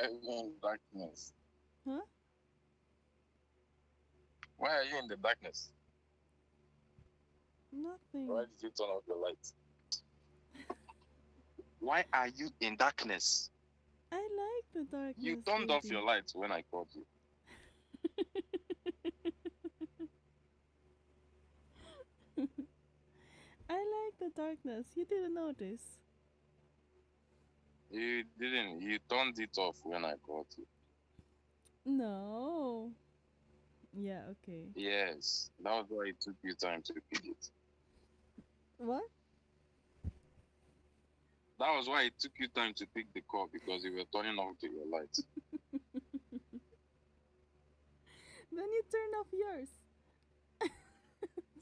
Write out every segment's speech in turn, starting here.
are you in darkness? Huh? Why are you in the darkness? Why Nothing. did you turn off your lights? Why are you in darkness? I like the You darkness, turned off your baby. lights when I called you. I like the darkness. You didn't notice. You didn't. You turned it off when I called you. No. Yeah, okay. Yes, that was why it took you time to pick it. What? That was why it took you time to pick the call because you were turning off your lights. Then you turn off yours.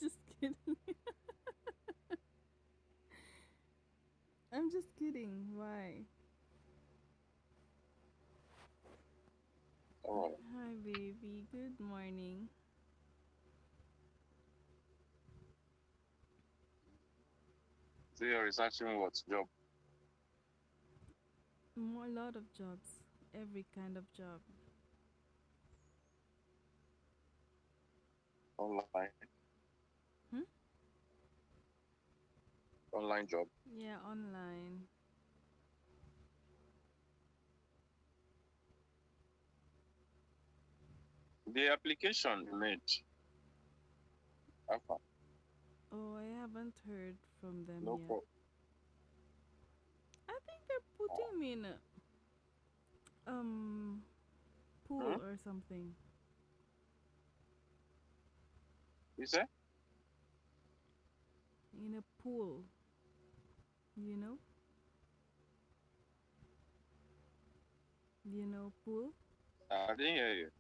Just kidding. I'm just kidding. Why? All right. Hi, baby. Good morning. So you're researching what job More, a lot of jobs. Every kind of job. online, Hmm? online job. Yeah, online. The application you made. Alpha. Oh, I haven't heard from them No yet. call. I think they're putting me in a um Hmm? pool or something. You say? In a pool, you know? You know pool? I didn't hear you.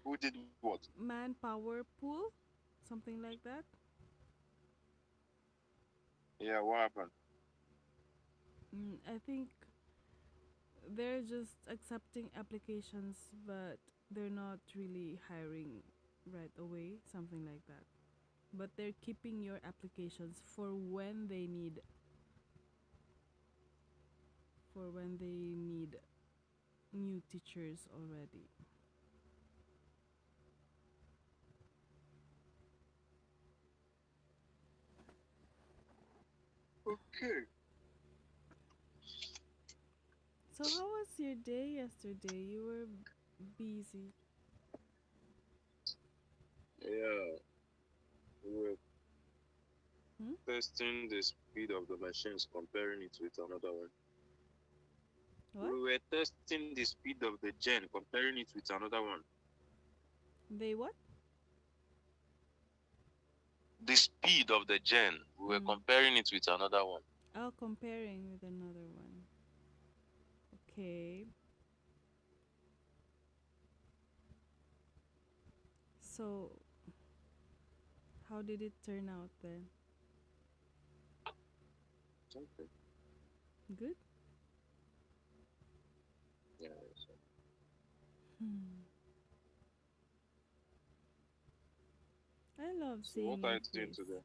Who did what? Manpower pool? Something like that. Yeah, what happened? I think they're just accepting applications, but they're not really hiring right away, something like that. But they're keeping your applications for when they need new teachers already. Okay. So how was your day yesterday? You were busy. Yeah, we were Hmm? testing the speed of the machines, comparing it with another one. What? We were testing the speed of the gen, comparing it with another one. They what? The speed of the gen, we were Mm. comparing it with another one. Oh, comparing with another one. Okay. So how did it turn out then? Okay. Good? Yeah. Hmm. I love So what seeing are your you doing face. today?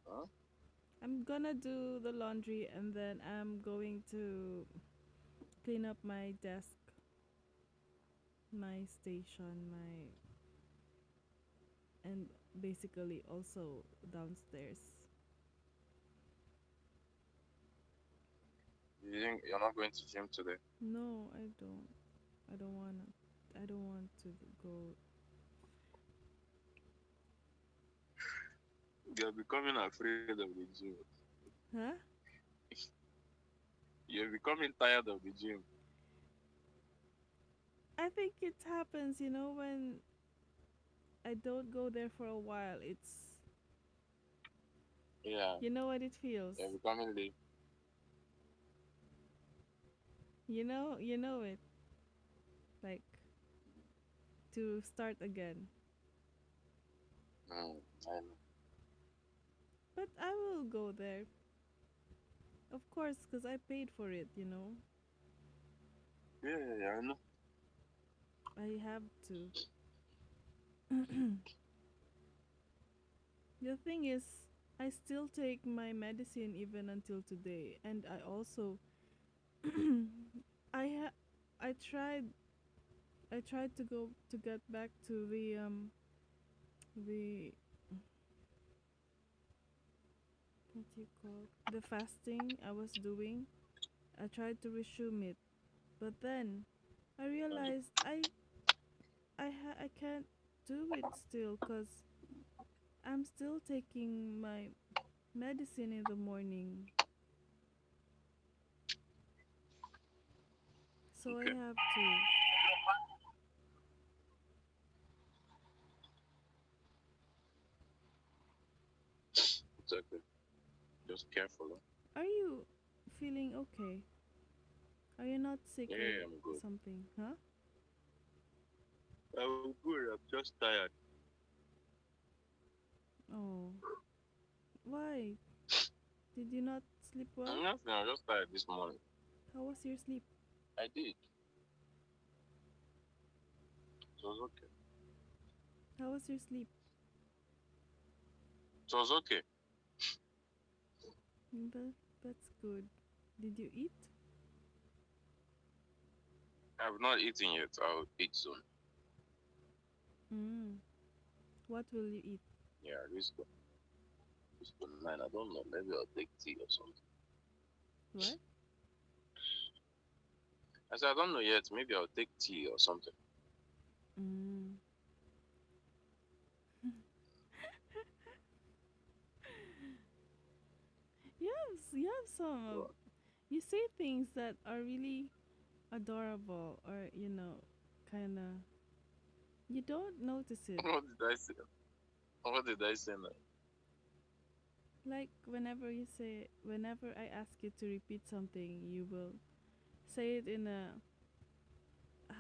Huh? I'm gonna do the laundry and then I'm going to clean up my desk, my station, my and basically also downstairs. You're not going to gym today? No, I don't. I don't wanna. I don't want to go. You're becoming afraid of the gym. Huh? You're becoming tired of the gym. I think it happens, when I don't go there for a while. Yeah, You know what it you're feels. becoming late. You know it. Like to start again. I know. But I will go there. Of course, because I paid for it. Yeah, I know. I have to. The thing is, I still take my medicine even until today. And I also I ha- I tried I tried to go to get back to the what do you call the fasting I was doing. I tried to resume it, but then I realized I can't do it still cuz I'm still taking my medicine in the morning. So I Okay, have to. it's okay. Just careful. Huh? Are you feeling okay? Are you not sick Yeah, or yeah, I'm good. something? Huh? I'm good. I'm just tired. Oh. Why? Did you not sleep I'm well? nothing. I'm just tired this morning. How was your sleep? I did. It was okay. How was your sleep? It was okay. That's good. Did you eat? I've not eaten yet. I'll eat soon. Mm. What will you eat? Yeah, this to nine. I don't know. Maybe I'll take tea or something. What? I said I don't know yet. Maybe I'll take tea or something. Mm. You have some So, you say things that are really adorable or kind of you don't notice it. what did I say? What did I say now? Like whenever I ask you to repeat something, you will say it in a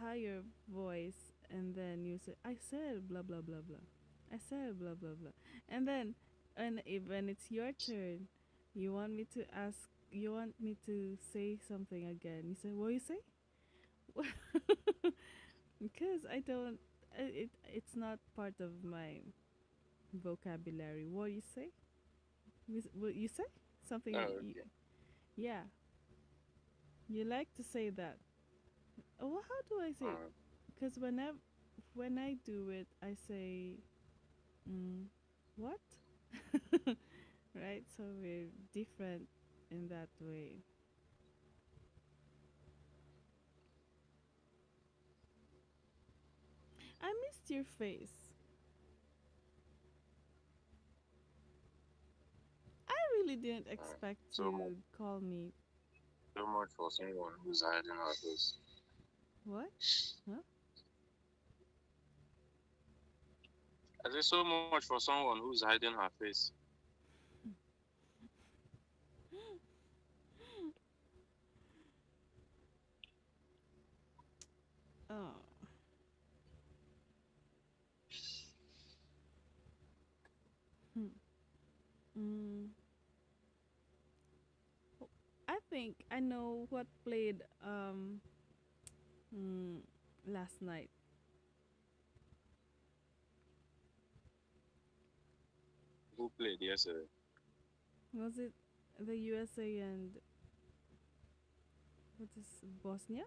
higher voice and then you say I said blah blah blah blah. I said blah blah blah. And then when it's your turn, you want me to say something again. You say what you say? Because I don't it's not part of my vocabulary. What you say? What you say? Something Oh, you okay. yeah, you like to say that. Oh, how do I say? Mm. Because when I do it, I say, mm, "What?" Right? So we're different in that way. I missed your face. I really didn't Mm. expect So to call me. so much for someone who's hiding her face. What? Huh? I say so much for someone who's hiding her face. Oh. Hmm. Mm. I think I know what played mm, last night. Who played yesterday? Was it the USA and what is Bosnia?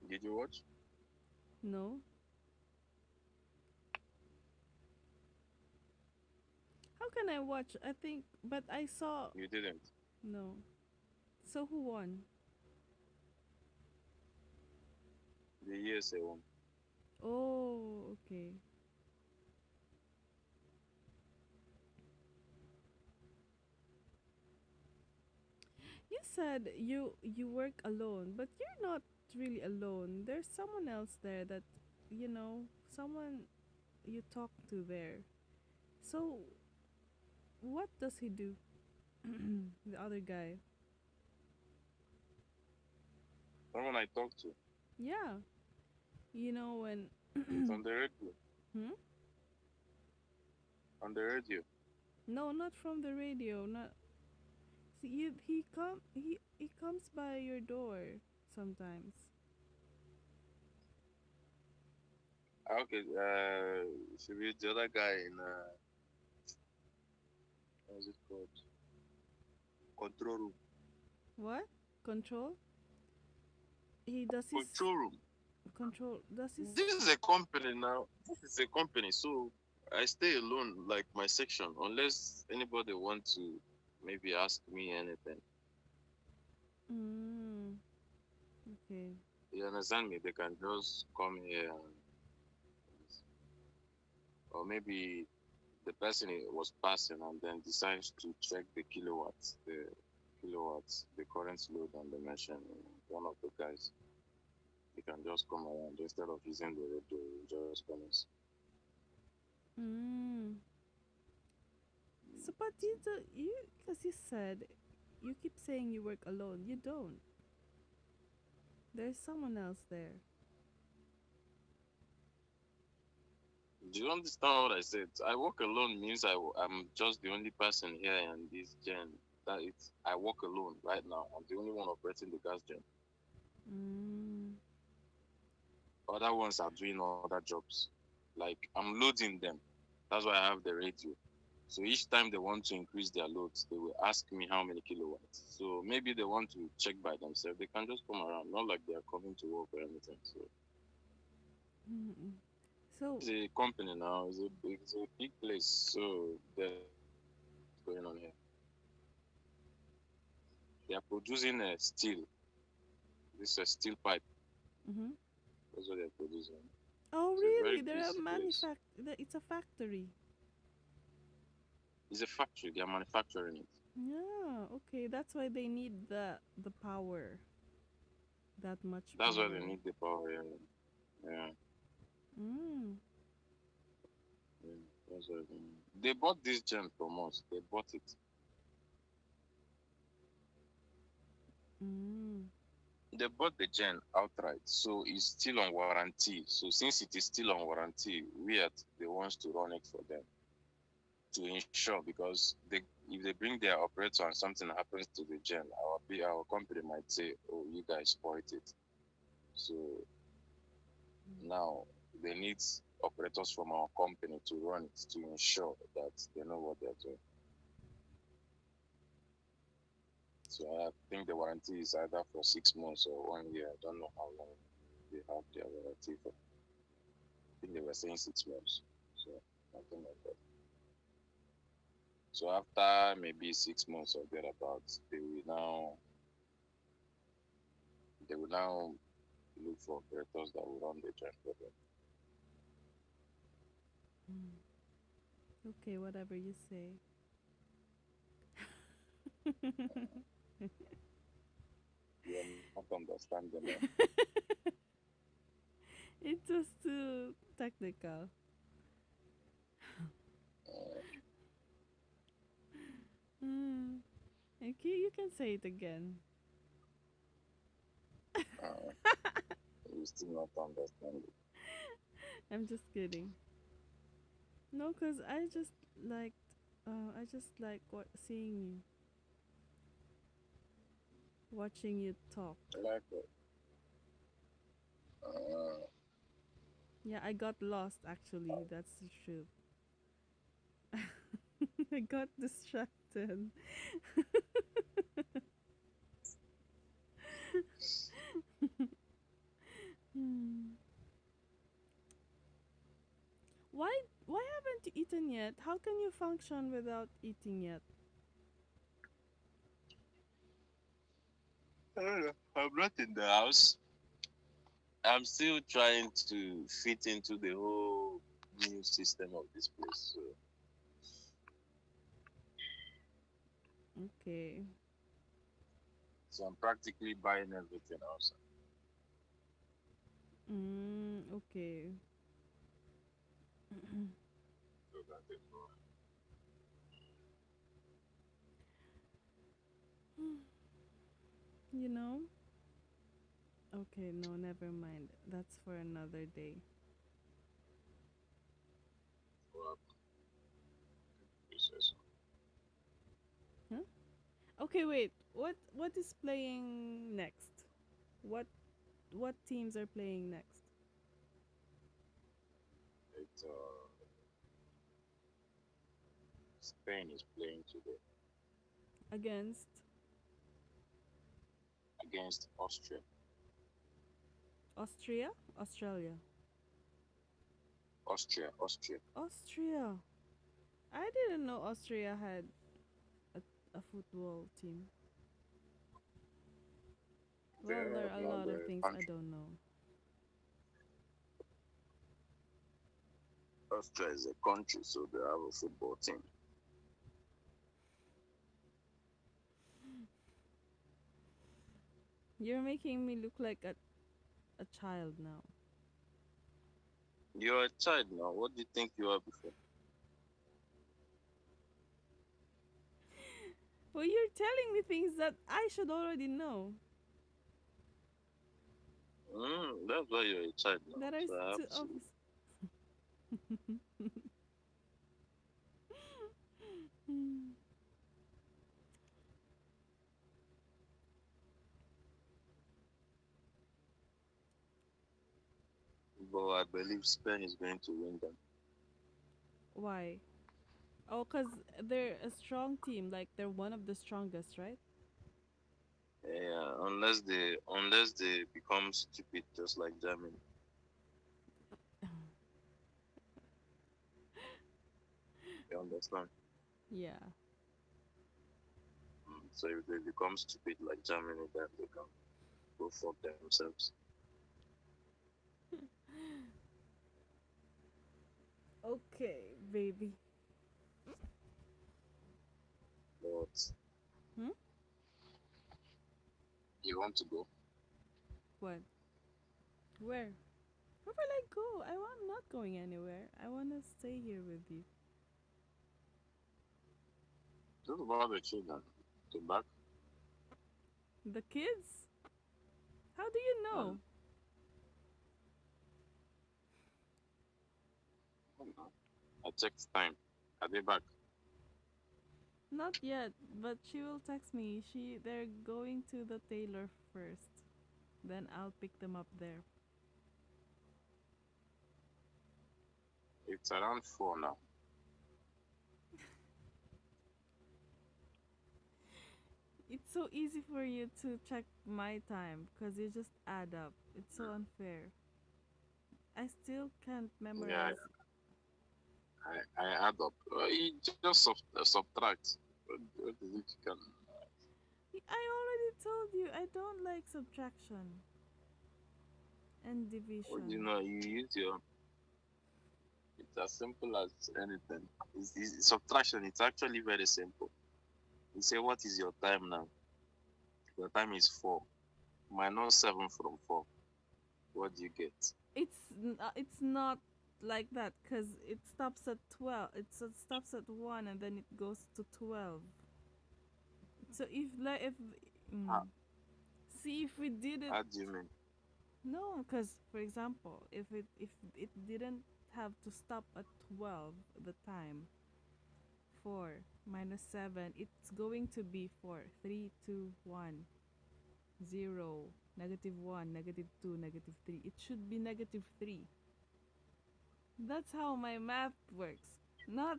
Did you watch? No. How can I watch? I think, but I saw. You didn't. No. So who won? The USA one. Oh, okay. You said you work alone, but you're not really alone. There's someone else there that someone you talk to there. So what does he do? The other guy. Someone I talked to Yeah. When on the radio. hmm? On the radio. No, not from the radio. Not see, he comes by your door sometimes. Ah, okay. Should be the other guy in. What's it called? Control room. What? Control? He does his Control room. control. Does his. This is a company now. This is a company, so I stay alone, like my section, unless anybody want to maybe ask me anything. Mm, okay. You understand me? They can just come here, or maybe the person was passing and then decides to check the kilowatts, the current load on the machine. One of the guys, he can just come around instead of using the radio. He just comes. Mm. So, but you do you because you said you keep saying you work alone. You don't. There's someone else there. Do you understand what I said? I work alone means I'm just the only person here in this gen. That it's I work alone right now. I'm the only one operating the gas gen. Mm. Other ones are doing other jobs. Like I'm loading them. That's why I have the radio. So each time they want to increase their loads, they will ask me how many kilowatts. So maybe they want to check by themselves. They can just come around, not like they are coming to work or anything. So Mm-mm. So, it's a company now. It's a big place. So there's going on here. They are producing steel. This is a steel pipe. mm-hmm. That's what they're producing. Oh, It's a very really? They're a busy place. It's a factory. It's a factory. They are manufacturing it. Yeah. Okay. That's why they need the power. That much That's why they power. need the power. Yeah. Yeah. Mm. Yeah. That's why they bought this gen from us. They bought it. Mm. They bought the gen outright, so it's still on warranty. So since it is still on warranty, we are the ones to run it for them to ensure because if they bring their operator and something happens to the gen, our company might say, "Oh, you guys spoiled it." So now they need operators from our company to run it to ensure that they know what they're doing. So I think the warranty is either for 6 months or 1 year. I don't know how long they have their warranty for. I think they were saying 6 months. So nothing like that. So after maybe 6 months or thereabouts, they will now look for operators that will run the joint for Mm. Okay. Whatever you say. them. You are not understanding them. It was too technical. Mm. Okay, you can say it again. Uh, you still not understand it. I'm just kidding. No, cause I just like seeing you, watching you talk. Like, uh, Yeah, I got lost actually. That's the truth. I got distracted. Hmm. Why haven't you eaten yet? How can you function without eating yet? I don't know. I'm not in the house. I'm still trying to fit into the whole new system of this place. Okay. So I'm practically buying everything outside. Okay. So that is You know? Okay, no, never mind. That's for another day. what process. Huh? Okay, wait. What is playing next? What what teams are playing next? It's Spain is playing today Against against Austria. Austria? Australia. Austria. Austria. I didn't know Austria had a football team. They Well, there are are a not lot of the things I country. don't know. Austria is a country, so they have a football team. You're making me look like a child now. You're a child now. What do you think you are before? Well, you're telling me things that I should already know. That's why you're a child now. That are So I have too to. obvious. But I believe Spain is going to win them. Why? Oh, cause they're a strong team. Like they're one of the strongest, right? Yeah, unless they become stupid just like Germany. You understand? Yeah. So if they become stupid like Germany, then they can go fuck themselves. Okay, baby. But Hmm? you want to go? What? Where? Where will I go? I'm not going anywhere. I wanna stay here with you. Just about the children. To back. The kids? How do you And know? I checked time. Are they back? Not yet, but she will text me. They're going to the tailor first. Then I'll pick them up there. It's around 4 now. It's so easy for you to check my time because you just add up. It's so unfair. I still can't Yeah, memorize. I add up. You just subtract. What is it you can? I already told you I don't like subtraction and What do you division. know? You use your. It's as simple as anything. It's subtraction. It's actually very simple. You say, what is your time now? Your time is 4. Minus 7 from 4. What do you get? It's not like that because it stops at 12. It stops at 1 and then it goes to 12. So if How, mm, see if we did it. how do you mean? No, because for example, if it didn't have to stop at 12 the time, 4 minus 7, it's going to be 4, 3, 2, 1, 0, negative 1, negative 2, negative 3. It should be negative 3. That's how my math works. Not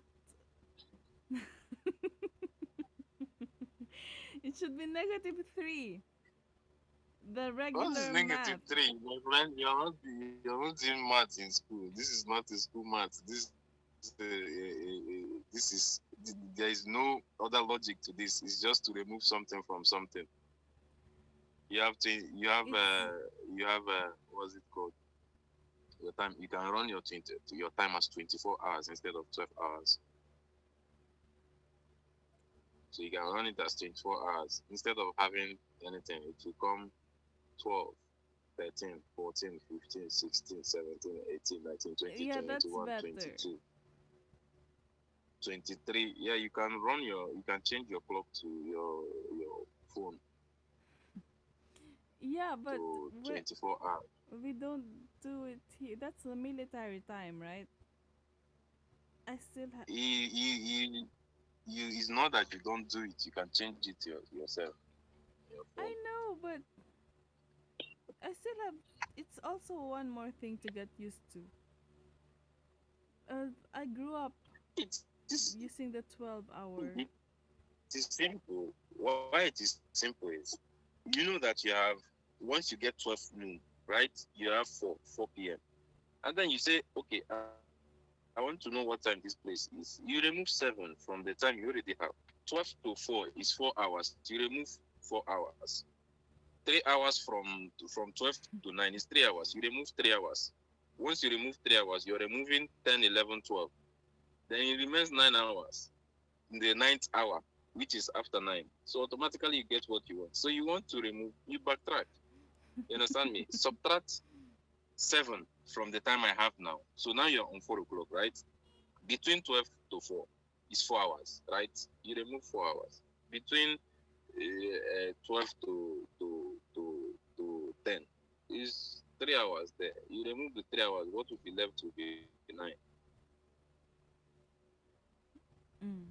it should be negative 3. The What is regular negative math. 3? My friend, you're not doing math in school. This is not a school math. There is no other logic to this. It's just to remove something from something. You have to, It's you have, what's it called? Your time. You can run your time as 24 hours instead of 12 hours. So you can run it as 24 hours instead of having anything. It will come 12, 13, 14, 15, 16, 17, 18, 19, 20, yeah, that's 21, better. 22, 23. Yeah, you can change your clock to your phone Yeah, but to we 24 hours. we don't do it here. That's the military time, right? I still have. It's not that you don't do it. You can change it yourself, your phone. I know, but I still have. It's also one more thing to get used to. I grew up. It's This using the 12-hour. it is simple. Why it is simple is, you know that you have, once you get 12 noon, right? You have 4 p.m. And then you say, okay, I want to know what time this place is. You remove 7 from the time you already have. 12 to 4 is 4 hours. You remove 4 hours. 3 hours from 12 to 9 is 3 hours. You remove 3 hours. Once you remove 3 hours, you're removing 10, 11, 12. Then it remains 9 hours in the ninth hour, which is after 9. So automatically you get what you want. So you want to remove, you backtrack. You understand me? Subtract 7 from the time I have now. So now you're on 4 o'clock, right? Between 12 to 4 is 4 hours, right? You remove 4 hours. Between 12 to 10 is 3 hours there. You remove the 3 hours, what will be left will be 9. Mm.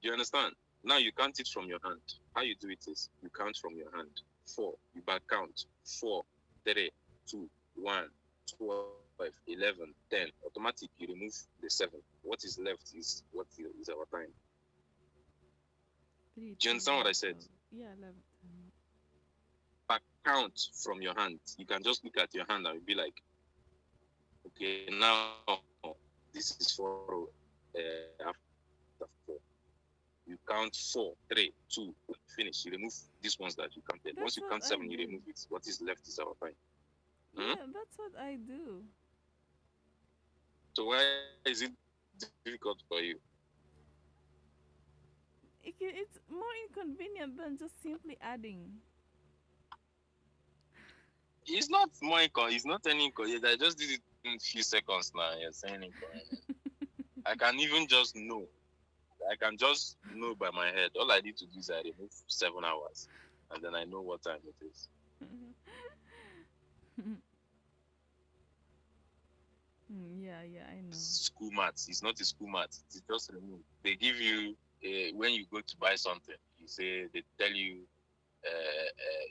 Do you understand? Now you count it from your hand. How you do it is you count from your hand. 4, you back count. 4, 3, 2, 1, 12, 11, 10. Automatic, you remove the 7. What is left is our time. 3, Do you 2, understand what I 1, said? 12. Yeah, 11. 10. Back count from your hand. You can just look at your hand and be like, okay, now this is 4 after 4. You count 4, 3, 2, finish. You remove these ones that you counted. Once you That's count what 7, I you remove do. it. What is left is our time. Hmm? Yeah, that's what I do. So why is it difficult for you? It's more inconvenient than just simply adding. It's not more it's not any inconvenience. I just did it in a few seconds now. You're saying inconvenience. I can even just know. I can just know by my head. All I need to do is I remove 7 hours, and then I know what time it is. Yeah, yeah, I know. School maths. It's not a school maths. It's just remove. They give you when you go to buy something. You say they tell you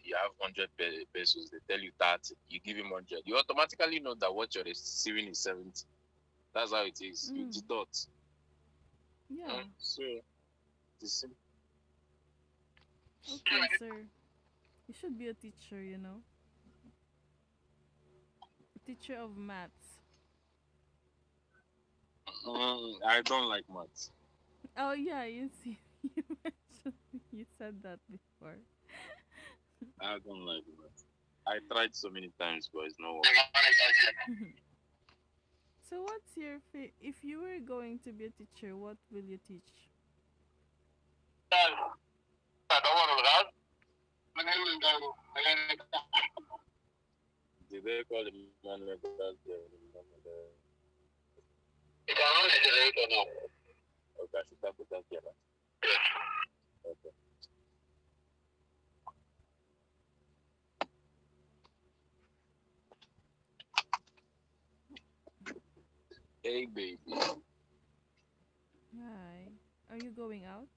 you have 100 pesos. They tell you 30. You give him 100. You automatically know that what you're receiving is 70. That's how it is. You Mm, deduct. yeah. So it's Okay, sir. You should be a teacher, you know? A teacher of maths. I don't like maths. Oh, yeah, you see. You mentioned, you said that before. I don't like maths. I tried so many times, but it's not working. So, what's your if you were going to be a teacher, what will you teach? Did they call the man like that? Okay, I should have put that here. Okay. Hey, baby. Hi. Are you going out?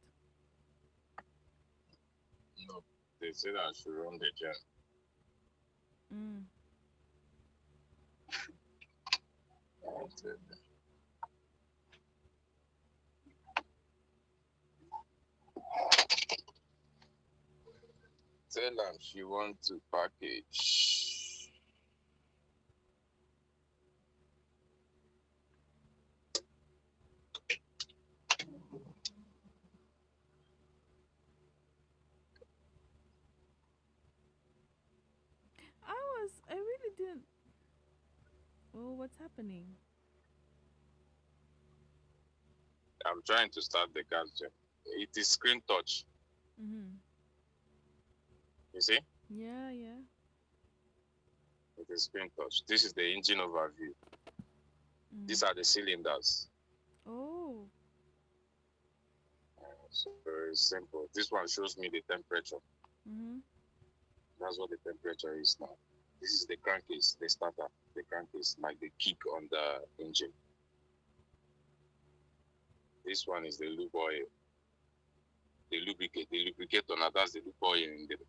No, they said I should run the gym. Mm. Tell her she want to package. I really didn't. Oh, what's happening? I'm trying to start the gas gym. It is screen touch. Mm-hmm. You see? Yeah, yeah. It is screen touch. This is the engine overview. Mm. These are the cylinders. Oh. So it's simple. This one shows me the temperature. Mm-hmm. That's what the temperature is now. This is the crankcase, the starter, the crankcase, like the kick on the engine. This one is the lube oil, the lubricate. The lubricator now that's the lube oil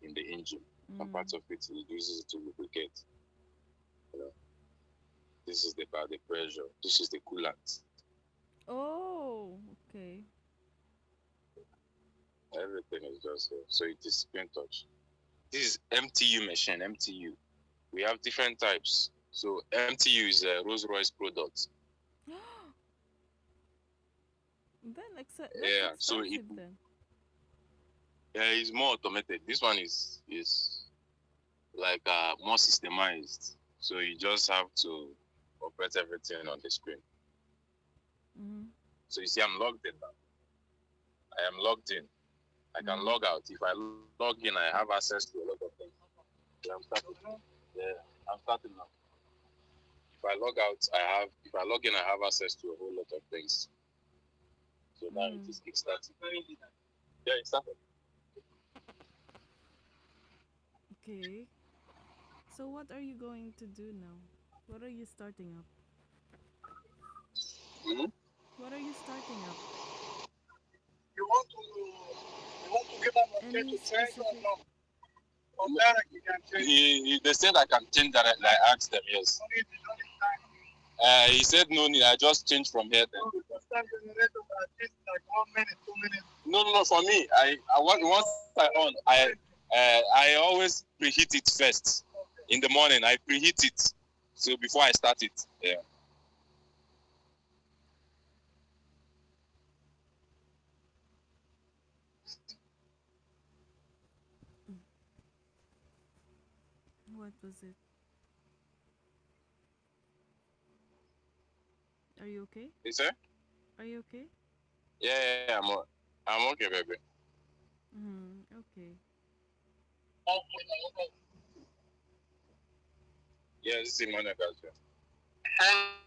in the engine. Some Mm. parts of it uses it to lubricate. You know, this is the pressure. This is the coolant. Oh, okay. Everything is just here. So it is screen touch. This is MTU machine, MTU. We have different types. So MTU is a Rolls Royce product. That's Yeah. So it expensive then. yeah, it's more automated. This one is like more systemized. So you just have to operate everything on the screen. Mm-hmm. So you see, I'm logged in now. I am logged in. I can Mm-hmm. log out. If I log in, I have access to a lot of things. Yeah, I'm starting. Yeah, I'm starting now. If I log out, I have. If I log in, I have access to a whole lot of things. So now it Mm. is kickstarting. Yeah, it started. Okay. So what are you going to do now? What are you starting up? Mm-hmm. What are you starting up? You want to give them a Any to change or specific? no? Or direct you can change? They said I can change that. I asked them, yes. He said no need. I just changed from here. Then. Start generator at least like 1 minute, 2 minutes. No, no, no. For me, I want once I on, I always preheat it first. In the morning, I preheat it. So before I start it, yeah. What was it? Are you okay? You say? Are you okay? Yeah, I'm okay, baby. Mm, okay. Yeah, this is money, guys.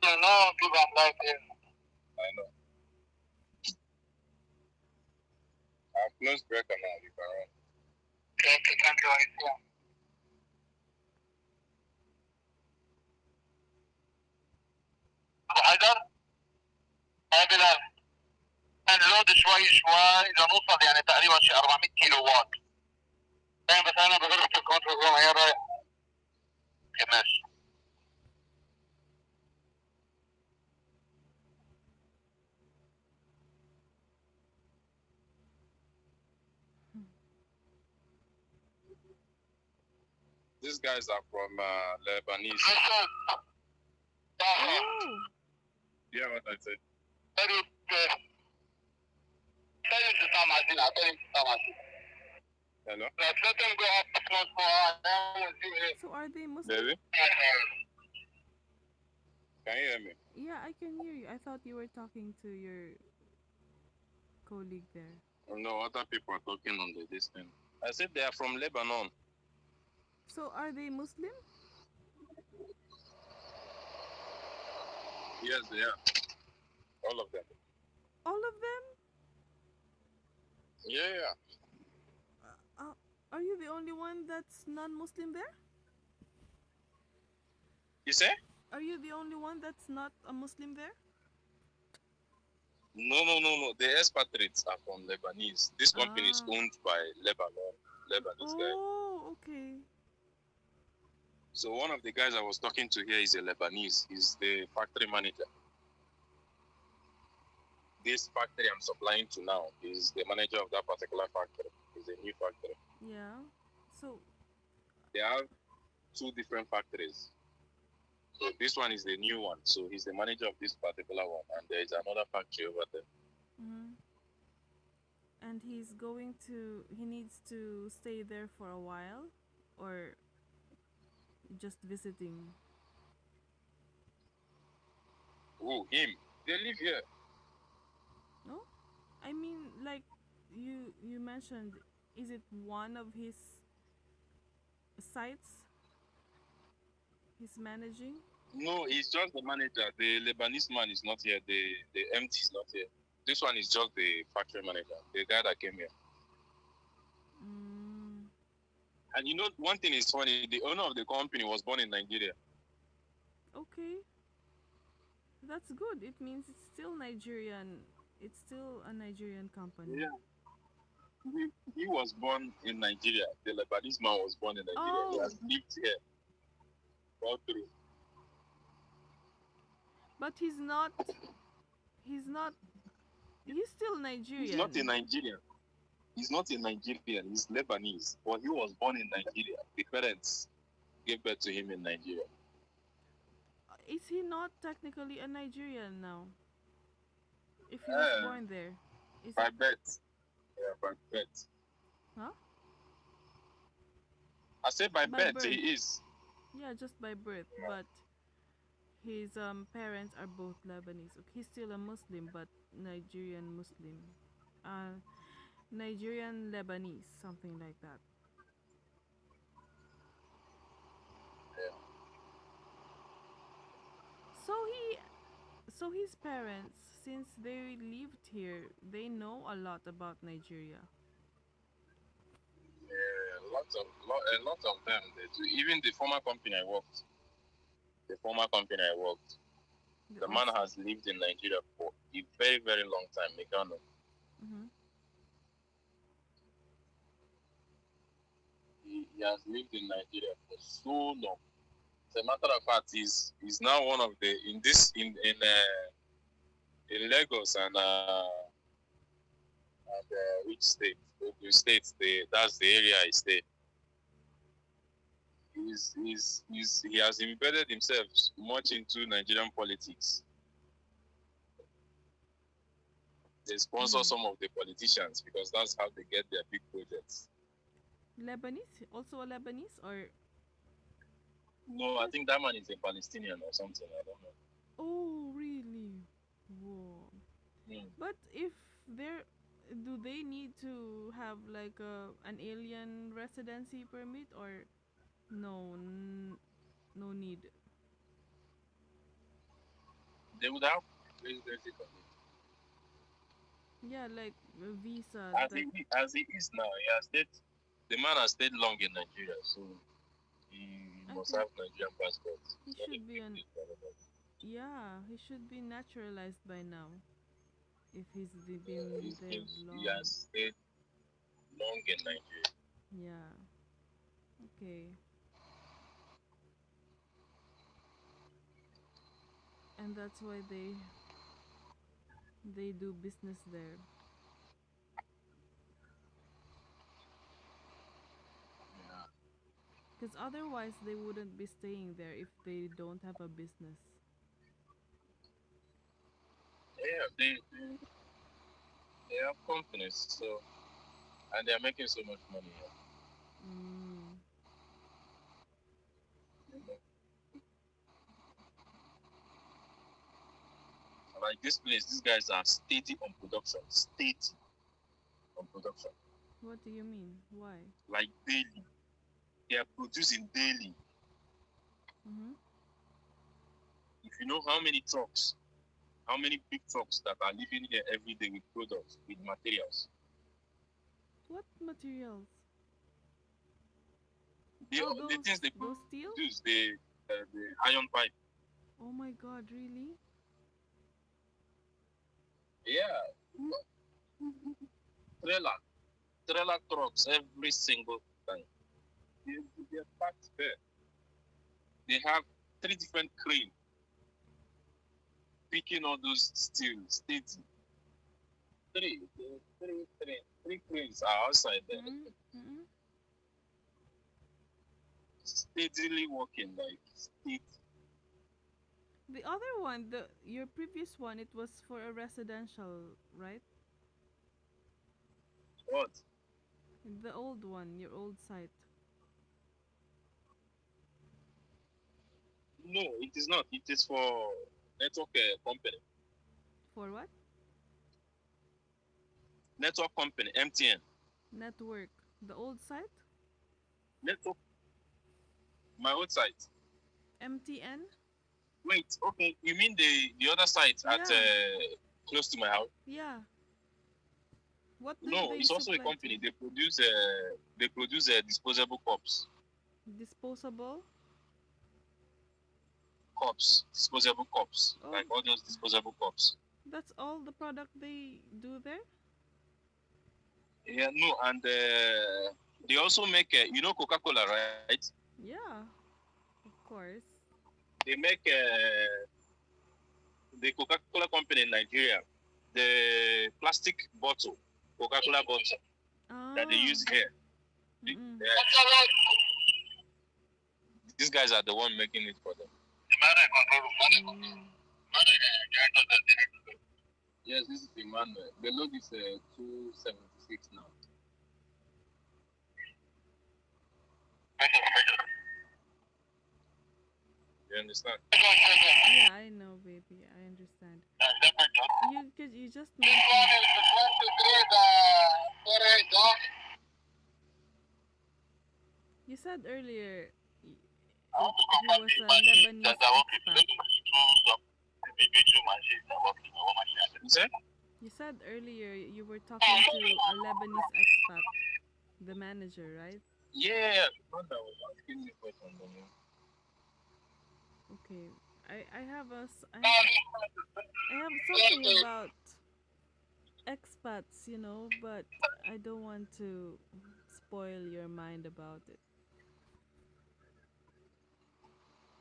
No, give up like this. I know. I've closed breaker now. You can run. Okay, thank you. حيدر بلال نلود شوي شوي لنوصل يعني تقريبا شي 400 كيلو وات فاهم بس انا بجرب في الكنترول روم هي رايح ماشي. These guys are from Lebanese. Oh, Yeah, what I said. Hello? Let them go up close for so are they Muslim? Baby? Can you hear me? Yeah, I can hear you. I thought you were talking to your colleague there. No, other people are talking on this thing. I said they are from Lebanon. So are they Muslim? Yes, they are. All of them. All of them? Yeah, yeah. Are you the only one that's non-Muslim there? You say? Are you the only one that's not a Muslim there? No, no, no, no. The expatriates are from Lebanese. This company is Ah. owned by Lebanese guy. Oh, okay. So one of the guys I was talking to here is a Lebanese. He's the factory manager. This factory I'm supplying to now is the manager of that particular factory. It's a new factory. Yeah. So, They have two different factories. So this one is the new one. So he's the manager of this particular one, and there is another factory over there. mhm. And he needs to stay there for a while or just visiting? Oh, him. They live here. No? I mean, like you mentioned, is it one of his sites he's managing? No, he's just the manager. The Lebanese man is not here. The MD is not here. This one is just the factory manager, the guy that came here. Mm, And you know, one thing is funny. The owner of the company was born in Nigeria. okay. That's good. It means it's still Nigerian. It's still a Nigerian company. Yeah. He was born in Nigeria. The Lebanese man was born in Nigeria. He Oh, has lived here all through. but he's not He's not. He's still He's not a Nigerian. Nigerian. He's not a Nigerian. He's Lebanese, but he was born in Nigeria. The parents gave birth to him in Nigeria. Is he not technically a Nigerian now? If he was Uh, born there, is by it? birth. Yeah, by birth. Huh? I said by By birth birth. he is. Yeah, just by birth. But his parents are both Lebanese. Okay, he's still a Muslim, but Nigerian Muslim. Uh, Nigerian Lebanese, something like that. Yeah. So he, so his parents, since they lived here, they know a lot about Nigeria. Yeah, a lot of them they do. Even the former company I worked, the former company I worked, They the man also. has lived in Nigeria for a very, very long time. Megano. Mm-hmm. He has lived in Nigeria for so long. As a matter of fact, he's now one of the in Lagos and which state? Ogun State. That's the area I stay. He has embedded himself much into Nigerian politics. They sponsor Mm-hmm. some of the politicians because that's how they get their big projects. Lebanese, also a Lebanese, or No, I what? think that man is a Palestinian or something. I don't know. Oh, really? Whoa. Hmm. But if they're, do they need to have like an alien residency permit or no? No need. They would have residency permit. Yeah, like a visa. Like As he is now, he has stayed. The man has stayed long in Nigeria, so he I must think have Nigerian passport. he It's not a should be big an, deal for anybody. yeah, he should be naturalized by now if been there He long. has stayed long in Nigeria. Yeah. Okay. And that's why they do business there. Yeah, Because otherwise they wouldn't be staying there if they don't have a business. yeah they have companies, so and they are making so much money. Mm. Yeah. Like this place, these guys are steady on production, steady on production. What do you mean? Why? Like daily, they are producing daily. Mm-hmm. If you know how many big trucks that are leaving here every day with products, with materials. What materials? The Oh, the things they those steel? produce, the iron pipe. Oh my God, really? Yeah, trailer, trailer trucks every single time. They, they're packed there. They have three different cranes picking all those steel steady. Three cranes are outside there, Mm-hmm. Mm-hmm. steadily working like steady. The other one, the your previous one, it was for a residential, right? What? The old one, your old site. No, it is not. It is for network company. For what? Network company, MTN. Network. The old site? Network, my own site. MTN? Wait, okay. You mean the other site at Yeah. close to my house? Yeah. What do No, they it's also a supply to? company. They produce disposable Disposable? disposable cups, Oh, like all those disposable cups. that's all the product they do there? Yeah, no, and they also make Coca-Cola, right? Yeah, of course. They make the Coca-Cola company in Nigeria, the plastic bottle, Coca-Cola bottle that they use here. These guys are the one making it for them. Yes, this is Emmanuel. The load is 276 now. You understand? Yeah, I know, baby. I understand. You just mentioned. You said earlier he was a Lebanese expat. You said earlier you were talking to a Lebanese expat, the manager, right? Yeah. That was asking me questions. Okay. I have something about expats, but I don't want to spoil your mind about it.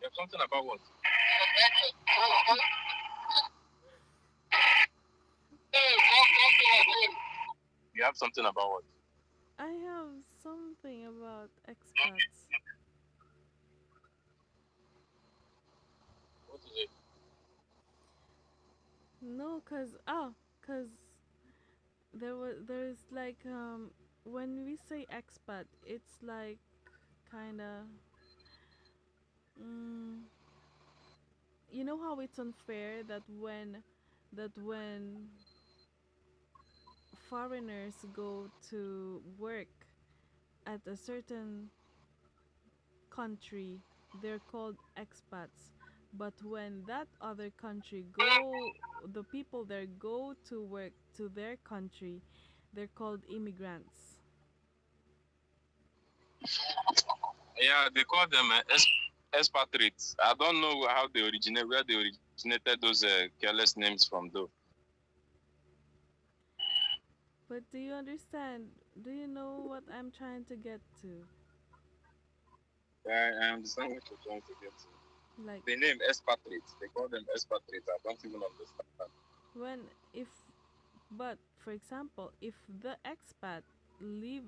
You have something about what? You have something about what? I have something about expats. What is it? No, cause there's like when we say expat, it's like kind of mm, you know how it's unfair that when foreigners go to work at a certain country, they're called expats. But when that other country the people there go to work to their country, they're called immigrants. Yeah, they call them expatriates. I don't know how they originate, where they originated those careless names from, though. But do you understand? Do you know what I'm trying to get to? I understand what you're trying to get to. Like The name expatriates, they call them expatriates. I don't even understand. when if but for example, if the expat lives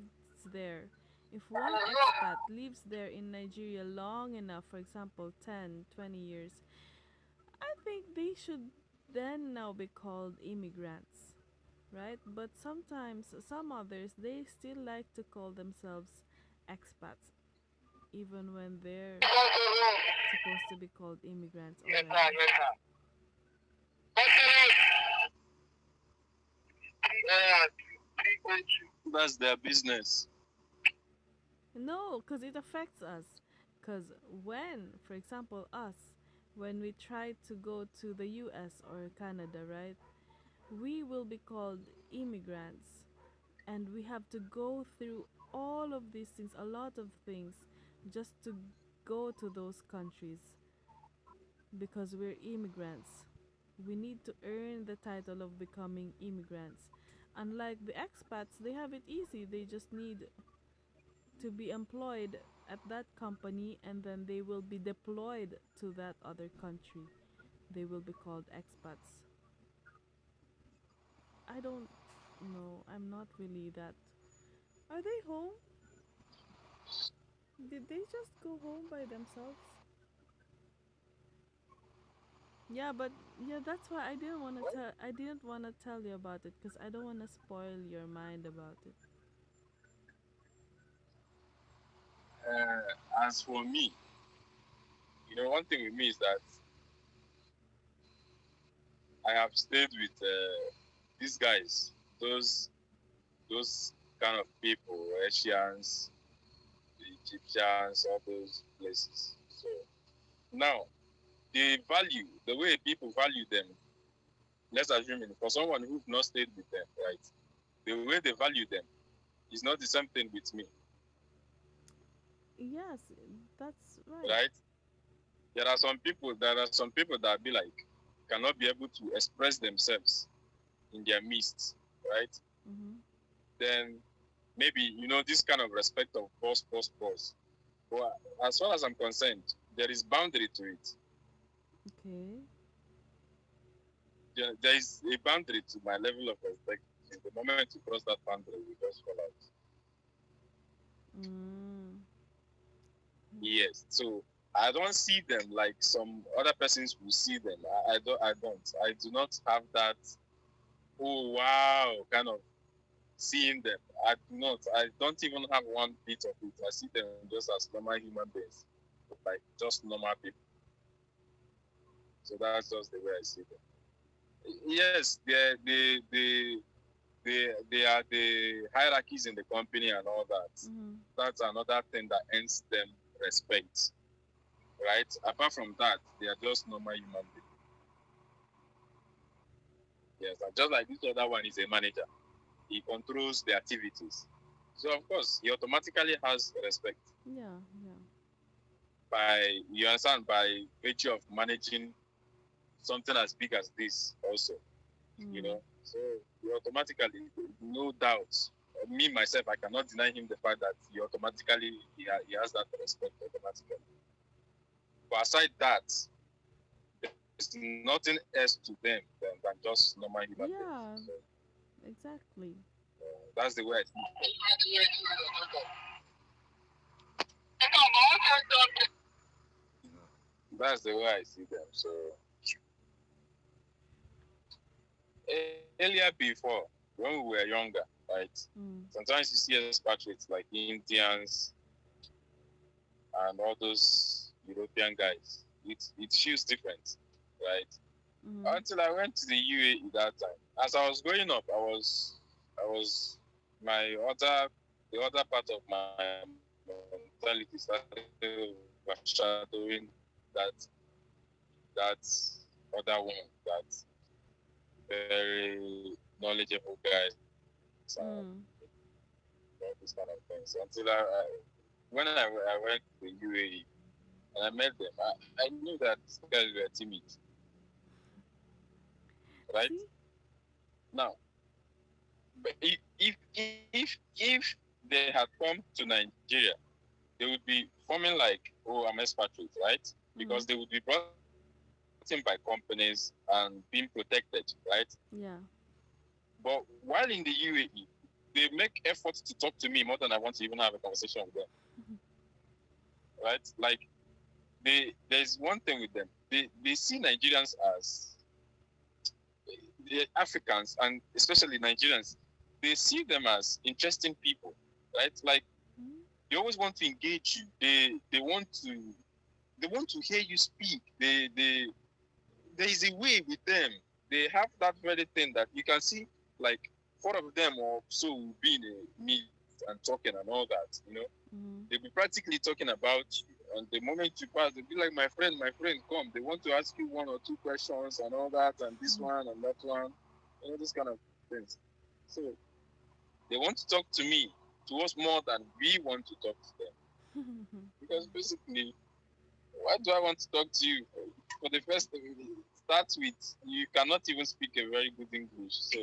there, if one expat lives there in Nigeria long enough, for example 10, 20 years, I think they should then now be called immigrants, right? But sometimes some others they still like to call themselves expats even when they're supposed to be called immigrants already. That's their business. No, because it affects us. Because when, for example, us, when we try to go to the US or Canada, right, we will be called immigrants. And we have to go through all of these things, a lot of things, just to go to those countries because we're immigrants. We need to earn the title of becoming immigrants. Unlike the expats, they have it easy. They just need to be employed at that company and then they will be deployed to that other country. They will be called expats. I don't know. I'm not really that. Are they home? Did they just go home by themselves? Yeah, but yeah, that's why I didn't want to tell you about it because I don't want to spoil your mind about it. As for me, one thing with me is that I have stayed with these guys, those kind of people, Russians, Egyptians, all those places. So now the way people value them, let's assume for someone who've not stayed with them, right? The way they value them is not the same thing with me, Yes, that's right. right? There are some people that be like cannot be able to express themselves in their midst, right? Mm-hmm. Then maybe this kind of respect of boss. But as far as I'm concerned, there is boundary to it. Okay. there is a boundary to my level of respect. The moment you cross that boundary, we just fall out. Mm. Yes. So I don't see them like some other persons will see them. I don't. I don't. I do not have that. Oh wow! Kind of seeing them. I do not. I don't even have one bit of it. I see them just as normal human beings, like just normal people. So that's just the way I see them. Yes, they are the hierarchies in the company and all that. Mm-hmm. That's another thing that earns them respect, right? Apart from that, they are just normal human beings. Yes, and just like this other one is a manager, he controls the activities. So of course, he automatically has respect Yeah, yeah. by you understand by virtue of managing something as big as this also, you Mm. know. So you automatically, no doubt. Me myself, I cannot deny him the fact that he automatically he has that respect automatically. But aside that, there's nothing else to them than just normal human beings. Yeah, So exactly. that's the way I see it. That's the way I see them. So earlier before, when we were younger, right? Mm. Sometimes you see expatriates like Indians and all those European guys. It feels different, right? Mm-hmm. Until I went to the UAE that time. As I was growing up, I was my other the other part of my mentality started overshadowing that that other one, that very knowledgeable guys and Mm. all these kind of things. Until when I went to the UAE and I met them, I knew that these guys were timid, right? See? Now, but if they had come to Nigeria, they would be forming like, oh, I'm expatriate, right? Because they Mm. would be brought in by companies and being protected, right? Yeah. But while in the UAE, they make effort to talk to me more than I want to even have a conversation with them, right? Like there's one thing with them. They see Nigerians as the Africans and especially Nigerians. They see them as interesting people, right? Like Mm. they always want to engage you. They want to hear you speak. There is a way with them. They have that very thing that you can see, like four of them or so will be in a meet and talking and all that. Mm. They'll be practically talking about you. And the moment you pass, they'll be like, my friend, come. They want to ask you one or two questions and all that, and this one and that one, this kind of things. So they want to talk to me, to us more than we want to talk to them. Because basically, why do I want to talk to you? For the first thing, it starts with you cannot even speak a very good English. So,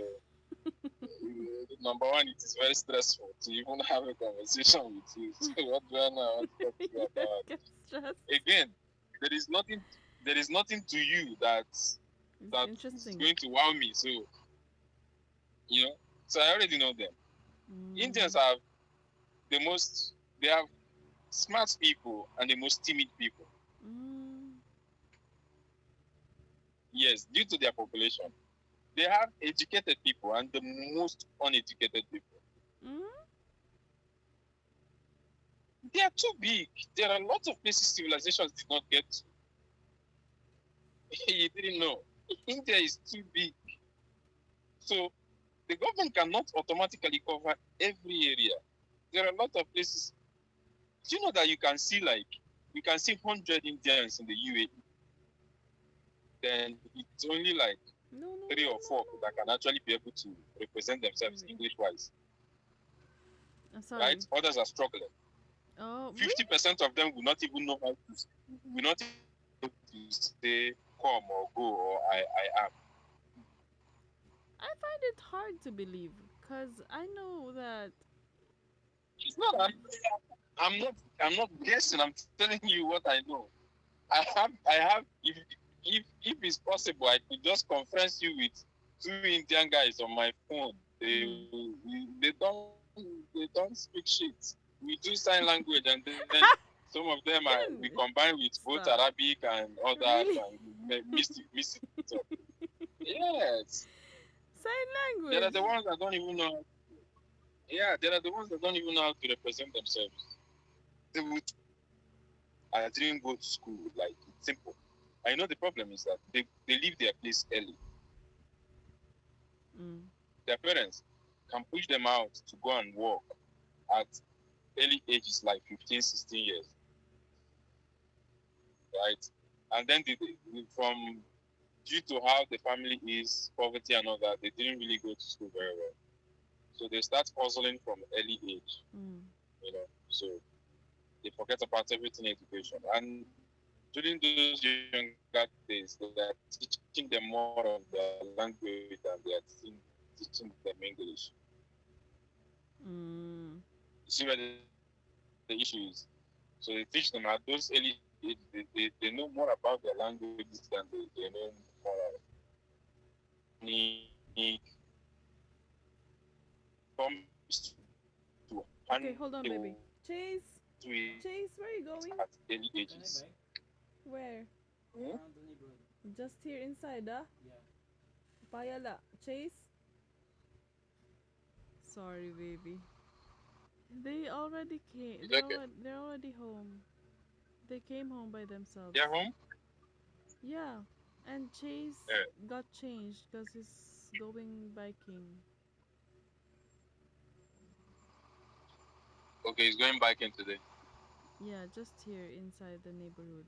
number one, it is very stressful to even have a conversation with you. So, what do I know I want to talk to you about? Get stressed. Again, there is nothing. There is nothing to you It's that is interesting. going to wow me. So, you know. So I already know them. Indians Mm. have the most. They have smart people and the most timid people. Mm. Yes, due to their population. They have educated people and the most uneducated people. Mm. They are too big. There are lots of places civilizations did not get to. You didn't know. India is too big. So the government cannot automatically cover every area. There are a lot of places. Do you know that you can see 100 Indians in the UAE? Then it's only like No, no, three no, or no, four no, that can actually be able to represent no. themselves Wait. English wise, right? Sorry. Others are struggling. Oh, really? 50% of them will not even know how to will not even know how to say come or go or I am. I find it hard to believe because I know that. It's not I'm not guessing, I'm telling you what I know. I have if if it's possible, I could just conference you with two Indian guys on my phone. Mm. They don't speak shit. We do sign language, and then some of them are we Even combine with both stop. Arabic and others Really? and mix it up. Yes, Sign there are language. the ones that don't even know. Yeah, there are the ones that don't even know how to represent themselves. They would. I didn't go to school. Like it's simple. I know the problem is that they leave their place early. Mm. Their parents can push them out to go and work at early ages like 15, 16 years, right? And then from due to how the family is, poverty and all that, they didn't really go to school very well. So they start hustling from early age, Mm. So they forget about everything education. And during those younger days, they are teaching them more of their language than they are teaching them English. Mm. You see where the issue is? So they teach them at those early age, they know more about their languages than they know more about technique, comes to Okay, hold on, handle baby. it Chase, at Chase, early where are you ages. going? Where? Hmm? Just here inside, ah? Payala. Chase? Sorry, baby. They already came. It's okay. They're already home. They came home by themselves. They're home? Yeah, and Chase Yeah. got changed because he's going biking. Okay, he's going back in today. Yeah, just here inside the neighborhood.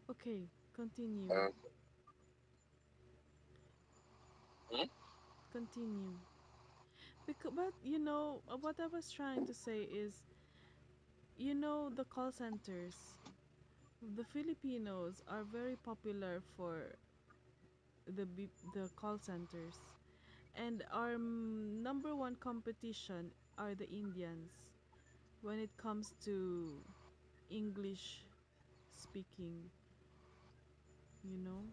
Okay, continue. Uh, hmm? Continue. Because, but you know, what I was trying to say is, you know, the call centers. The Filipinos are very popular for the call centers, and our number one competition are the Indians when it comes to English speaking. You know,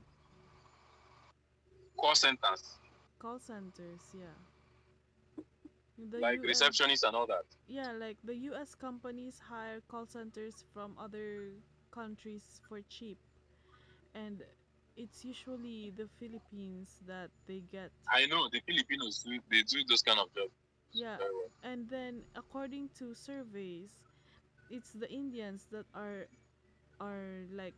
Call centers, call centers. Yeah, the like U.S. receptionists and all that. Yeah, like the US companies hire call centers from other countries for cheap, and it's usually the Philippines that they get. I know the Filipinos they do those kind of jobs Yeah, very well. and then according to surveys, it's the Indians that are like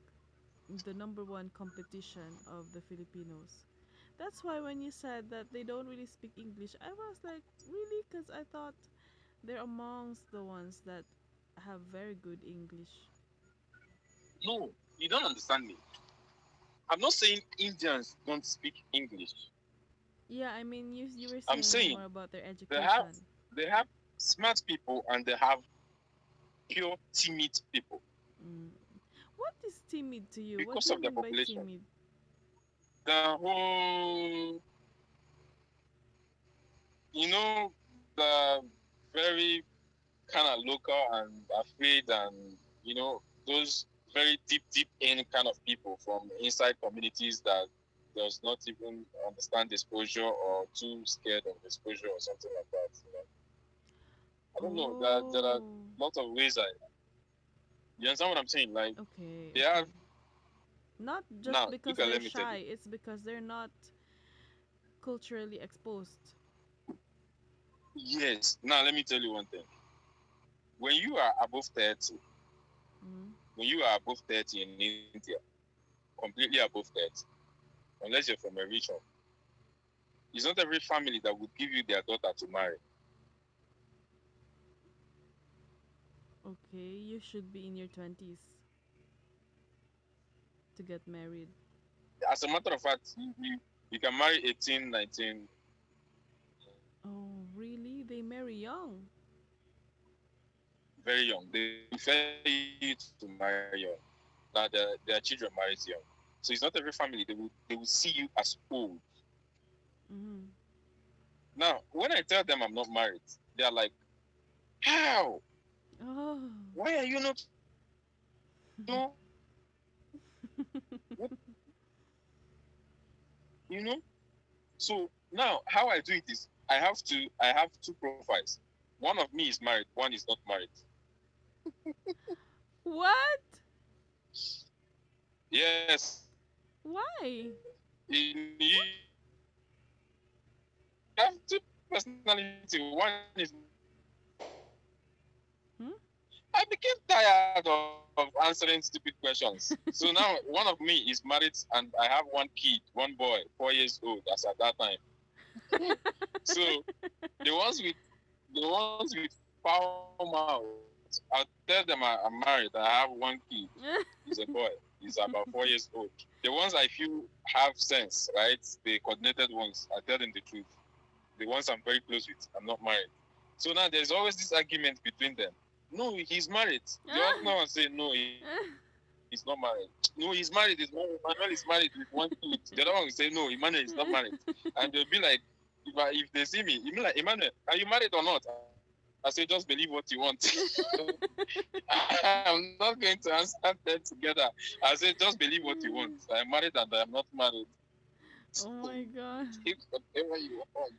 the number one competition of the Filipinos. That's why when you said that they don't really speak English, I was like, really? Because I thought they're amongst the ones that have very good English. No, you don't understand me. I'm not saying Indians don't speak English. Yeah, I mean, you were I'm saying saying more about their they have education. they have smart people and they have pure timid people Mm. What is timid to you? What because do you of their mean by population. timid? The whole, the very kind of local and afraid and those very deep in kind of people from inside communities that does not even understand exposure or too scared of exposure or something like that. I don't know. There are Oh, lots of ways. You understand what I'm saying? Like okay, they have okay. Not just now. Look because at they're let me tell shy, you. it's because they're not culturally exposed. Yes. Now let me tell you one thing. When you are above 30, Mm. when you are above 30 in India, completely above 30, unless you're from a rich home, it's not every family that would give you their daughter to marry. Okay, you should be in your 20s to get married. As a matter of fact, you can marry 18, 19, Oh, really? They marry young. very young. They prefer you to marry young. Now their children marries young. So it's not every family they will see you as old. Mm-hmm. Now, when I tell them I'm not married, they are like, "How? Oh. Why are you not? What is wrong with you? You know. So now, how I do it is, I have two profiles. One of me is married, one is not married. What? Yes, Why? you have two personality. One is Hmm? I became tired of answering stupid questions. So now one of me is married and I have one kid, one boy, 4 years old as at that time. So the ones with foul mouth, I'll tell them I'm married. I have one kid. He's a boy. He's about 4 years old. The ones I feel have sense, right? The coordinated ones, I tell them the truth. The ones I'm very close with, I'm not married. So now there's always this argument between them. No, he's married. The other one say no, he's not married. No, he's married. Emmanuel is married with one kid. The other one will say no, Emmanuel is not married. And they'll be like, if they see me, you'll be like, Emmanuel, are you married or not? I say, just believe what you want. I'm not going to answer them together. I say, just believe what you want. I'm married and I'm not married. Oh my god. Take whatever you want.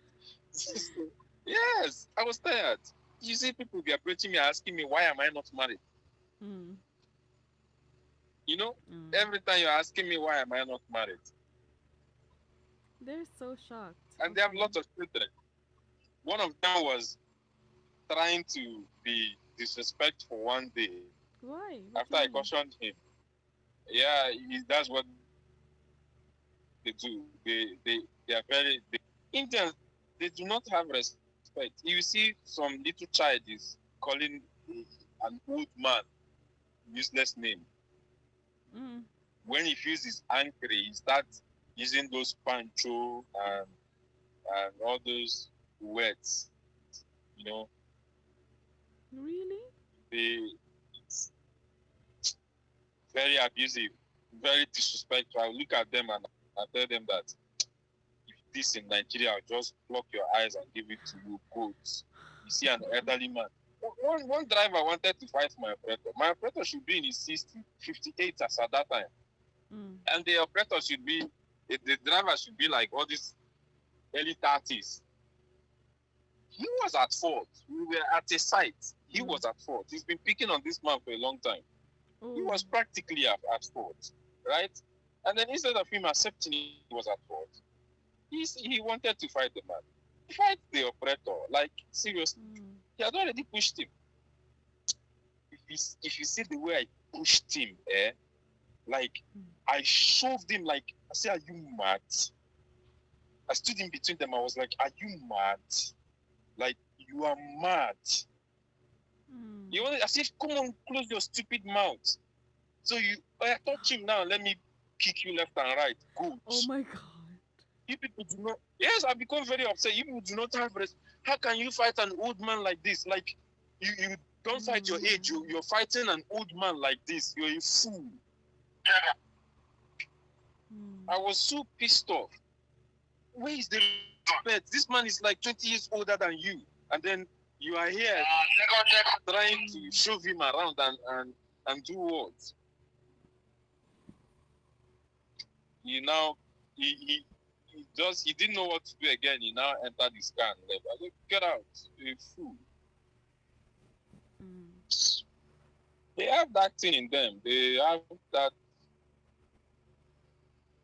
Yes, I was tired. You see, people be approaching me asking me, why am I not married? Mm. You know, Mm. every time you're asking me, why am I not married? They're so shocked. And they have Okay. lots of children. One of them was trying to be disrespectful one day Why? What after do you I mean? cautioned him. Yeah, that's what they do. They are very Indians. They do not have respect. You see, some little child is calling an old man useless name. Mm. When he feels he's angry, he starts using those pancho and all those words. You know, Really? they very abusive, very disrespectful. I look at them and I tell them that if this in Nigeria, I'll just block your eyes and give it to you quotes. You see an elderly man. One driver wanted to fight my operator. My operator should be in his 60, 58 as at that time. Mm. And the operator should be, the driver should be like all these early 30s. He was at fault. We were at a site. He Mm. was at fault. He's been picking on this man for a long time. He Oh. was practically at fault, right? And then instead of him accepting he was at fault, he wanted to fight the man. He fight the operator. Like, seriously, Mm. he had already pushed him. If you see the way I pushed him, like, Mm. I shoved him, like, I said, are you mad? I stood in between them. I was like, are you mad? Like, you are mad. Mm. You want, I said, come on, close your stupid mouth. So I touch him now. Let me kick you left and right. Good. Oh my god. You people do not. Yes, I become very upset. You people do not have rest. How can you fight an old man like this? Like, you don't fight your age. You're fighting an old man like this. You're a fool. Mm. I was so pissed off. Where is the respect? This man is like 20 years older than you. And then you are here trying to shove him around and do what? He now he didn't know what to do again. He now entered his car and left. I said, get out, you fool. Mm. They have that thing in them. They have that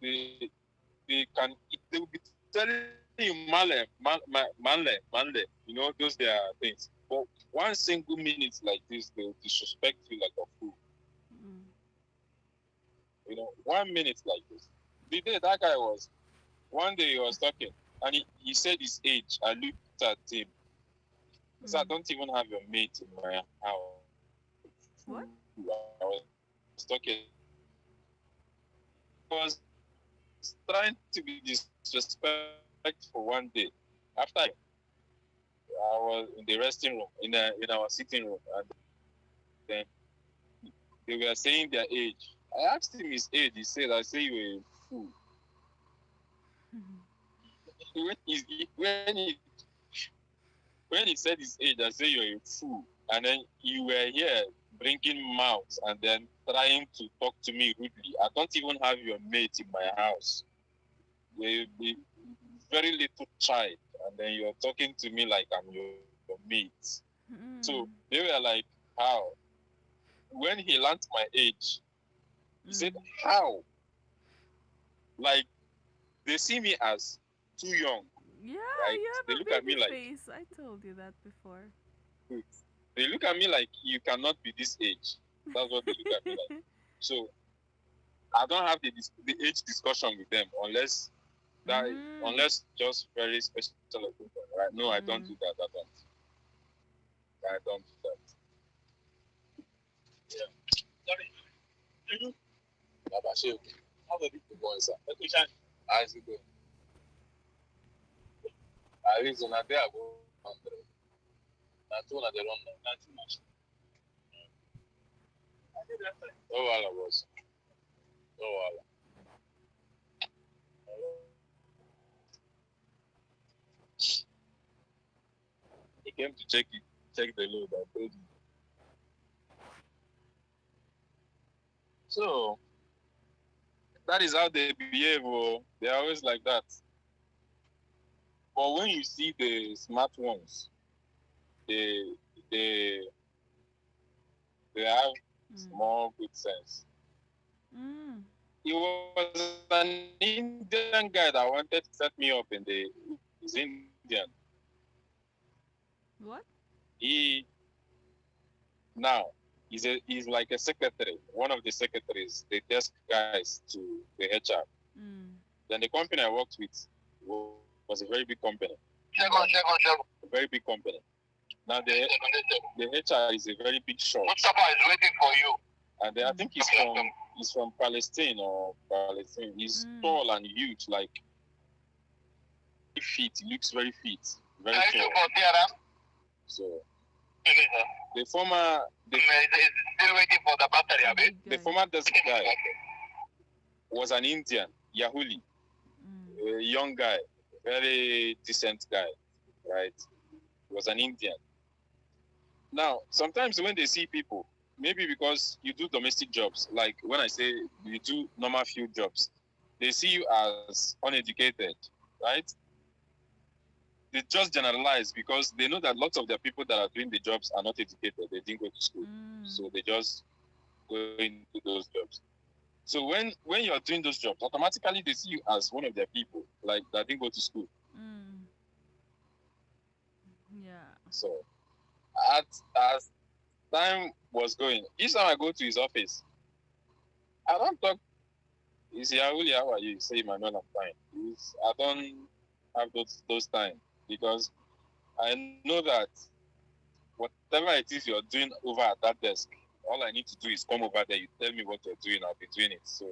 they they will be telling you manle, you know, those their things. But one single minute like this, they'll disrespect you like a fool. Mm. You know, 1 minute like this. The day that guy was one day he was talking and he said his age. I looked at him. He said, I Mm. don't even have your mate in my house. What? I was talking. He was trying to be disrespectful one day. After I was in the resting room, in our sitting room, and then they were saying their age. I asked him his age. He said, I say you're a fool. When when he said his age, I say you're a fool. And then you were here bringing mouth and then trying to talk to me rudely. I don't even have your mate in my house. a very little child, and then you're talking to me like I'm your mate. So Mm. they were like, how? When he learned my age, he said, Mm. how? Like, they see me as too young, Yeah, right? you have They a look at baby me like, face. I told you that before. they look at me like, you cannot be this age. That's what they look at me like. So I don't have the age discussion with them that Mm. unless just very special occasion, right? No, I don't Mm. do that. I don't do that. Yeah. Sorry. You Babashe, how the people going, sir? How is it going? At least on a day I go 100. That's one of the run. Not too much. Oh, Allah was. Oh, Allah. He came to check the load. I told you. So that is how they behave. Oh. They're always like that. But when you see the smart ones, they they they have Mm. more good sense. Mm. He was an Indian guy that wanted to set me up in the. He's Indian. What? He now he's like a secretary, one of the secretaries, the desk guys to the HR. Mm. Then the company I worked with was a very big company. A very big company. Now the HR is a very big shot. Mustafa is waiting for you. And I think he's from Palestine or Palestine. He's Mm. tall and huge, like very fit. He looks very fit, very tall. So the former the, still waiting for the battery, A big the guy. former desk guy was an Indian, Yahuli, Mm. a young guy, very decent guy, right? He was an Indian. Now, sometimes when they see people, maybe because you do domestic jobs, like when I say you do normal field jobs, they see you as uneducated, right? They just generalize because they know that lots of their people that are doing the jobs are not educated. They didn't go to school. Mm. So they just go into those jobs. So when you're doing those jobs, automatically they see you as one of their people, like that didn't go to school. Mm. Yeah. So at as time was going, each time I go to his office, I don't talk. You see, Awuli, how are you? You say, Emmanuel, I'm fine. I don't have those time because I know that whatever it is you're doing over at that desk, all I need to do is come over there. You tell me what you're doing, I'll be doing it. So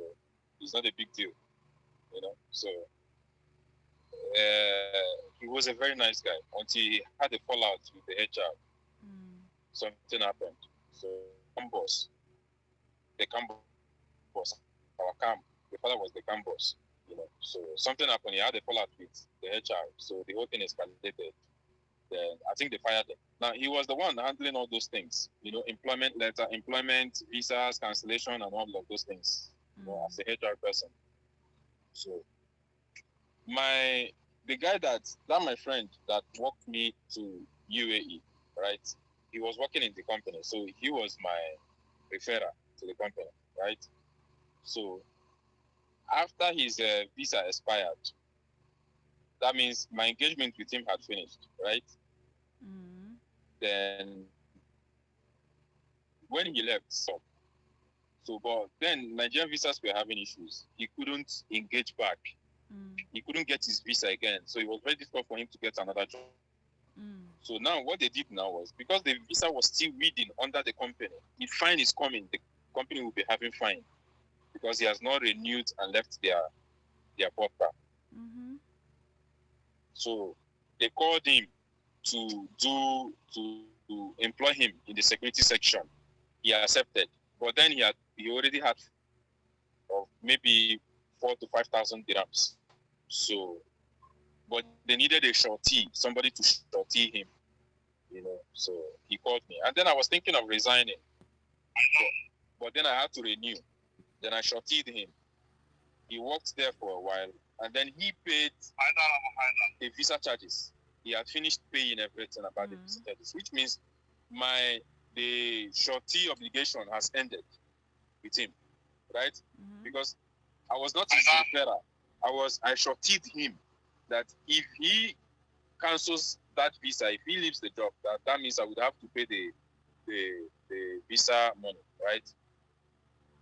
it's not a big deal, you know. So he was a very nice guy until he had a fallout with the HR. Mm. Something happened. So Campos, the Campos, our camp, the father was the Campos, So something happened. He had a fallout with the HR. So the whole thing escalated. Then I think they fired him. Now he was the one handling all those things, employment letter, employment, visas, cancellation, and all of those things, Mm. as a HR person. So my the guy that my friend that walked me to UAE, right? He was working in the company, so he was my referrer to the company, right? So after his visa expired, that means my engagement with him had finished, right? Mm. Then when he left, so but then Nigerian visas were having issues. He couldn't engage back. Mm. He couldn't get his visa again, so it was very difficult for him to get another job. Mm. So now what they did now was because the visa was still reading under the company, if fine is coming, the company will be having fine because he has not renewed and left their portal. Mm-hmm. So they called him to employ him in the security section. He accepted, but then he already had of maybe 4 to 5 thousand dirhams. So, but they needed a shorty, somebody to shorty him, So he called me, and then I was thinking of resigning, but then I had to renew. Then I shorted him. He worked there for a while. And then he paid the visa charges. He had finished paying everything about the visa charges, which means the shorty obligation has ended with him, right? Because I was not his referrer. I shorted him that if he cancels that visa, if he leaves the job, that means I would have to pay the visa money, right?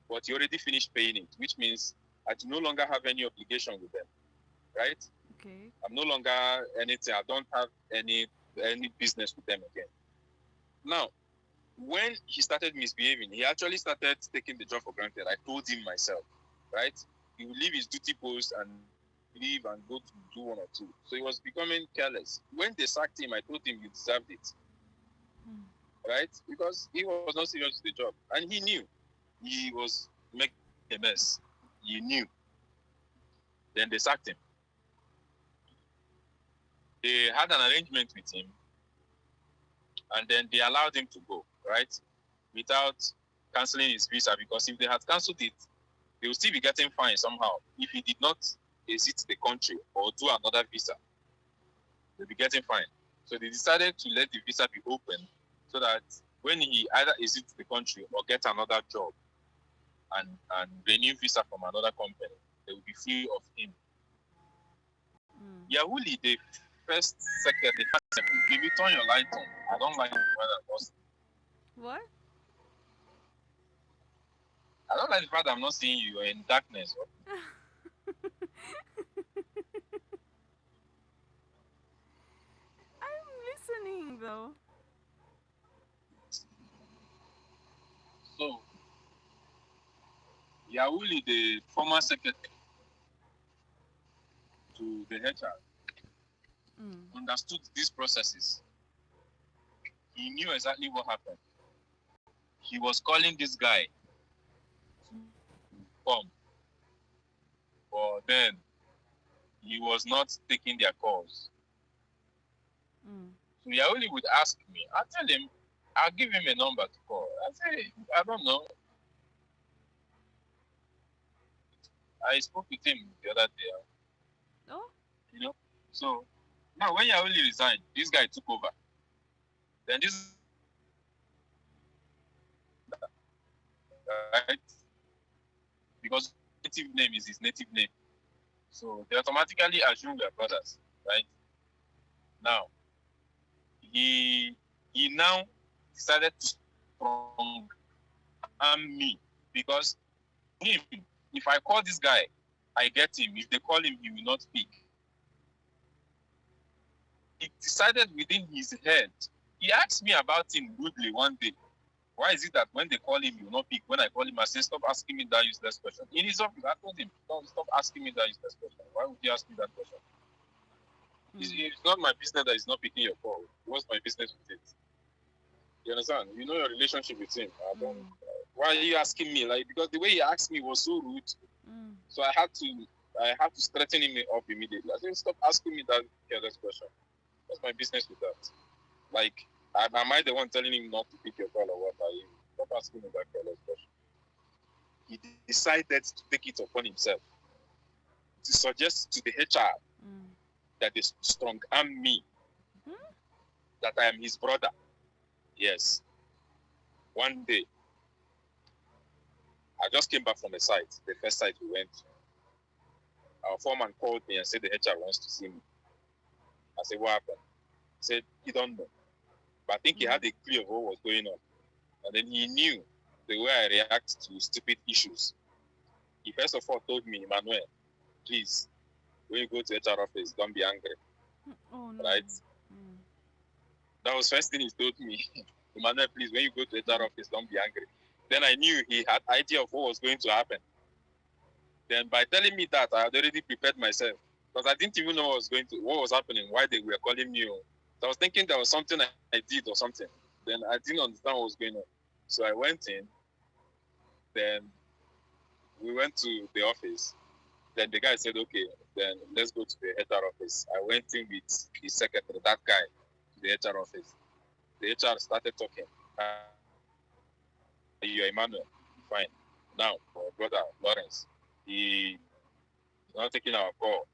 But he already finished paying it, which means I do no longer have any obligation with them, right? Okay. I'm no longer anything. I don't have any business with them again. Now, when he started misbehaving, he actually started taking the job for granted. I told him myself, right? He would leave his duty post and leave and go to do one or two. So he was becoming careless. When they sacked him, I told him you deserved it, right? Because he was not serious with the job, and he knew he was making a mess. He knew. Then they sacked him. They had an arrangement with him, and then they allowed him to go, right? Without canceling his visa, because if they had cancelled it, they would still be getting fined somehow. If he did not exit the country or do another visa, they'll be getting fined. So they decided to let the visa be open so that when he either exits the country or gets another job and renew visa from another company, they will be free of him. Yahuli, the first, second, the first, maybe turn your light on. I don't like the weather. What? I don't like the fact that I'm not seeing you. You're in darkness. I'm listening though. So, Yahuli, the former secretary to the HR, understood these processes. He knew exactly what happened. He was calling this guy to come, but then he was not taking their calls. So Yahuli would ask me, I'll tell him, I'll give him a number to call. I say, I don't know. I spoke with him the other day. Oh. You know? So now when Yahuli resigned, this guy took over. Then this right? Because native name is his native name. So they automatically assume we are brothers, right? Now he now decided to strong arm me because him, if I call this guy, I get him. If they call him, he will not pick. He decided within his head. He asked me about him rudely one day. Why is it that when they call him, he will not pick? When I call him, I say, stop asking me that useless question. In his office, I told him, don't stop asking me that useless question. Why would you ask me that question? It's not my business that he's not picking your call. What's my business with it? You understand? You know your relationship with him. I don't. Why are you asking me? Like, because the way he asked me was so rude. So I had to straighten him up immediately. I said, stop asking me that careless question. What's my business with that? Like, am I the one telling him not to pick your call or what? Are you? Stop asking me that careless question. He decided to take it upon himself to suggest to the HR that they strong arm me, that I am his brother. Yes. One day, I just came back from the site, the first site we went to. Our foreman called me and said the HR wants to see me. I said, what happened? He said, he don't know. But I think he had a clue of what was going on. And then he knew the way I react to stupid issues. He first of all told me, Emmanuel, please, when you go to HR office, don't be angry. Oh no. Right? That was first thing he told me. Emmanuel, please, when you go to HR office, don't be angry. Then I knew he had idea of what was going to happen. Then by telling me that, I had already prepared myself. Because I didn't even know what was happening, why they were calling me. So I was thinking there was something I did or something. Then I didn't understand what was going on. So I went in. Then we went to the office. Then the guy said, okay, then let's go to the HR office. I went in with his secretary, that guy, to the HR office. The HR started talking. You're Emmanuel. Fine. Now, our brother Lawrence, he not taking our call.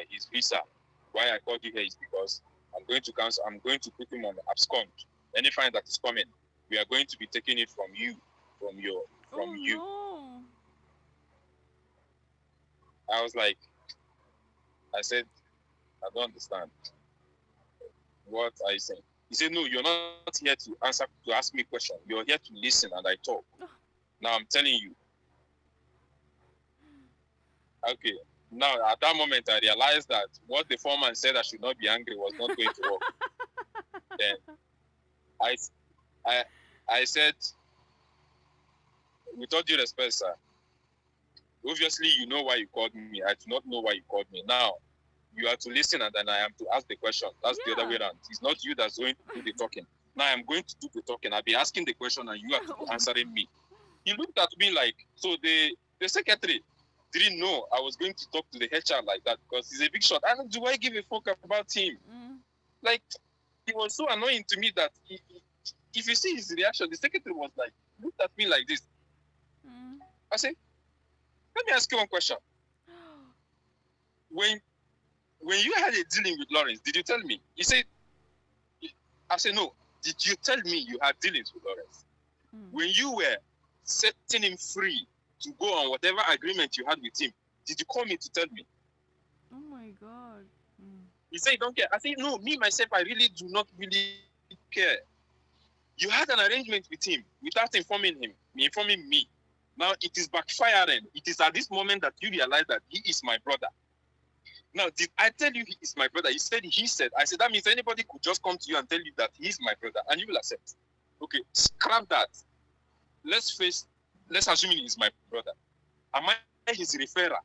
His visa. Why I called you here is because I'm going to cancel. I'm going to put him on abscond. Any fine that is coming, we are going to be taking it from you, from Oh you. no. I was like, I said, I don't understand. What are you saying? He said, no, you're not here to ask me questions. You're here to listen and I talk. Now I'm telling you. Okay. Now at that moment I realized that what the foreman said I should not be angry was not going to work. Then I said, with all due respect, sir, obviously you know why you called me. I do not know why you called me. Now you are to listen and then I am to ask the question. That's the other way around. It's not you that's going to do the talking. Now I'm going to do the talking. I'll be asking the question and you are to be answering me. He looked at me like, so the secretary didn't know I was going to talk to the HR like that because he's a big shot. And do I give a fuck about him? Like, he was so annoying to me that if you see his reaction, the secretary was like, looked at me like this. I said, let me ask you one question. When you had a dealing with Lawrence, did you tell me? He said, I said, no. Did you tell me you had dealings with Lawrence? When you were setting him free to go on whatever agreement you had with him, did you call me to tell me? Oh my God. He said, you don't care. I said, no, me, myself, I really do not really care. You had an arrangement with him without informing me. Now it is backfiring. It is at this moment that you realize that he is my brother. Now, did I tell you he is my brother? He said. I said, that means anybody could just come to you and tell you that he is my brother and you will accept. Okay, scrap that. Let's assume he is my brother. Am I his referrer?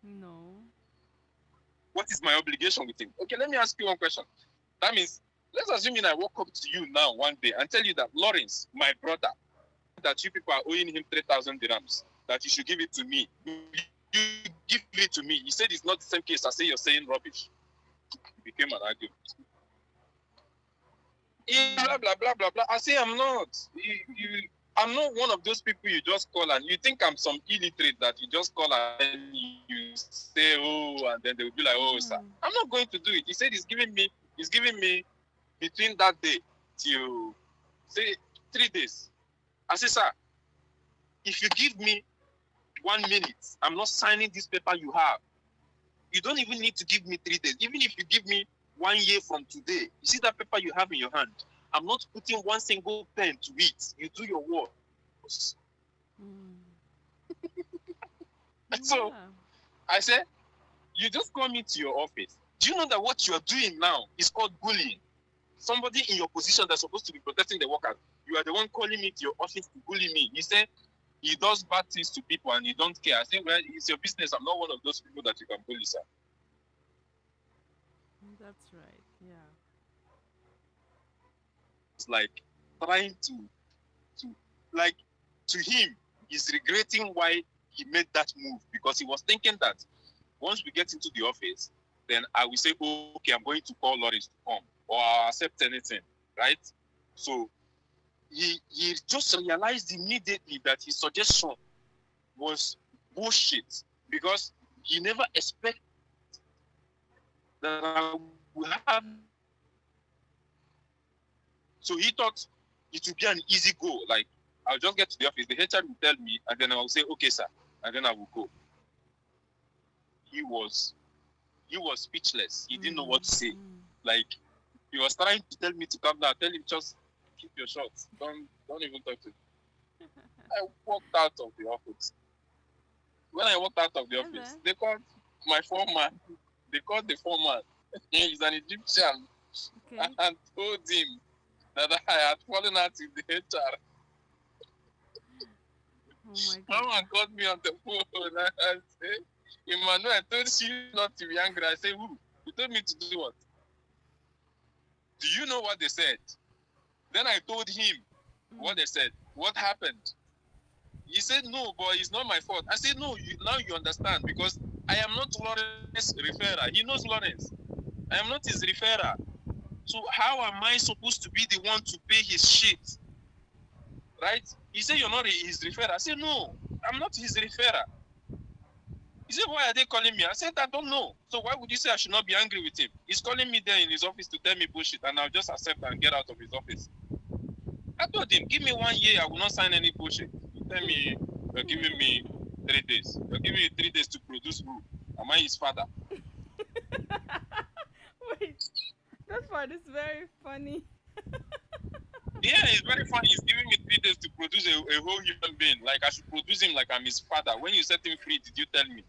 No. What is my obligation with him? Okay, let me ask you one question. That means, let's assume I walk up to you now one day and tell you that Lawrence, my brother, that you people are owing him 3,000 dirhams, that you should give it to me. You give it to me. He said it's not the same case. I say you're saying rubbish. It became an argument. Blah, blah, blah, blah, blah. I say I'm not. I'm not one of those people you just call and you think I'm some illiterate that you just call and you say, oh, and then they will be like, oh, sir. I'm not going to do it. He said he's giving me between that day till, say, 3 days. I say, sir, if you give me 1 minute, I'm not signing this paper you have. You don't even need to give me 3 days. Even if you give me 1 year from today, you see that paper you have in your hand, I'm not putting one single pen to it. You do your work. So I said, you just call me to your office. Do you know that what you are doing now is called bullying? Somebody in your position that's supposed to be protecting the workers, you are the one calling me to your office to bully me. He said he does bad things to people and you don't care. I said, well, it's your business. I'm not one of those people that you can bully, sir. That's right. Yeah. It's like trying to like, to him, he's regretting why he made that move because he was thinking that once we get into the office, then I will say, oh, okay, I'm going to call Lawrence to come or I'll accept anything, right? So he just realized immediately that his suggestion was bullshit because he never expected that I would have. So he thought it would be an easy go. Like, I'll just get to the office, the HR will tell me, and then I will say, okay, sir, and then I will go. He was speechless. He didn't know what to say. Like, he was trying to tell me to come down. Tell him, just keep your shots. Don't even talk to me. I walked out of the office. When I walked out of the office, they called my foreman. They called the foreman. He's an Egyptian. Okay. And told him that I had fallen out with the HR. Oh my God. Someone called me on the phone and I said, Emmanuel, I told you not to be angry. I said, who? You told me to do what? Do you know what they said? Then I told him what they said. What happened? He said, no, but it's not my fault. I said, no, now you understand because I am not Lawrence's referrer. He knows Lawrence. I am not his referrer. So how am I supposed to be the one to pay his shit? Right? He said, you're not his referrer. I said, no, I'm not his referrer. He said, why are they calling me? I said, I don't know. So why would you say I should not be angry with him? He's calling me there in his office to tell me bullshit, and I'll just accept and get out of his office. I told him, give me 1 year, I will not sign any bullshit. You tell me you're giving me 3 days. You're giving me 3 days to produce who? Am I his father? Wait, that part is very funny. Yeah, it's very funny. He's giving me 3 days to produce a whole human being. Like I should produce him like I'm his father. When you set him free, did you tell me?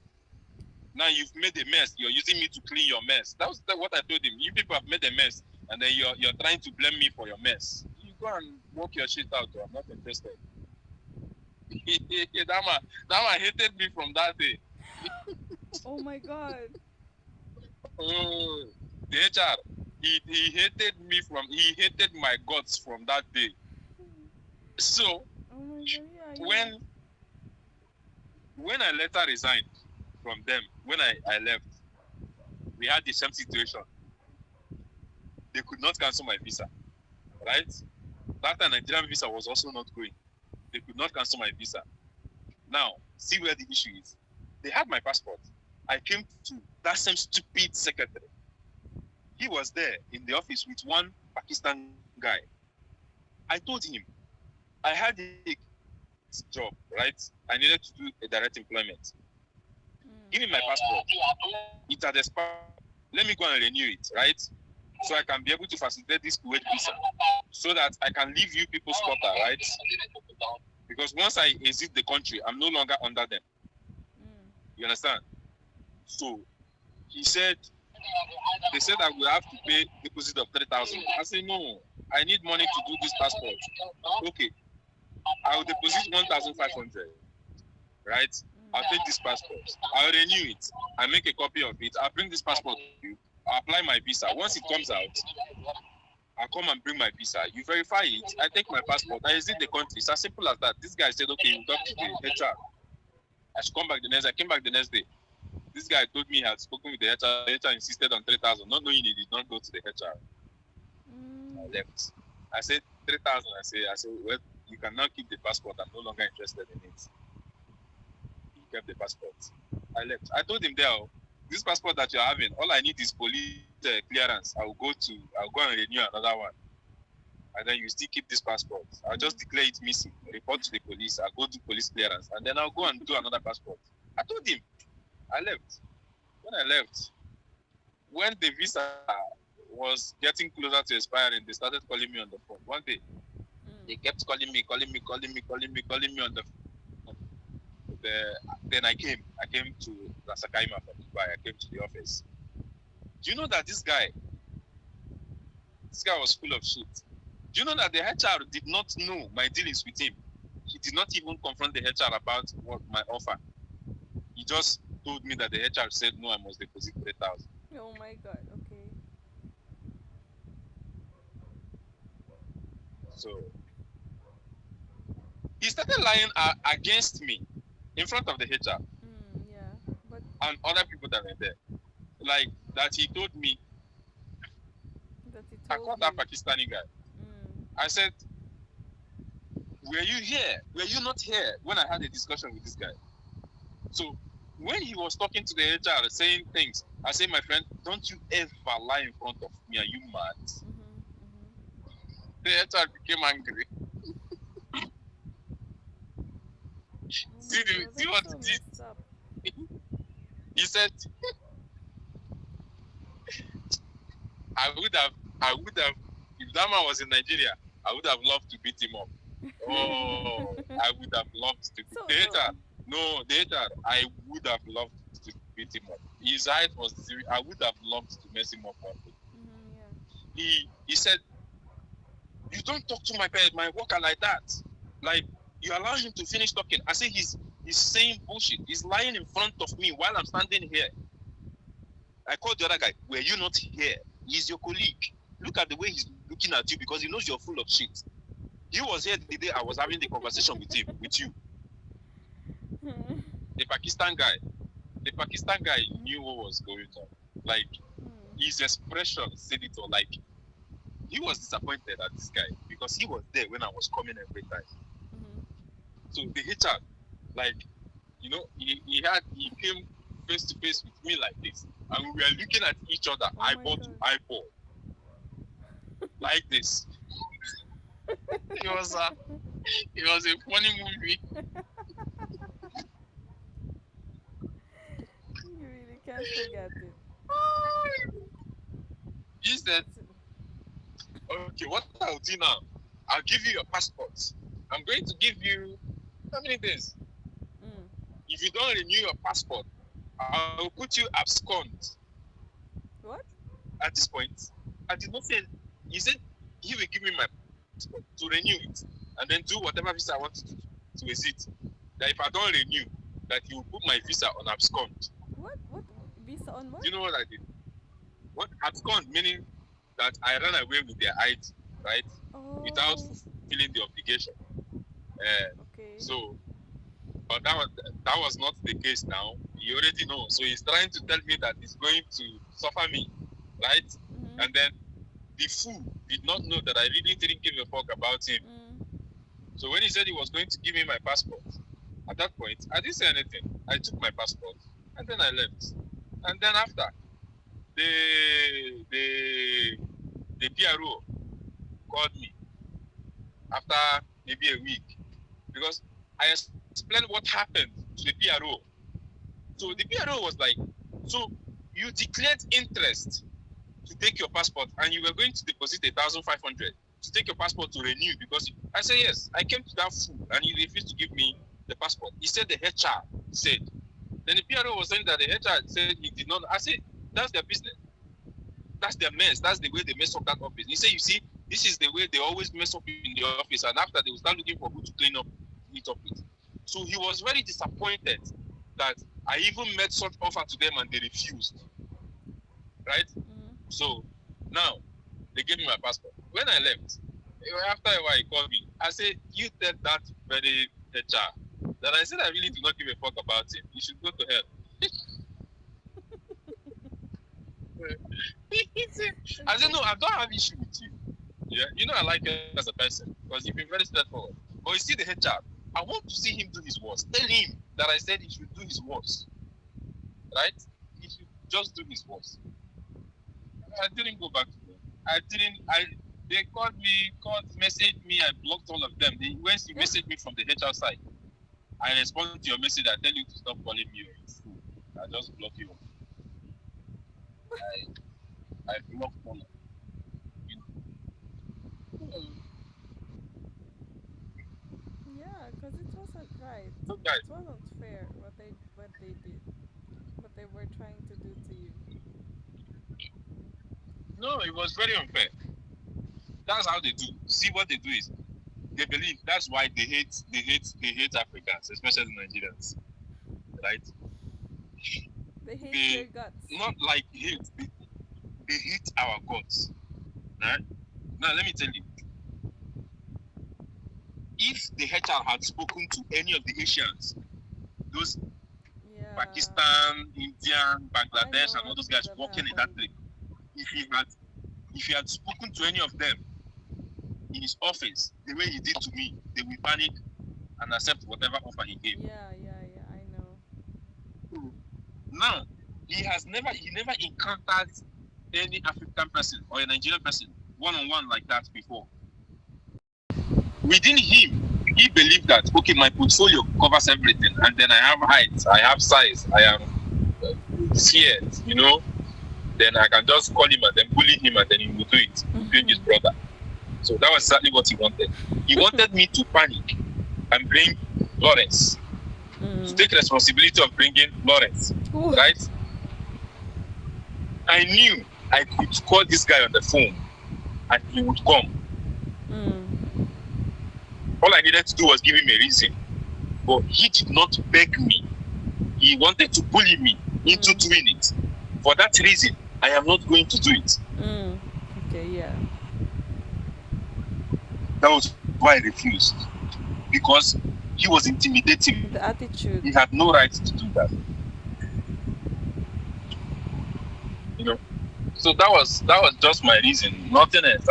Now you've made a mess. You're using me to clean your mess. That was what I told him. You people have made a mess, and then you're trying to blame me for your mess. You go and work your shit out. I'm not interested. that man hated me from that day. Oh my god. Oh, the HR, he hated my guts from that day. So Oh my god, yeah. when I later resigned from them, when I left, we had the same situation. They could not cancel my visa, right? That time Nigerian visa was also not going. They could not cancel my visa. Now, see where the issue is. They had my passport. I came to that same stupid secretary. He was there in the office with one Pakistan guy. I told him I had a job, right? I needed to do a direct employment. Give me my passport. It had expired. Let me go and renew it, right? So I can be able to facilitate this Kuwait visa, so that I can leave you people's quota, right? Because once I exit the country, I'm no longer under them. You understand? So he said, they said I will have to pay deposit of 3,000. I said, no, I need money to do this passport. Okay, I will deposit 1,500, right? I'll take this passport. I'll renew it. I make a copy of it. I'll bring this passport to you. I'll apply my visa. Once it comes out, I'll come and bring my visa. You verify it. I take my passport. I exit the country. It's as simple as that. This guy said, okay, you talk to the HR. I should come back the next day. I came back the next day. This guy told me he had spoken with the HR. The HR insisted on 3,000, not knowing he did not go to the HR. I left. I said 3,000. I said, well, you can now keep the passport. I'm no longer interested in it. He kept the passport. I left. I told him there, this passport that you're having, all I need is police clearance. I'll go and renew another one. And then you still keep this passport. I'll just declare it missing, report to the police, I'll go to police clearance, and then I'll go and do another passport. I told him. I left. When I left, when the visa was getting closer to expiring, they started calling me on the phone. One day, they kept calling me on the phone. Then I came to Rasakaima from Dubai. I came to the office. Do you know that this guy was full of shit? Do you know that the HR did not know my dealings with him? He did not even confront the HR about what my offer. He just told me that the HR said, no, I must deposit 3,000. Oh my god, okay. So he started lying against me in front of the HR Yeah, but and other people that were there. Like that he told me, that he I told called you. that Pakistani guy. I said, were you here? Were you not here when I had a discussion with this guy? So when he was talking to the HR saying things, I said, my friend, don't you ever lie in front of me. Are you mad? The HR became angry. See what so he did? messed up. He said, I would have, if that man was in Nigeria, I would have loved to beat him up. Oh, I would have loved to. So, The HR, no, the HR, I would have loved to beat him up. His height was, I would have loved to mess him up one day. Yeah. He said, you don't talk to my worker like that. Like, you allow him to finish talking. I say he's saying bullshit. He's lying in front of me while I'm standing here. I called the other guy. Were you not here? He's your colleague. Look at the way he's looking at you because he knows you're full of shit. He was here the day I was having the conversation with you. The Pakistan guy knew what was going on. Like, his expression said it all. Like, he was disappointed at this guy because he was there when I was coming every time. So the HR, like, you know, he came face to face with me like this, and we were looking at each other Oh my eyeball to God. eyeball like this. It was a funny movie. You really can't forget it. He said, "Okay, what I'll do now? I'll give you your passport. I'm going to give you how many days? Mm. If you don't renew your passport, I'll put you abscond." What? At this point, I did not say. He said he will give me my passport to renew it, and then do whatever visa I want to visit. That if I don't renew, that he will put my visa on abscond. What? What? Visa on what? Do you know what I did? What abscond meaning that I ran away with their ID, right? Without Oh. fulfilling the obligation. Okay. So, but that was not the case now. He already knows. So he's trying to tell me that he's going to suffer me, right? Mm-hmm. And then the fool did not know that I really didn't give a fuck about him. Mm. So when he said he was going to give me my passport, at that point, I didn't say anything. I took my passport and then I left. And then after, the PRO called me after maybe a week because I explained what happened to the PRO. So the PRO was like, "So you declared interest to take your passport and you were going to deposit 1,500 to take your passport to renew because I said yes. I came to that fool and he refused to give me the passport. He said the HR said. Then the PRO was saying that the HR said he did not. I said that's their business. That's their mess. That's the way they mess up that office. He said, you see, this is the way they always mess up in the office, and after they will start looking for who to clean up it up with. So he was very disappointed that I even made such offer to them and they refused. Right? Mm. So now they gave me my passport. When I left, after a while he called me. I said, you tell that very HR that I said I really do not give a fuck about him. You should go to hell. I said, no, I don't have issue with you. Yeah, you know I like you as a person because you've been very straightforward. But you see the HR, I want to see him do his worst. Tell him that I said he should do his worst. Right? He should just do his worst. I didn't go back to them. They called me, messaged me, I blocked all of them. When you messaged me from the HR side, I respond to your message, I tell you to stop calling me a fool. I just block you. I blocked all of them. Yeah, because it wasn't right. So guys, It wasn't fair what they did, what they were trying to do to you. no, it was very unfair. That's how they do. See what they do is they believe that's why they hate Africans, especially Nigerians. Right? They hate They your guts. not like hate, they hate our gods. Right? Now let me tell you, if the HR had spoken to any of the Asians, those Yeah. Pakistan, Indian, Bangladesh, I know and all those what guys would have working in that happened. place, if he had spoken to any of them in his office the way he did to me, they will panic and accept whatever offer he gave. Yeah, I know. Now, he never encountered any African person or a Nigerian person one-on-one like that before. Within him, he believed that, okay, my portfolio covers everything, and then I have height, I have size, I am feared, then I can just call him and then bully him and then he will do it, including his brother. So that was exactly what he wanted. He wanted me to panic and bring Lawrence, to take responsibility of bringing Lawrence, right? I knew I could call this guy on the phone and he would come. All I needed to do was give him a reason. But he did not beg me. He wanted to bully me into doing it. For that reason, I am not going to do it. Okay, yeah. That was why I refused. Because he was intimidating. The attitude. He had no right to do that. So that was just my reason. Nothing else.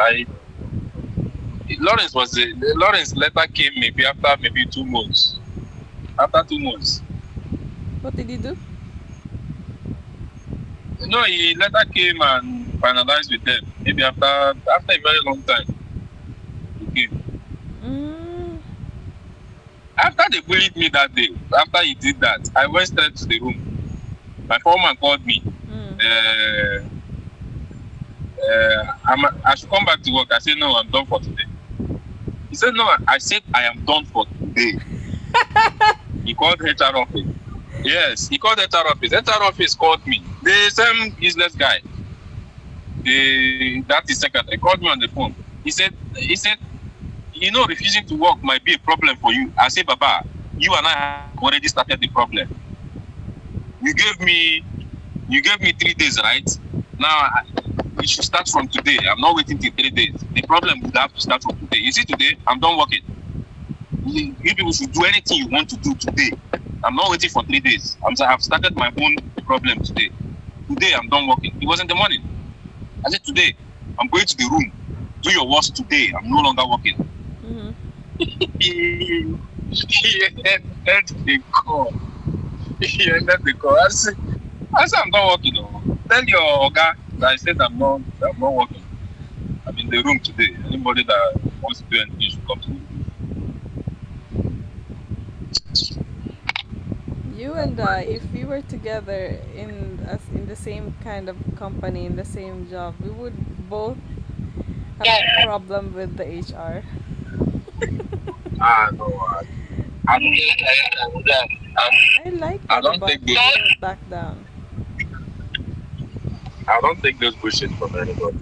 Lawrence letter came maybe after 2 months. After 2 months. What did he do? No, he later came and finalized with them. Maybe after a very long time, he came. Mm. After they bullied me that day, after he did that, I went straight to the room. My foreman called me. Mm. I should come back to work. I said, no, I'm done for today. He said, no, I said, I am done for today. He called HR office. Yes, he called HR office. HR office called me. The same useless guy, that is secretary, called me on the phone. He said, refusing to work might be a problem for you. I said, Baba, you and I have already started the problem. You gave me 3 days, right? Now it should start from today. I'm not waiting till 3 days. The problem would have to start from today. You see, today I'm done working. You people should do anything you want to do today. I'm not waiting for 3 days. I've started my own problem today. Today I'm done working. It was in the morning. I said, today I'm going to the room. Do your worst today. I'm no longer working. Mm-hmm. He ended the call. He ended the call. I said, I'm not working. Tell your guy that I said I'm not working. I'm in the room today. Anybody that wants to do anything should come to me. You and I, if we were together in the same kind of company, in the same job, we would both have a problem with the HR. No, I don't. I like I that don't about take you. those. You don't back down. I don't take those bullshit from anybody.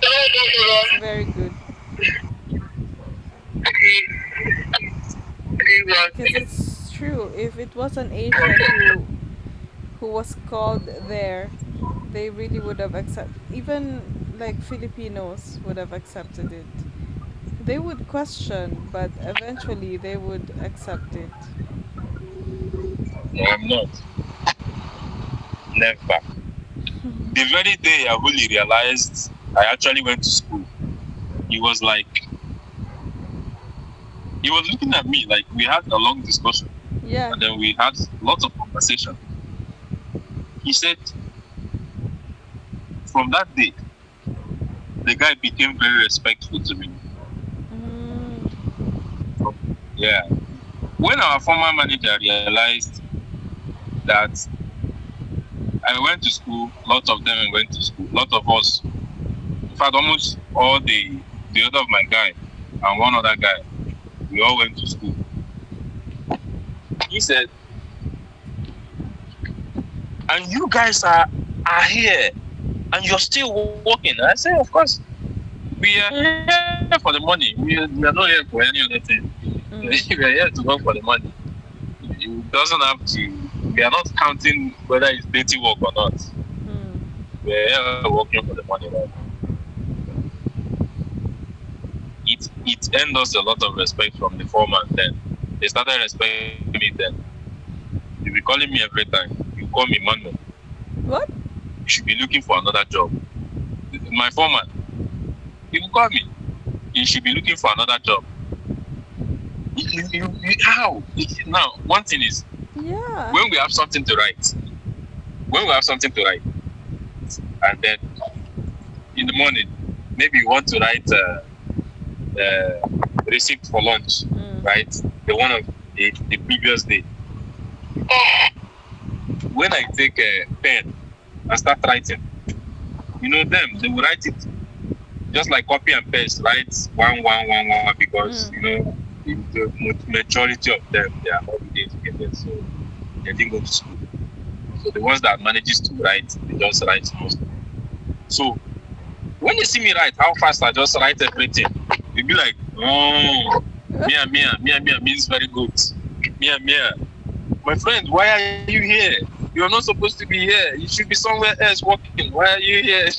That's very good. Because it's true. If it was an Asian who was called there, they really would have accepted. Even like Filipinos would have accepted it. They would question, but eventually they would accept it. No, I'm not. Never. The very day I really realized I actually went to school, he was looking at me like we had a long discussion. Yeah. And then we had lots of conversation. He said, from that day, the guy became very respectful to me. Yeah. When our former manager realized that I went to school, lots of them went to school, lot of us, in fact, almost all the other of my guy and one other guy, we all went to school. He said, and you guys are here and you're still working. I said, of course, we are here for the money. We are not here for any other thing. We are here to work for the money. It doesn't have to, we are not counting whether it's dirty work or not. We are here working for the money. Right? It earned us a lot of respect from the foreman then. They started respecting me then. You'll be calling me every time. You call me Manu. What? You should be looking for another job. My foreman, he will call me. You should be looking for another job. How? Now, one thing is, when we have something to write, and then in the morning, maybe you want to write receipt for lunch, right? The one of the previous day. When I take a pen and start writing, they will write it just like copy and paste, right? 1, 1, 1, 1, because the majority of them, they are already educated, so they didn't go to school. So the ones that manages to write, they just write most. So when you see me write how fast I just write everything, you'll be like, oh, Mia means very good. Mia, my friend, why are you here? You're not supposed to be here. You should be somewhere else working. Why are you here?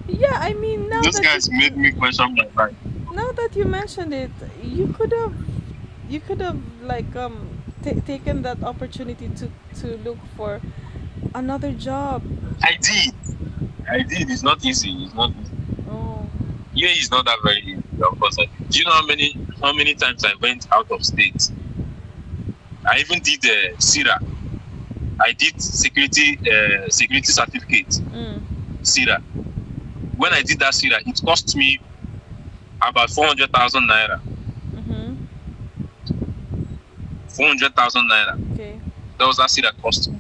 Yeah, I mean, now those guys made me question my life. Now that you mentioned it, you could have like taken that opportunity to look for another job. I did. It's not easy. Oh. Yeah, it's not that very easy. Of course, do you know how many times I went out of state I even did SIRA. I did security certificate, Mm. SIRA. When I did that SIRA, it cost me about 400,000 naira. Mm-hmm. 400,000 naira. Okay. That was that SIRA cost me.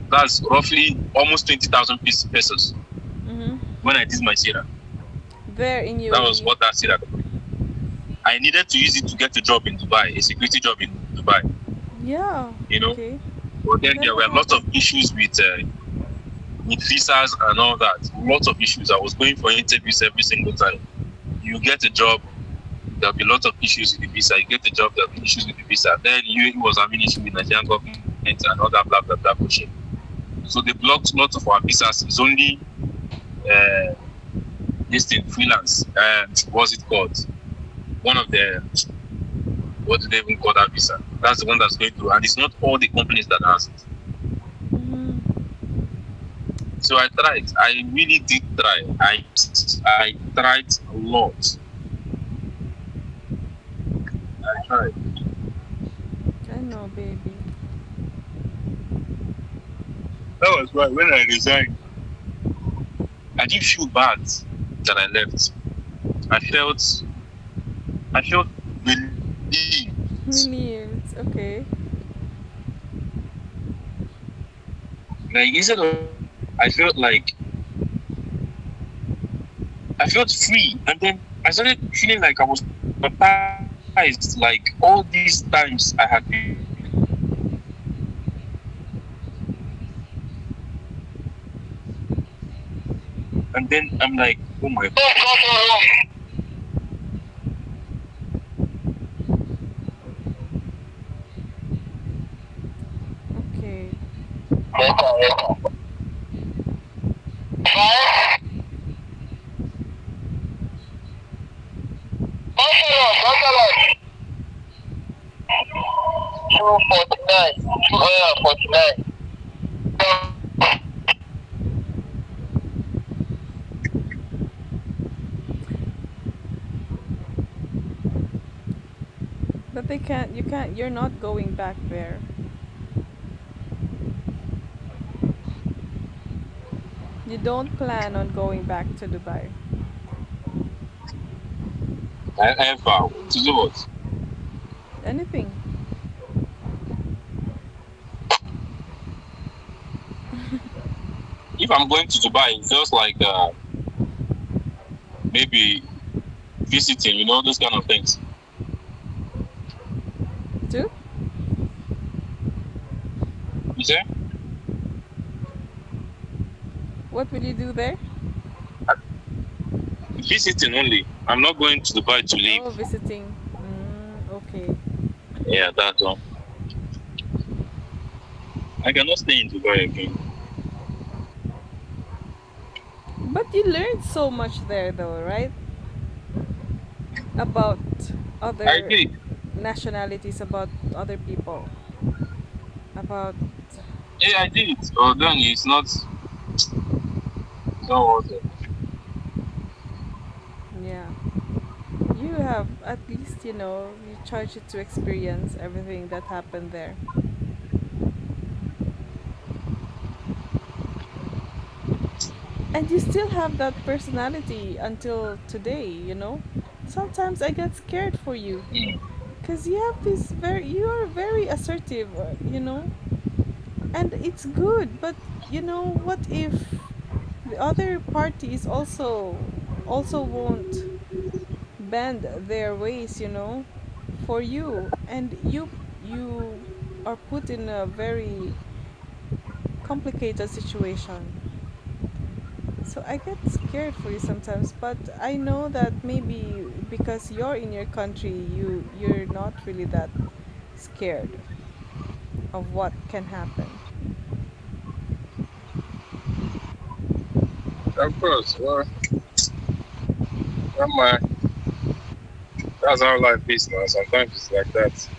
That's roughly almost 20,000 pesos Mm-hmm. when I did my SIRA. There in That was UAE. what that SIRA. I needed to use it to get a job in Dubai, a security job in Dubai. Yeah. You know, Okay. but then Then there what were lots of happened? issues with visas and all that. Lots of issues. I was going for interviews every single time. You get a job, there'll be lots of issues with the visa. You get a job, there'll be issues with the visa. Then you was having issue with Nigerian government and all that blah blah blah bullshit. So they blocked lots of our visas. It's only uh, this thing freelance. What's it called? One of the what do they even call that visa? That's the one that's going through, and it's not all the companies that has it. Mm-hmm. So I tried. I really did try. I tried a lot. I tried. I know, baby. That was why when I resigned, I didn't feel bad that I left. I felt I felt relieved. Millions. Okay. Like instead of I felt like I felt free, and then I started feeling like I was baptized. Like all these times I had been, and then I'm like, oh my god. Okay. But they can't. You can't. You're not going back there. You don't plan on going back to Dubai. I ever to do what? Anything. If I'm going to Dubai, it's just like maybe visiting, those kind of things. Too? You say? What will you do there? Visiting only. I'm not going to Dubai to live. Oh, visiting. Okay. Yeah, that one. I cannot stay in Dubai again. But you learned so much there, though, right? About I other did. nationalities, about other people, about Yeah, I did. But then it's not worth it. yeah. You have at least you charge it to experience everything that happened there, and you still have that personality until today. Sometimes I get scared for you Mm. because you are very assertive, and it's good. But what if the other parties also won't bend their ways, for you, and you are put in a very complicated situation. So I get scared for you sometimes, but I know that maybe because you're in your country, you're not really that scared of what can happen. Of course. Well, my, that's how life is, man. Sometimes it's like that.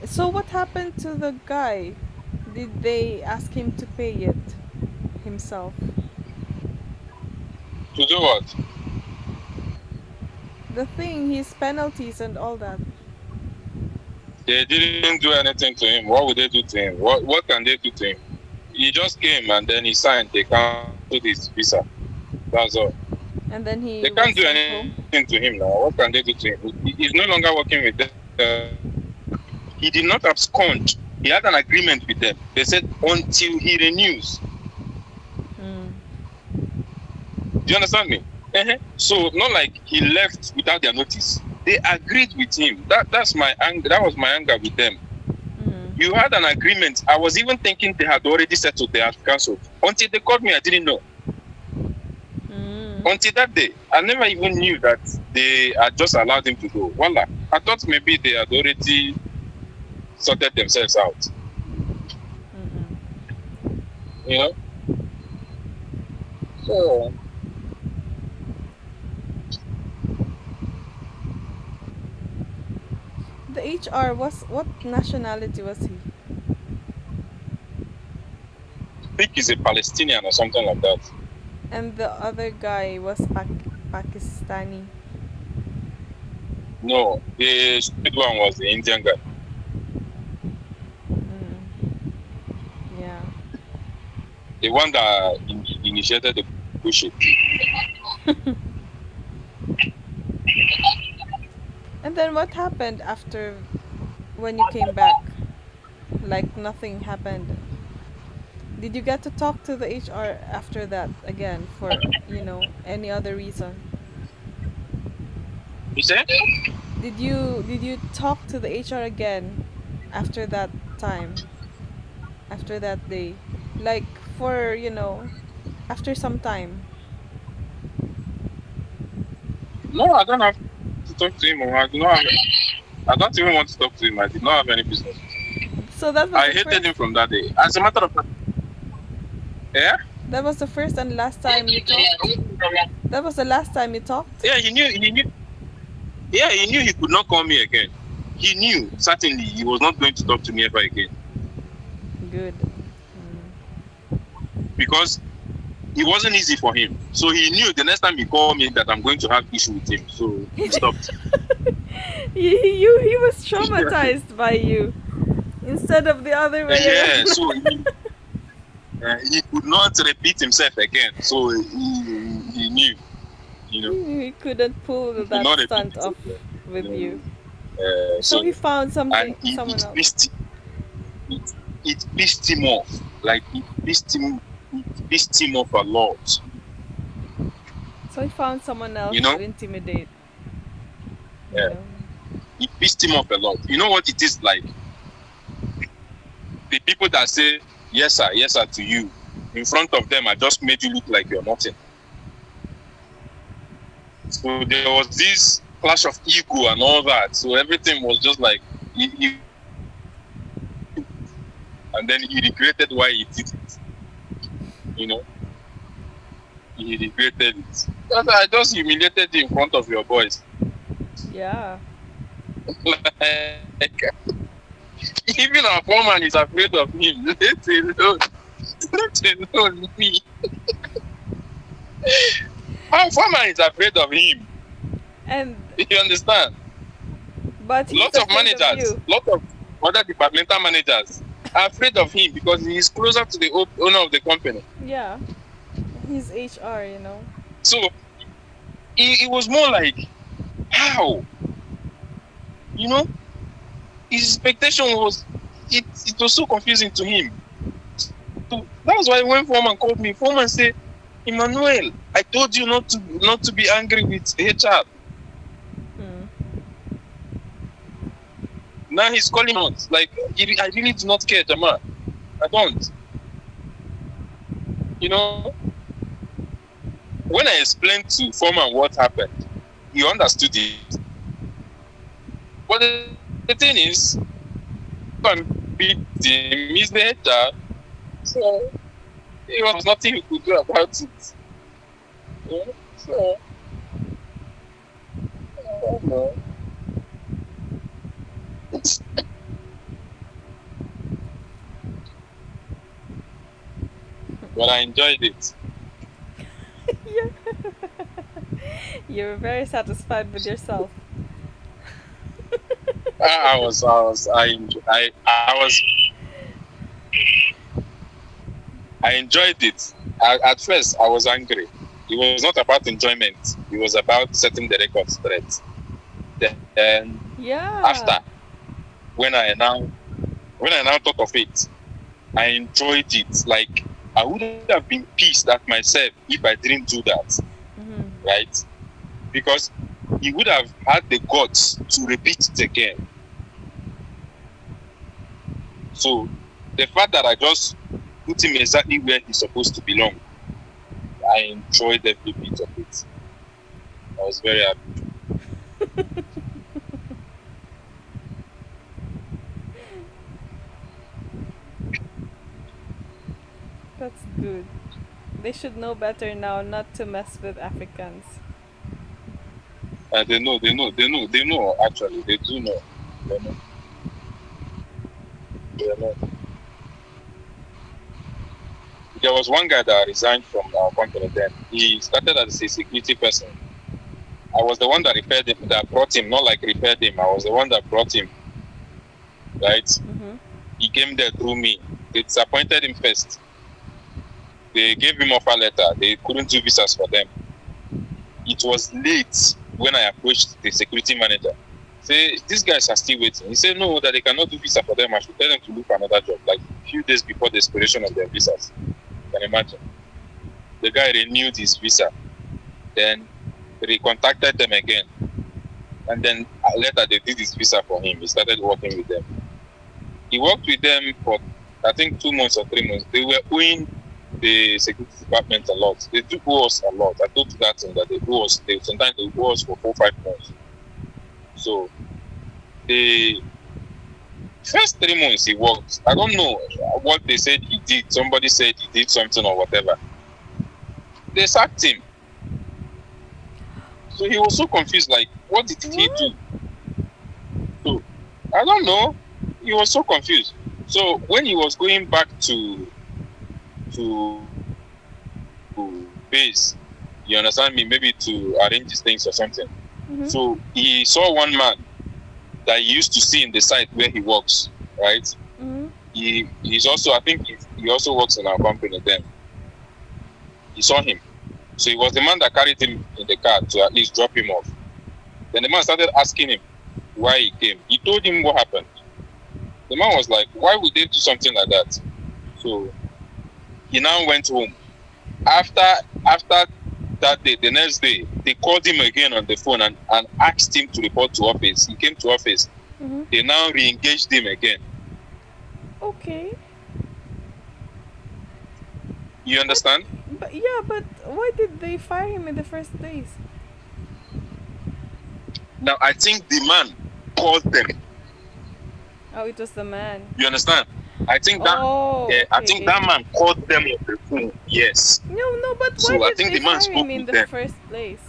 So what happened to the guy? Did they ask him to pay it himself? To do what? The thing, his penalties and all that. They didn't do anything to him. What would they do to him? What can they do to him? He just came and then he signed. They canceled his visa. That's all. And then They he can't do was sent anything to home. him now. What can they do to him? He's no longer working with them. He did not abscond. He had an agreement with them. They said until he renews. Mm. Do you understand me? So not like he left without their notice. They agreed with him. That's my anger. That was my anger with them. Mm. You had an agreement. I was even thinking they had already settled. They had cancelled. Until they called me, I didn't know. Mm. Until that day, I never even knew that they had just allowed him to go. Voila. I thought maybe they had already sorted themselves out. Mm-mm. You know. So The HR was, what nationality was he? I think he's a Palestinian or something like that. And the other guy was Pakistani. No, the stupid one was the Indian guy. Mm. Yeah. The one that initiated the bullshit. And then what happened after, when you came back? Like nothing happened. Did you get to talk to the HR after that again for, any other reason? You said? Did you talk to the HR again after that time? After that day? Like for, after some time. No, I don't have to talk to him. I don't even want to talk to him. I did not have any business. So that was I the hated first him from that day. As a matter of fact, yeah, that was the first and last time you talked? That was the last time you talked? yeah, he knew he could not call me again. He knew certainly he was not going to talk to me ever again Good. because it wasn't easy for him. So he knew the next time he called me that I'm going to have issue with him. So he stopped. He was traumatized by you instead of the other way Yeah, around. so he could not repeat himself again. So he knew, you know, He couldn't pull he could that not repeat stunt off himself. Again. with you. So So he found and someone else. it, it pissed him off. Like it pissed him off a lot. So he found someone else You know, to intimidate. You yeah, know. it pissed him off a lot. You know what it is like? The people that say yes sir to you, in front of them, I just made you look like you're nothing. So there was this clash of ego and all that. So everything was just like, and then he regretted why he did it. You know, he regretted it. And I just humiliated you in front of your boys. Yeah. Like, even our foreman is afraid of him. Let alone me. Our foreman is afraid of him. And You understand? but he's Lots of afraid of managers, you. lots of other departmental managers are afraid of him because he is closer to the owner of the company. Yeah. He's HR, So it was more like, how? You know, his expectation was, it was so confusing to him. So that was why when Foreman called me, Foreman said, Emmanuel, I told you not to be angry with HR. Hmm. Now he's calling out. Like, I really do not care, Jamal. I don't. You know, when I explained to Foreman what happened, he understood it. But the thing is, and beat him is the HR. So there was nothing he could do about it. Yeah? So I don't know. But I enjoyed it. Yeah. You're very satisfied with yourself. I was, I enjoyed it. At first, I was angry. It was not about enjoyment. It was about setting the record straight. Then after, Yeah. when I now, when I now thought of it, I enjoyed it. Like I would have been pissed at myself if I didn't do that, Mm-hmm. right? Because he would have had the guts to repeat it again. So the fact that I just put him exactly where he's supposed to belong, I enjoyed every bit of it. I was very happy. That's good. They should know better now not to mess with Africans. They know. Actually, they do know. They know. They know. There was one guy that resigned from our company. Then he started as a security person. I was the one that referred him, that brought him, not like referred him. I was the one that brought him. Right? Mm-hmm. He came there through me. They disappointed him first. They gave him offer letter. They couldn't do visas for them. It was late when I approached the security manager. Say, these guys are still waiting. He said, no, that they cannot do visa for them. I should tell them to look for another job, like a few days before the expiration of their visas. Can you imagine? The guy renewed his visa. Then they contacted them again. And then later they did his visa for him. He started working with them. He worked with them for, I think, 2 months or 3 months. They were owing the security department a lot. They do owe us a lot. I told you that thing that they owe us. Sometimes they owe us for 4 5 months. So the first 3 months he worked. I don't know what they said he did. Somebody said he did something or whatever. They sacked him. So he was so confused. Like, what did he do? So I don't know. He was so confused. So when he was going back to base, you understand me, maybe to arrange his things or something. Mm-hmm. So he saw one man that he used to see in the site where he works, right? Mm-hmm. He's also, I think he also works in our company then. He saw him. So he was the man that carried him in the car to at least drop him off. Then the man started asking him why he came. He told him what happened. The man was like, why would they do something like that? So he now went home. After that day, the next day, they called him again on the phone and asked him to report to office. He came to office. Mm-hmm. They now re-engaged him again. Okay. You understand? But yeah, but why did they fire him in the first place? Now, I think the man called them. Oh, it was the man. You understand? I think that Oh, I think that man called them on the phone. Yes. No, but So why I did think they the man fire spoke him in with the them. first place?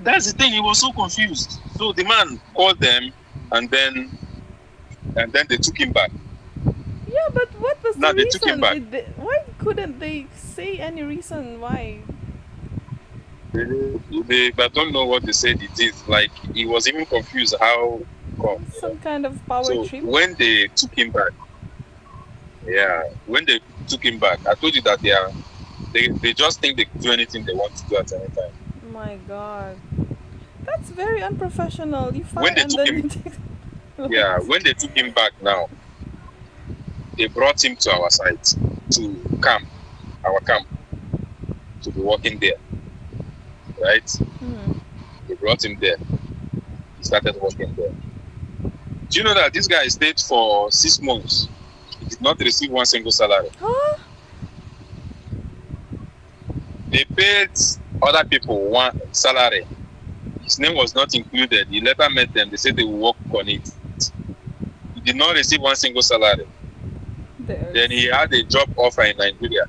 That's the thing. He was so confused. So the man called them, and then they took him back. Yeah, but what was No, the they took him reason? back. Why couldn't they say any reason why? I don't know what they said it is. Like he was even confused how come. Some kind of power So trip? when they took him back, yeah, when they took him back, I told you that they just think they can do anything they want to do at any time. My God, that's very unprofessional. You fire When they and took then him, you take. yeah, when they took him back now, they brought him to our site, to camp, our camp, to be working there, right? Hmm. They brought him there. He started working there. Do you know that this guy stayed for 6 months? He did not receive one single salary. Huh? They paid other people one salary. His name was not included. He later met them. They said they will work on it. He did not receive one single salary. Then he had a job offer in Nigeria.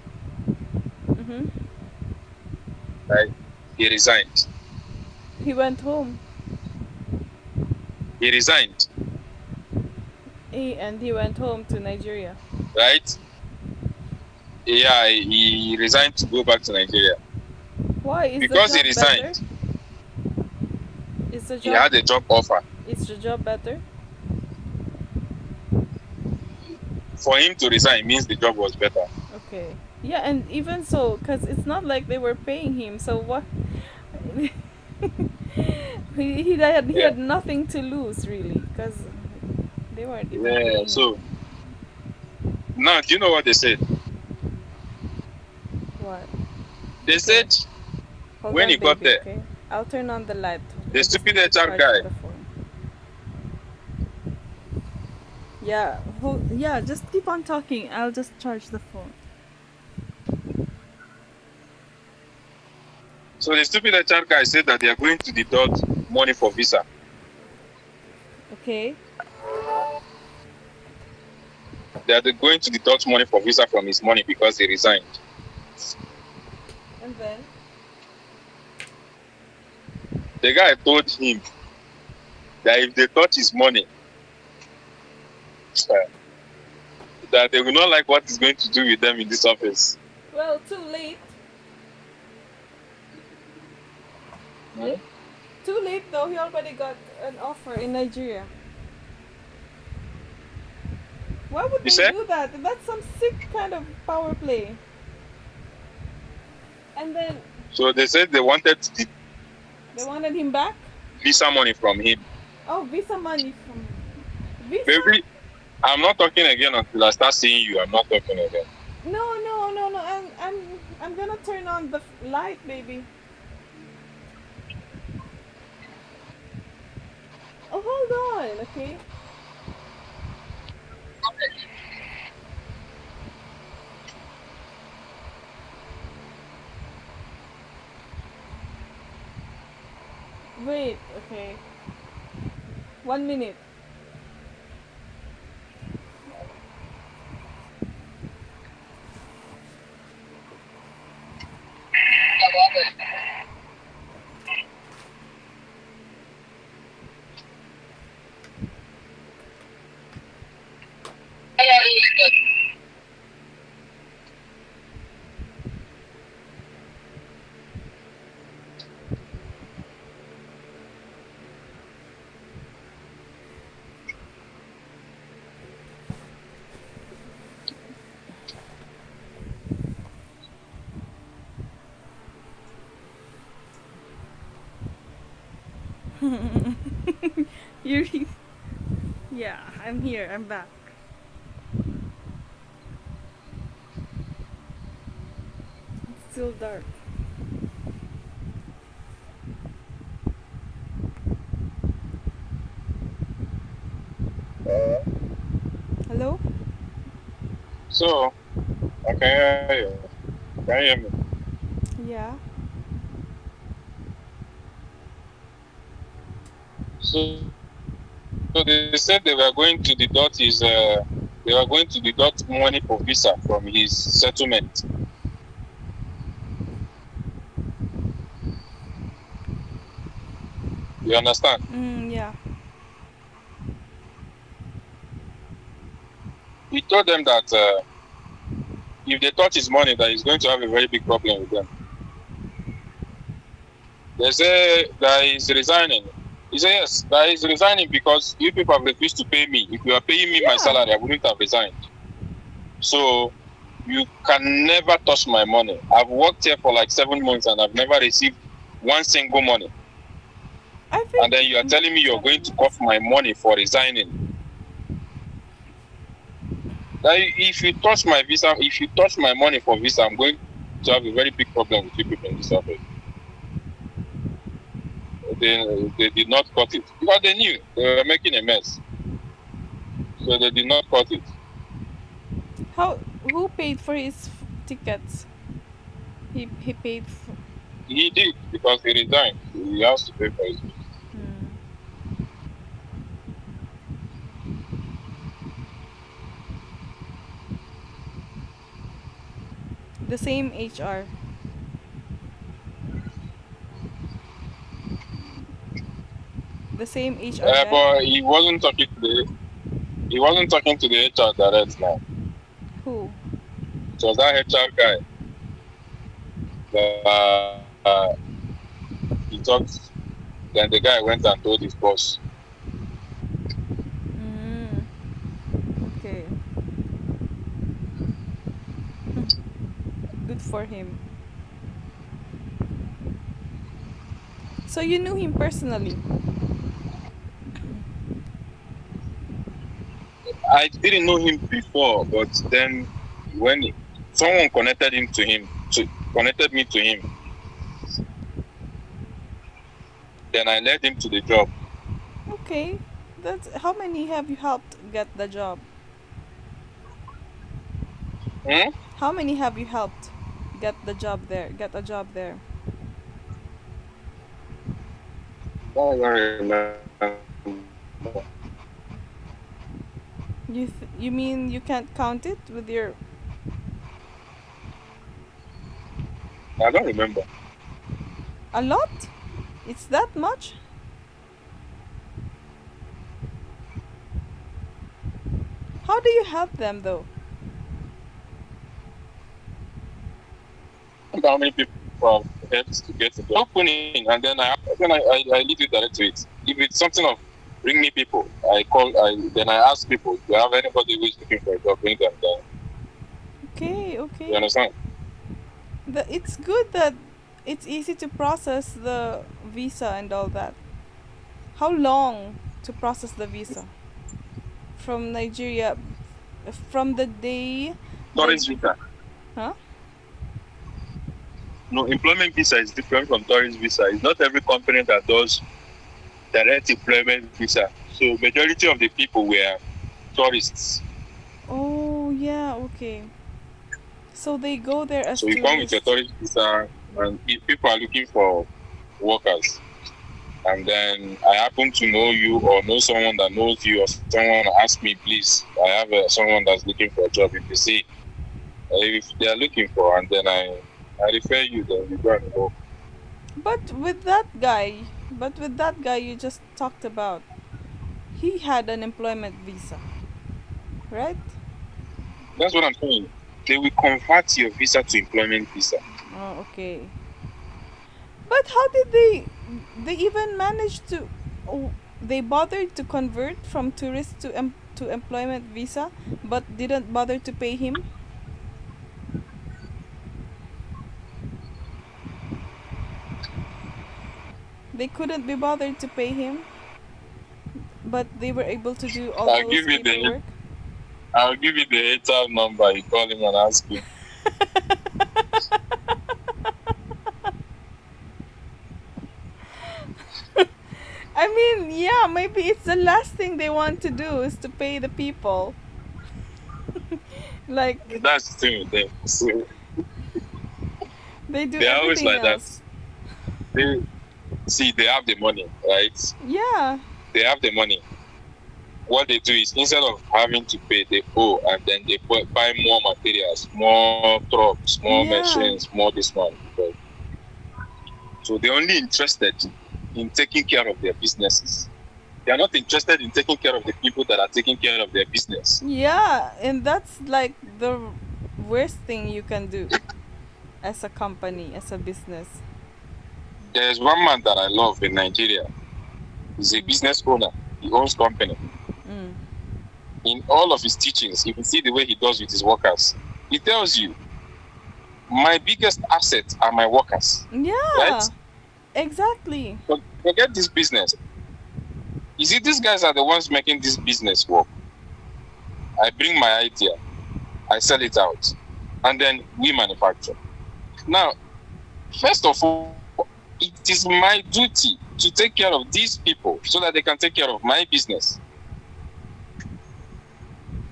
Mm-hmm. Right? He resigned. He went home. He resigned. He went home to Nigeria. Right? Yeah, he resigned to go back to Nigeria. Why is the Because he job better? resigned. Is the He job had a job offer. is the job better? For him to resign means the job was better. Okay. Yeah, and even so, cause it's not like they were paying him. So what? He Yeah. had nothing to lose really, cause they weren't even Yeah. paying him. So now, do you know what they said? What? They Okay. said Hold when on, he got baby. there, Okay. I'll turn on the light. the I just stupid need to HR charge guy. the phone. Yeah. Yeah. Just keep on talking. I'll just charge the phone. So the stupid HR guy said that they are going to deduct money for visa. Okay. They are going to deduct money for visa from his money because he resigned. And then. The guy told him that if they touch his money, that they will not like what he's going to do with them in this office. Well, too late. Hmm? Too late though. He already got an offer in Nigeria. Why would You they say? do that? That's some sick kind of power play. And then So they said they wanted they wanted him back. visa money from him. Oh, visa money from visa. Baby, I'm not talking again until I start seeing you. I'm not talking again. No, no, no, no. I'm gonna turn on the light, baby. Oh, hold on. Okay. Wait. Okay. 1 minute. You. Yeah. I'm here. I'm back. It's still dark. Hello. So, I can hear you. Can you hear me? Yeah. So they said they were going to deduct his, they were going to deduct money for visa from his settlement. You understand? Yeah. He told them that if they touch his money, that he's going to have a very big problem with them. They say that he's resigning. He said yes, that he's resigning because you people have refused to pay me. If you are paying me my Yeah. salary, I wouldn't have resigned. So you can never touch my money. I've worked here for like 7 months and I've never received one single money. I think. And then you are telling me you're going to cut my money for resigning. That if you touch my visa, if you touch my money for visa, I'm going to have a very big problem with you people in this office. They did not cut it because they knew they were making a mess. So they did not cut it. How? Who paid for his tickets? He paid for. He did because he resigned. He has to pay for his visa. Hmm. The same HR. The same HR guy. But he wasn't talking to the HR direct now. Who? It was that HR guy that He talked. Then the guy went and told his boss. Mm, okay. Good for him. So you knew him personally. I didn't know him before, but then when someone connected me to him, then I led him to the job. Okay. That's how many have you helped get the job? Hmm? How many have you helped get the job there? Get a job there. I don't remember. You mean you can't count it with your I don't remember. a lot? It's that much? How do you help them though? How many people have helped to get the job opening, and then I lead you direct to it. If it's something of bring me people, I ask people, do you have anybody who is looking for a job? Bring them there. Okay, You okay. understand? It's good that it's easy to process the visa and all that. How long to process the visa from Nigeria from the day that Tourist visa. huh? No, employment visa is different from tourist visa. It's not every company that does direct employment visa. So majority of the people were tourists. Oh, yeah, okay. So they go there as So you come with your tourists. tourist visa, and if people are looking for workers, and then I happen to know you or know someone that knows you, or someone ask me, please, I have someone that's looking for a job. If you see, if they are looking for, and then I refer you, then you go and work. But with that guy, you just talked about, he had an employment visa, right? That's what I'm saying. They will convert your visa to employment visa. Oh, okay. But how did they even manage to oh, they bothered to convert from tourist to to employment visa but didn't bother to pay him? They couldn't be bothered to pay him, but they were able to do all I'll those give you the paperwork. I'll give you the HR number. You call him and ask him. I mean, yeah, maybe it's the last thing they want to do is to pay the people. Like That's the thing with them. So they do they're always everything like that. else. They see they have the money, right? Yeah. They have the money. What they do is instead of having to pay, they owe, and then they buy more materials, more trucks, more Yeah. machines, more this one. So they're only interested in taking care of their businesses. They are not interested in taking care of the people that are taking care of their business. Yeah, and that's like the worst thing you can do as a company, as a business. There's one man that I love in Nigeria. He's a business owner. He owns company. Mm. In all of his teachings, if you see the way he does with his workers, he tells you, my biggest asset are my workers. Right? Yeah, exactly. Forget this business. You see, these guys are the ones making this business work. I bring my idea, I sell it out, and then we manufacture. Now, first of all, it is my duty to take care of these people so that they can take care of my business.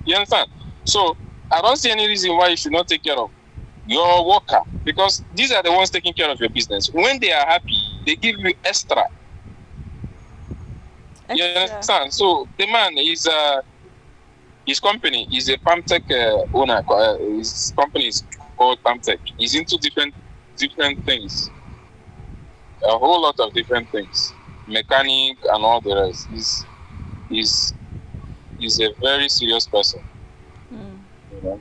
You understand? So I don't see any reason why you should not take care of your worker because these are the ones taking care of your business. When they are happy, they give you extra. You Extra. understand? So the man is his company is a Pamtech owner. His company is called Pamtech. He's into different things, a whole lot of different things, mechanic and all the rest. He's he's a very serious person, Mm. you know.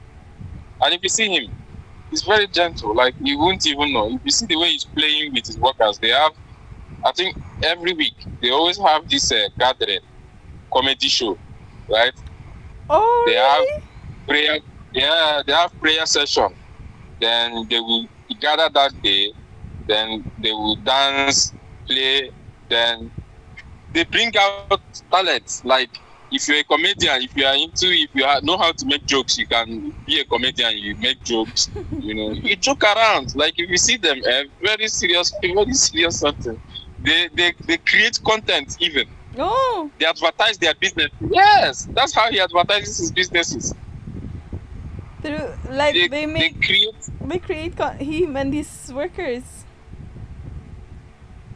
And if you see him, He's very gentle. Like you won't even know. If you see the way he's playing with his workers, they have. I think every week they always have this gathering comedy show, right? They have Oh, prayer. Yeah, they have prayer session. Then they will gather that day. Then they will dance, play. Then they bring out talents. Like if you're a comedian, if you are into, if you know how to make jokes, you can be a comedian. You make jokes. You know, you joke around. Like if you see them, very serious something. They create content even. really? Oh, They advertise their business. Yes, that's how he advertises his businesses. through like They they create. him and his workers.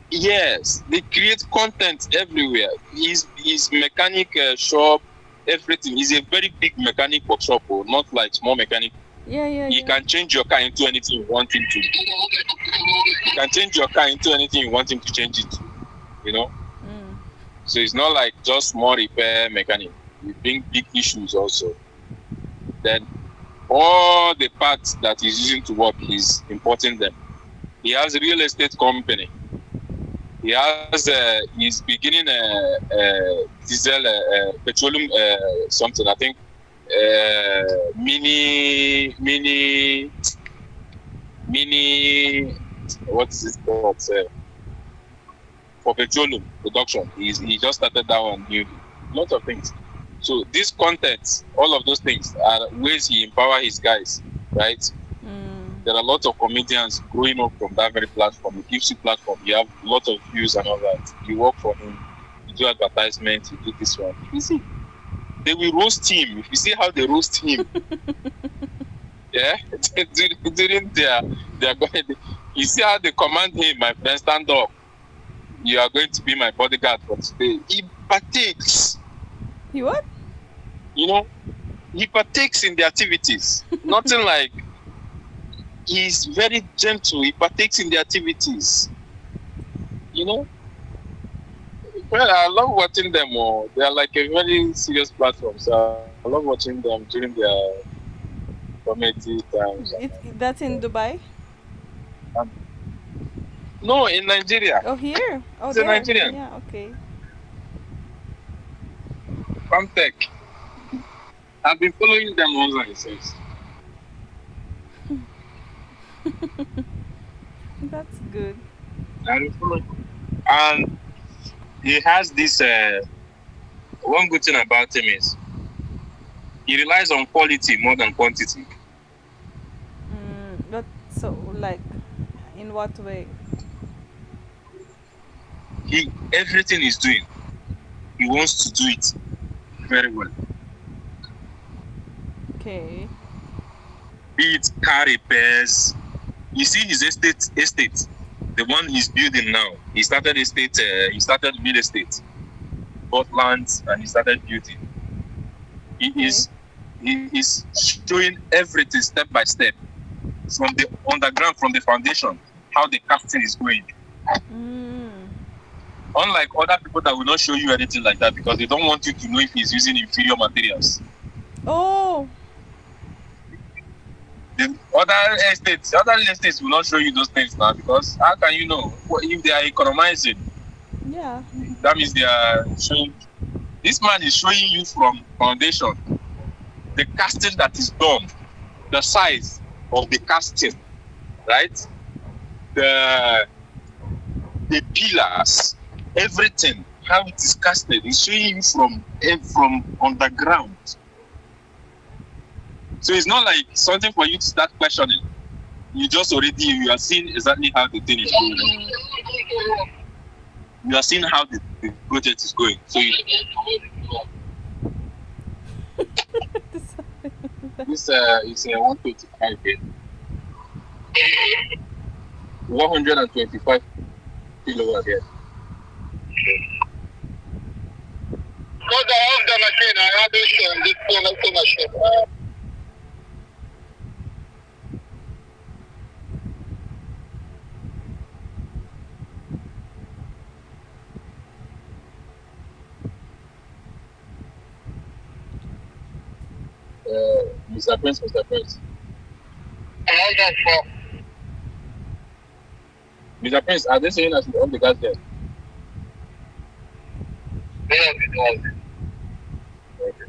Yes, they create content everywhere. His mechanic shop, everything. Is a very big mechanic workshop, oh, not like small mechanic. Yeah, yeah, He yeah. can change your car into anything you want him to. He can change your car into anything you want him to change it to. You know, Mm. so it's not like just small repair mechanic. You bring big issues also. Then all the parts that he's using to work, he's importing them. He has a real estate company. He has he's beginning diesel petroleum something. I think mini what is it called for petroleum production. He just started that one new. Lot of things. So these contents, all of those things are ways he empower his guys, right? Mm. There are lots of comedians growing up from that very platform. It gives you platform. You have a lot of views and all that. You work for him. You do advertisements. You do this one. You see, they will roast him. If you see how they roast him, yeah, during their going, you see how they command him, my friend, stand up. You are going to be my bodyguard for today. He partakes. He what? You know, he partakes in the activities. Nothing like he's very gentle. He partakes in the activities. You know, well, I love watching them. Oh, they are like a very serious platform. So I love watching them during their comedy times. That's in Dubai. And no, in Nigeria. Oh, here. Oh, He's a there. Nigerian. Yeah. Okay. Comtech. I've been following them online since. That's good. I've been following. And he has this. One good thing about him is he relies on quality more than quantity. But so like, in what way? He everything he's doing, he wants to do it very well. Okay. Be it car repairs. You see his estate, the one he's building now. He started estate. He started real estate, bought lands, and he started building. He Okay. is he is showing everything step by step from the underground, from the foundation, how the casting is going. Mm. Unlike other people that will not show you anything like that because they don't want you to know if he's using inferior materials. Oh. The other estates will not show you those things now because how can you know if they are economizing? Yeah. That means they are showing. This man is showing you from foundation the casting that is done, the size of the casting, right? The the pillars, everything, how it is casted. He's showing you from underground. So it's not like something for you to start questioning. You are seeing exactly how the thing is going. You are seeing how the project is going. So this is a 125 here. 125 kilowatt here. Because I off the machine, I had this PLC machine. Mr. Prince. Mr. Prince, are they saying I should off the gas there? Okay.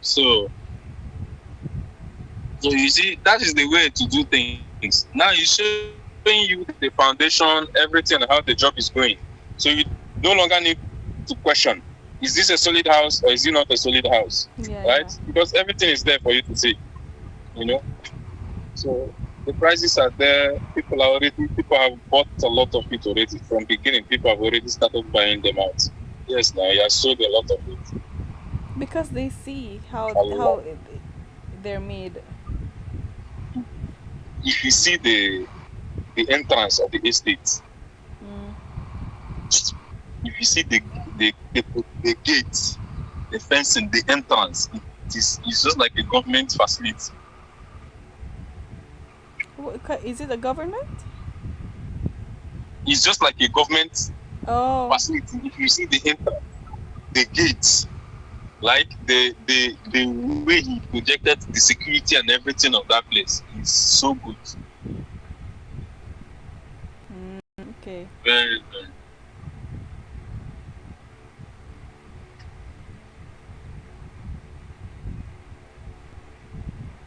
So, so you see, that is the way to do things. Now he's showing you the foundation, everything, and how the job is going. So you no longer need to question: is this a solid house or is it not a solid house? Right? Yeah, yeah. Because everything is there for you to see. You know. So the prices are there. People have bought a lot of it already. From beginning, people have already started buying them out. Yes, now he has sold a lot of it. Because they see A lot. they're made. If you see the entrance of the estate, Mm. if you see the gates, the fencing, the entrance, it's just like a government facility. Is it a government? It's just like a government Oh. facility. If you see the entrance, the gates, like the way he projected the security and everything of that place is so good. Mm, okay. Very, very.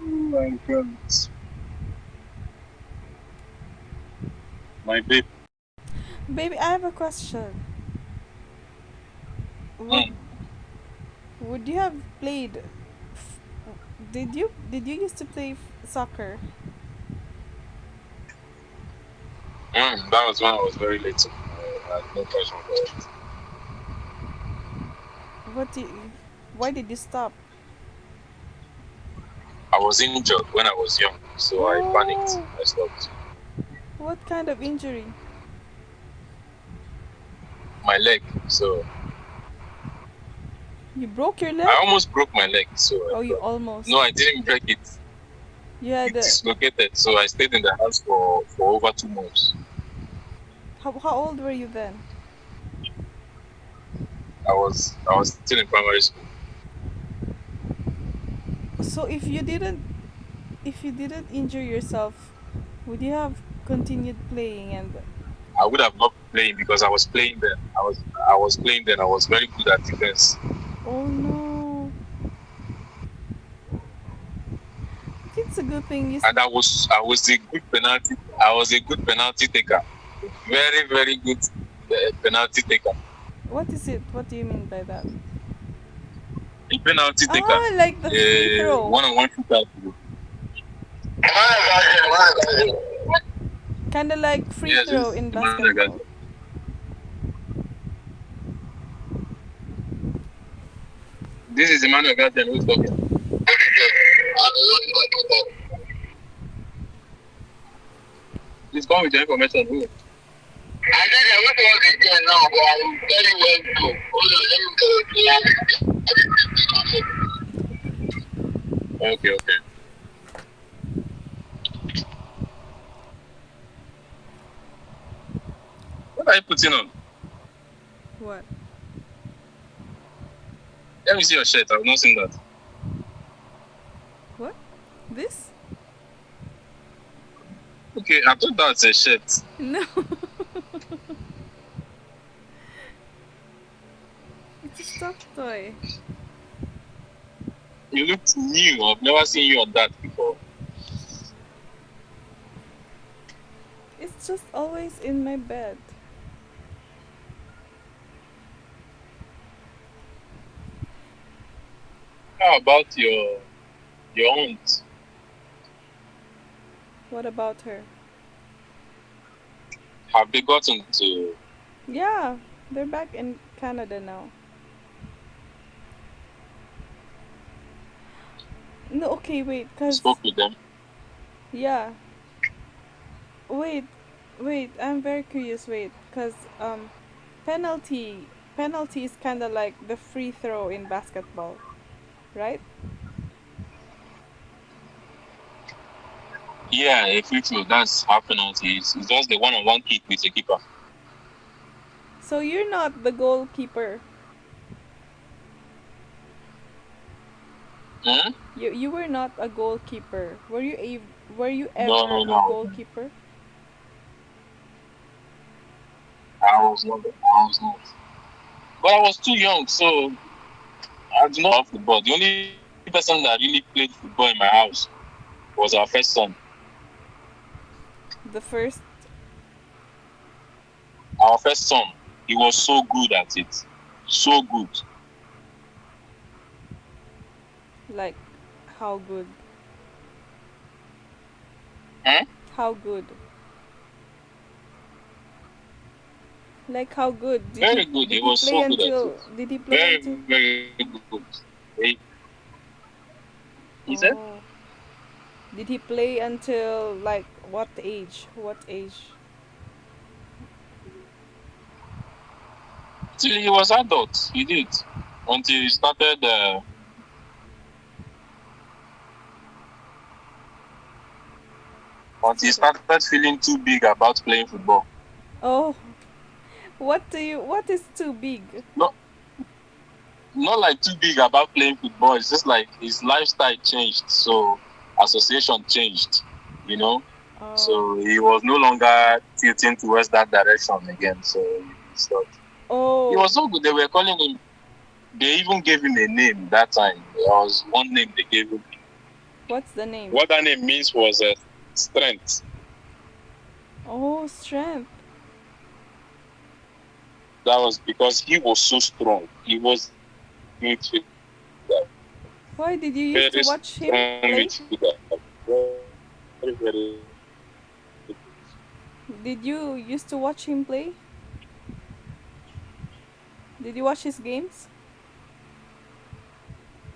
Oh my God. My babe. Baby, I have a question. Would Mm. would you have played? Did you used to play soccer? That was when I was very little. I had no passion for it. What do you, Why did you stop? I was injured when I was young, so I panicked. Oh, I stopped. what kind of injury? My leg, so You broke your leg? I almost broke my leg, so I Oh, you stopped. almost. No, I didn't break it. You had It dislocated, so I stayed in the house for over 2 months. how old were you then? I was still in primary school. So if you didn't injure yourself, would you have continued playing and I would have loved playing because I was playing then. I was playing then. I was very good at defense, oh no. It's a good thing and I was a good penalty. I was a good penalty taker, very very good penalty taker. what is it? What do you mean by that? A penalty taker, Ah, like the free throw. one-on-one shooter. Kinda like free Yes, throw it's in Emmanuel basketball. Gazet. This is Emmanuel Gazet who's talking. Please come with the information. Who? I said I want to work again now, but I will tell you when to. Hold on, let me go. Okay, okay. What are you putting on? What? Let me see your shirt. I've not seen that. What? This? Okay, I thought that's a shirt. No. It's a stuffed toy. You look new. I've never seen you on that before. It's just always in my bed. How about your aunt? What about her? Have they gotten to Yeah, they're back in Canada now. No, okay, wait, cause spoke with them? yeah, wait, I'm very curious. Wait, cause penalty, penalty is kind of like the free throw in basketball, right? Yeah, a free throw. That's half penalty. It's just the one-on-one kick with the keeper. So you're not the goalkeeper. Hmm? You were not a goalkeeper. Were you No, ever no, a no. goalkeeper? I was not. I was not. But I was too young, so I did not love football. The only person that really played football in my house was our first son. The first, Our first son. He was so good at it. So good. like, how good? Hmm? How good? Like how good? Very good. He Did he was play so good at it. until did he play Very, until very good. He, he said, Oh. Did he play until like what age? What age? till he was adult. He did. Until he started until he Started. started feeling too big about playing football. Oh, what is too big? Not not like too big about playing football. It's just like his lifestyle changed. So association changed, you know. Oh. So he was no longer tilting towards that direction again. So he stopped. He Oh, was so good. They were calling him. They even gave him a name that time. There was one name they gave him. what's the name? What that name means was strength. Oh, strength. That was because he was so strong. He was midfielder, Why did you very used to watch strong him midfielder, play? very very. Did you used to watch him play? Did you watch his games?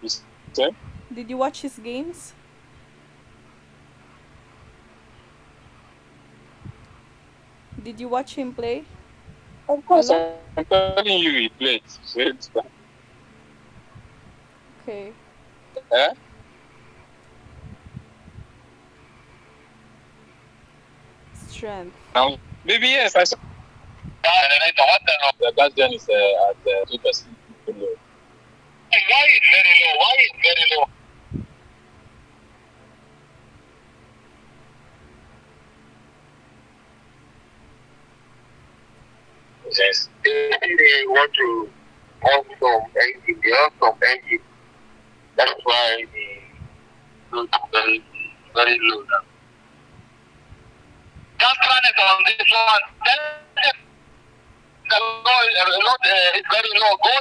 You said? Did you watch his games? Did you watch him play Of a course, lot? I'm telling you, he played. Okay. Eh? Strength. Now, maybe yes, I saw. The gas gen is at 2%. Why is very low? Why is very low? Yes. They want to have some engine. They have some engine. That's why the load is very, very low now. Just run it on this one. Tell them the load is very low. Go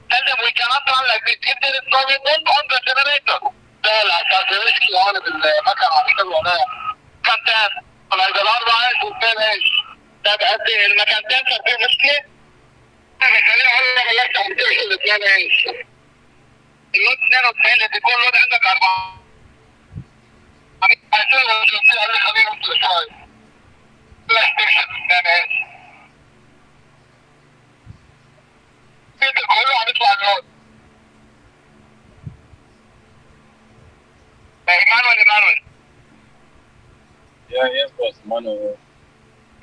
tell them we cannot run like this. If there is no way, don't on the generator. لا لا تدريسكي هون بالمكان عم يشتغلوا هنا مكانتين هذا الاربعه ايش واثنين ايش؟ طيب قد ايه المكانتين صار في مشكله؟ خليني هلا بلشت عم تحكي الاثنين ايش؟ اللود 92 اللي بيكون لود عندك 4 عم يحسوا شو في هلا خلينا نمشي شوي بلشت تحكي الاثنين ايش؟ كله عم يطلع اللود Emmanuel. Yeah, yes, boss. Emmanuel.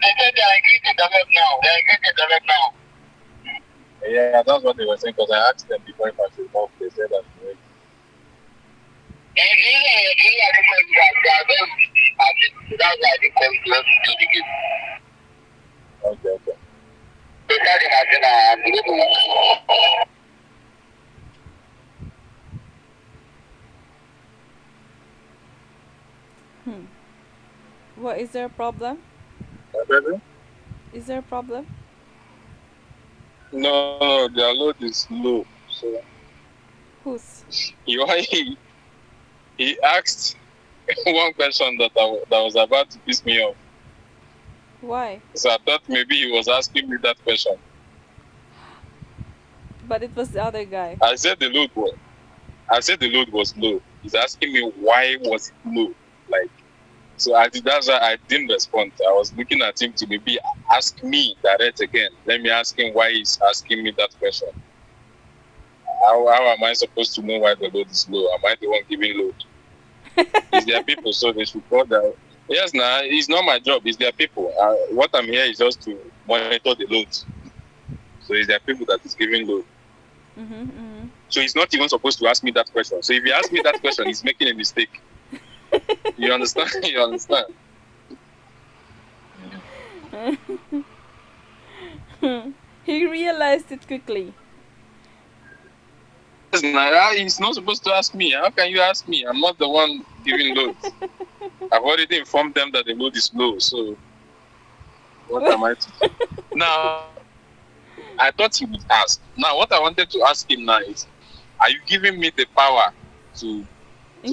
They said they are increasing the load now. They are increasing the load now. Yeah, that's what they were saying because I asked them before if I should move. They said that. Okay, okay. Hmm. What is there a problem? Baby? Is there a problem? No, their load is low. So Whose? he asked one question that was about to piss me off. Why? So I thought maybe he was asking me that question. But it was the other guy. I said the load was I said the load was low. He's asking me why was it low? Like so that's why I didn't respond. I was looking at him to maybe ask me direct again. Let me ask him why he's asking me that question. How am I supposed to know why the load is low? Am I the one giving load? It's their people, so they should call that. Yes, nah, it's not my job. It's their people. What I'm here is just to monitor the loads. So it's their people that is giving load. Mhm. Mhm. So he's not even supposed to ask me that question. So if he asks me that question, he's making a mistake. You understand? You understand? He realized it quickly. He's not supposed to ask me. How can you ask me? I'm not the one giving loads. I've already informed them that the load is low. So what am I to do? Now, I thought he would ask. Now, what I wanted to ask him now is, are you giving me the power to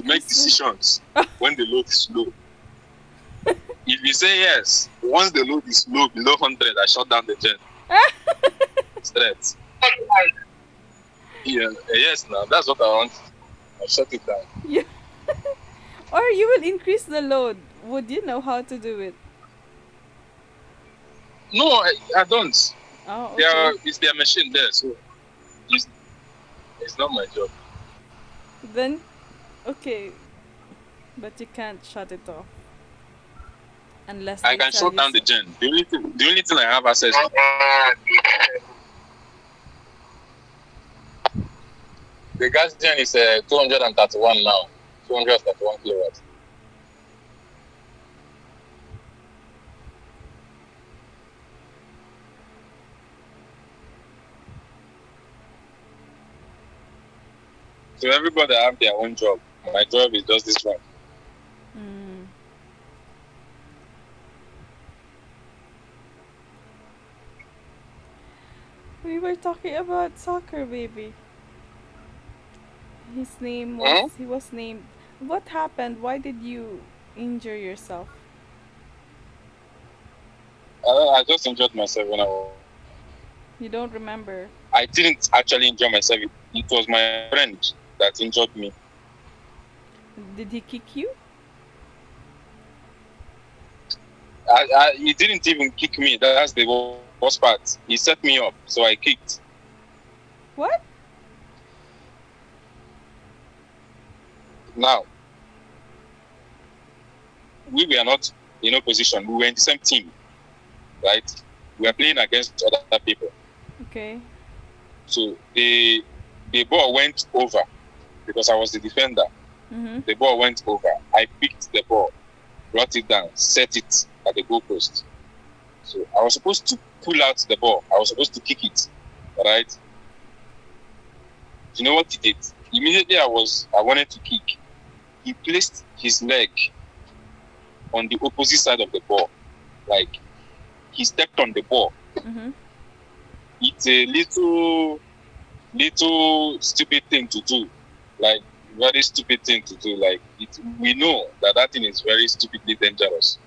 make decisions when the load is low? If you say yes, once the load is low, below 100, I shut down the gen. Straight. Yeah, yes, now that's what I want. I shut it down. Yeah. Or you will increase the load. Would you know how to do it? No, I don't. Oh, okay. It's their machine there, so it's, it's not my job. Then, okay. But you can't shut it off unless I they can tell shut you down so. the gen. The only thing I have access to, the gas gen is 231 now, 231 kilowatts. So everybody have their own job. My job is just this one. Mm. We were talking about soccer, baby. His name was. Hmm? He was named. What happened? Why did you injure yourself? I just enjoyed myself when You don't remember. I didn't actually enjoy myself. It was my friend that injured me. Did he kick you? He didn't even kick me. That's the worst part. He set me up, so I kicked. What? Now, we were not in opposition. We were in the same team, right? We were playing against other people. Okay. So the ball went over because I was the defender. Mm-hmm. The ball went over. I picked the ball, brought it down, set it at the goalpost. So I was supposed to pull out the ball. I was supposed to kick it, right? You know what he did? Immediately I wanted to kick. He placed his leg on the opposite side of the ball. Like he stepped on the ball. Mm-hmm. It's a little stupid thing to do. Like very stupid thing to do. Like we know that thing is very stupidly dangerous.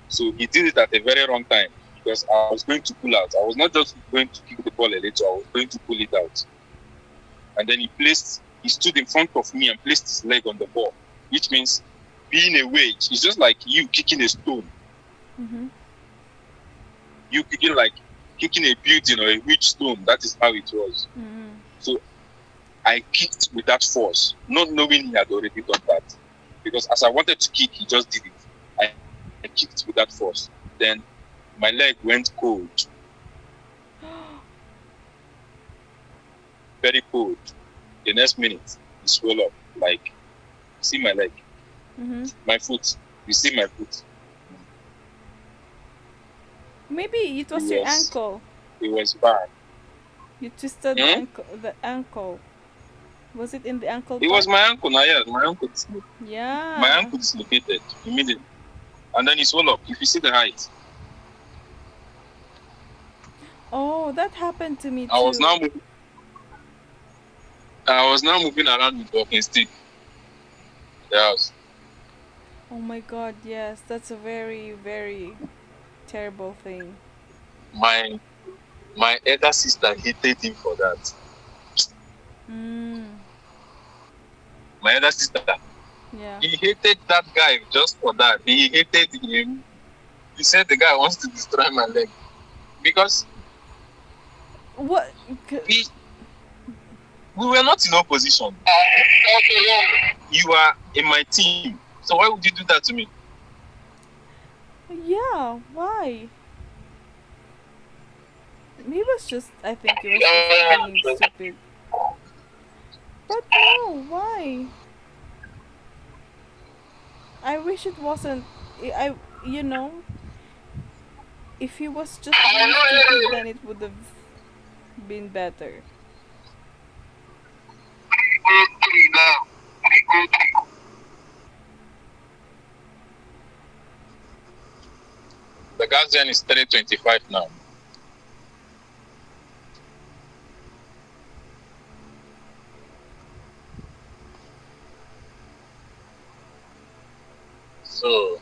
So he did it at a very wrong time because I was going to pull out. I was not just going to kick the ball a little, I was going to pull it out. And then he stood in front of me and placed his leg on the ball, which means being away. It's just like you kicking a stone. Mm-hmm. You kicking a building or a huge stone. That is how it was. Mm-hmm. So I kicked with that force, not knowing he had already done that. Because as I wanted to kick, he just did it. I kicked with that force. Then my leg went cold, very cold. The next minute, it swelled up. Like, see my leg, Mm-hmm. my foot. You see my foot. Maybe it was your Yes, ankle. it was bad. You twisted the Hmm? ankle. The ankle. Was it in the ankle It part? was my ankle. Now, yeah, my Yeah. ankle dislocated immediately, and then it swelled up. If you see the height, Oh, that happened to me I was too. now moving. I was now moving around with walking stick. The house. Oh my god, yes. That's a very, very terrible thing. My my elder sister hated him for that. Mm. My elder sister, Yeah. he hated that guy just for that. He hated him. He said the guy wants to destroy my leg because What? c- we we were not in opposition. You are in my team, so why would you do that to me? Yeah, why? He was just, I think he was just being stupid. wish it wasn't. You know, if he was just being stupid, then it would have been better. The gas gen is 325 now. So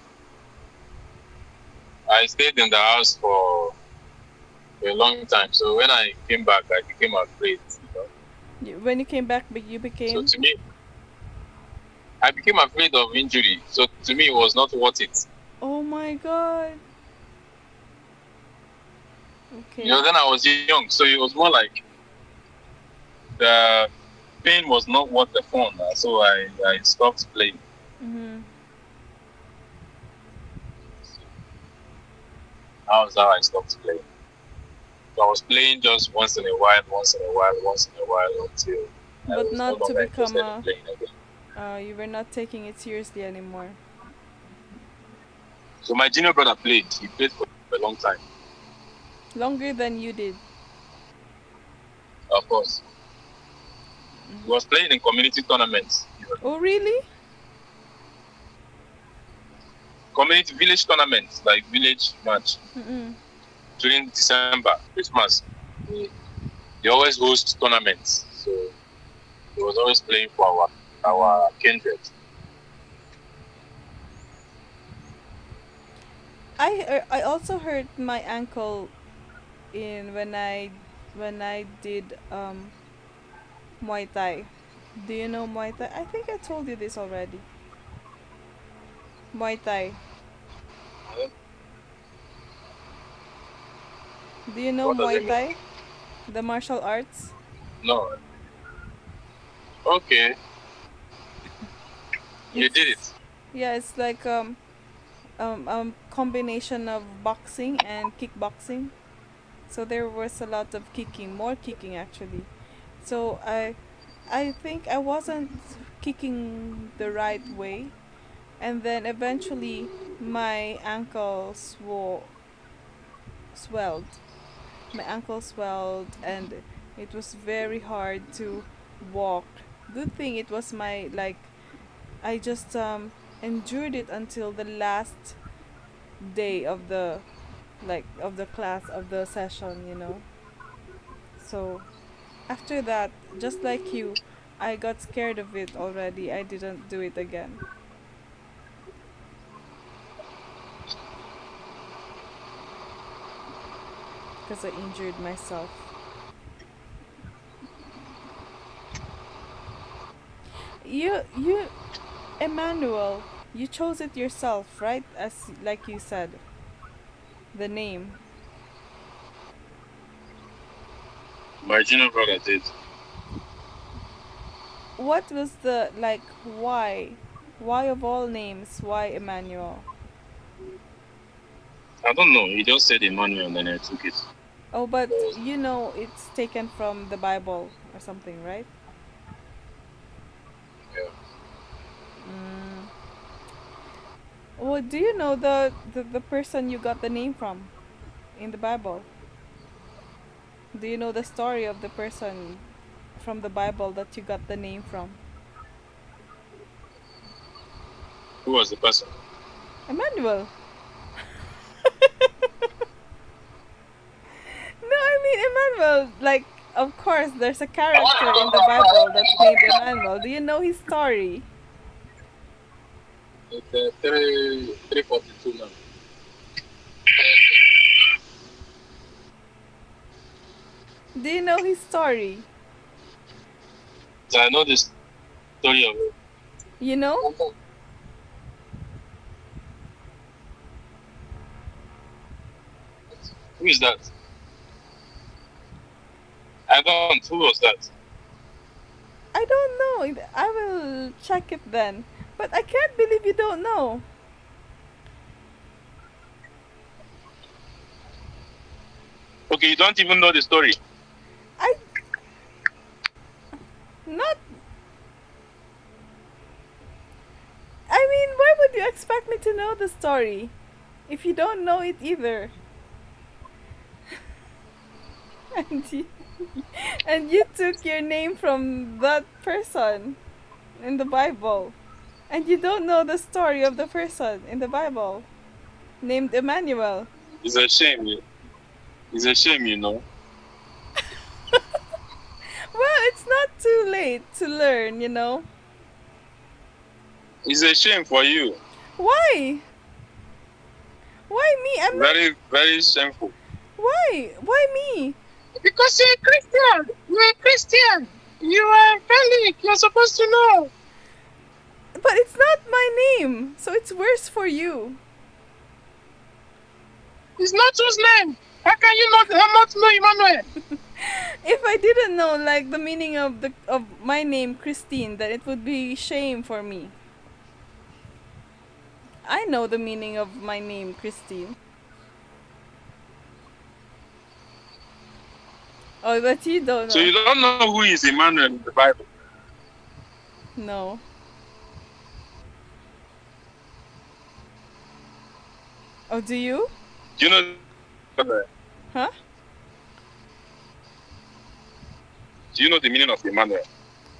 I stayed in the house for a long time. So when I came back, I became afraid. When you came back, you So became. to me, I became afraid of injury. So to me, it was not worth it. Oh my god. Okay. Then I was young, so it was more like the pain was not worth the fun. So I stopped playing. Mhm. That was how I stopped playing. So I was playing just once in a while, until I But was no not to longer become interested in a. playing again. You were not taking it seriously anymore. So my junior brother played. He played for a long time, Longer than you did. of course. He was playing in community tournaments, Oh really? community village tournaments, like village match Mm-mm. during December, Christmas. They, they always host tournaments, so he was always playing for our kindred. I also hurt my ankle in when I did Muay Thai. Do you know Muay Thai? I think I told you this already. Muay Thai. Do you know What does Muay it mean? Thai? The martial arts? No. Okay, you It's did it. yeah, it's like combination of boxing and kickboxing. So there was a lot of kicking, more kicking actually. So I think I wasn't kicking the right way, and then eventually my ankle swelled. My ankle swelled, and it was very hard to walk. Good thing it was my like I just endured it until the last day of the of the class of the session, you know. So after that, just like you, I got scared of it already. I didn't do it again because I injured myself. You Emmanuel, you chose it yourself, right? As like you said, the name. My junior brother did. What was the like why? Why of all names, why Emmanuel? I don't know. He just said Emmanuel, and then I took it. Oh, but you know it's taken from the Bible or something, right? Yeah. Mm. Well, do you know the person you got the name from in the Bible? Do you know the story of the person from the Bible that you got the name from? Who was the person? Emmanuel. No, I mean Emmanuel. Like, of course, there's a character in the Bible that's named Emmanuel. Do you know his story? It's 342 now. Do you know his story? So I know the story of it. You know? Who is that? I don't. Who was that? I don't know. I will check it then. But I can't believe you don't know. Okay, you don't even know the story. I not. I mean, why would you expect me to know the story if you don't know it either? And you, and you took your name from that person in the Bible. And you don't know the story of the person in the Bible named Emmanuel. It's a shame. It's a shame, Well, it's not too late to learn, you know. It's a shame for you. Why? Why me? I'm not. Very, very shameful. Why? Why me? Because you're a Christian. You're a Christian. You are Catholic. You're supposed to know. But it's not my name, so it's worse for you. It's not whose name. How can you not know Emmanuel? If I didn't know like the meaning of my name Christine, then it would be shame for me. I know the meaning of my name Christine. Oh, but you don't So know. you don't know who is Emmanuel in the Bible. No. Oh, do you? Do you know Huh? Do you know the meaning of Emmanuel?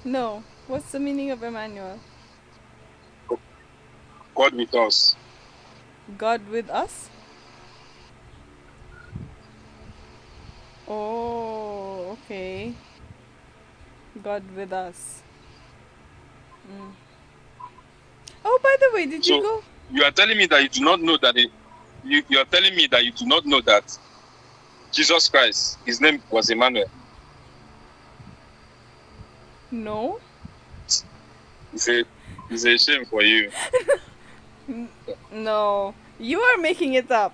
No. What's the meaning of Emmanuel? God with us. God with us? Oh, okay. God with us. Mm. Oh, by the way, did you So go? you are telling me that you do not know that you are telling me that you do not know that Jesus Christ, his name was Emmanuel. No. It's a shame for you. No. You are making it up.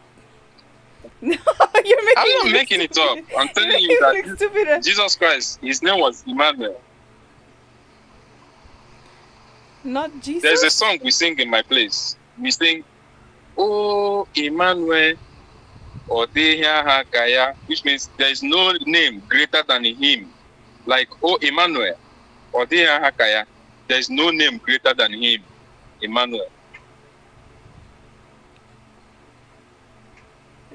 No, you're making I'm not it making it up. stupid. I'm telling You're you making that it look stupid. Jesus Christ, his name was Emmanuel. Not Jesus. There's a song we sing in my place. We sing, "Oh Emmanuel, Odeya Hakaya," which means there is no name greater than him. Like, "Oh Emmanuel, Odeya Hakaya," there is no name greater than him, Emmanuel.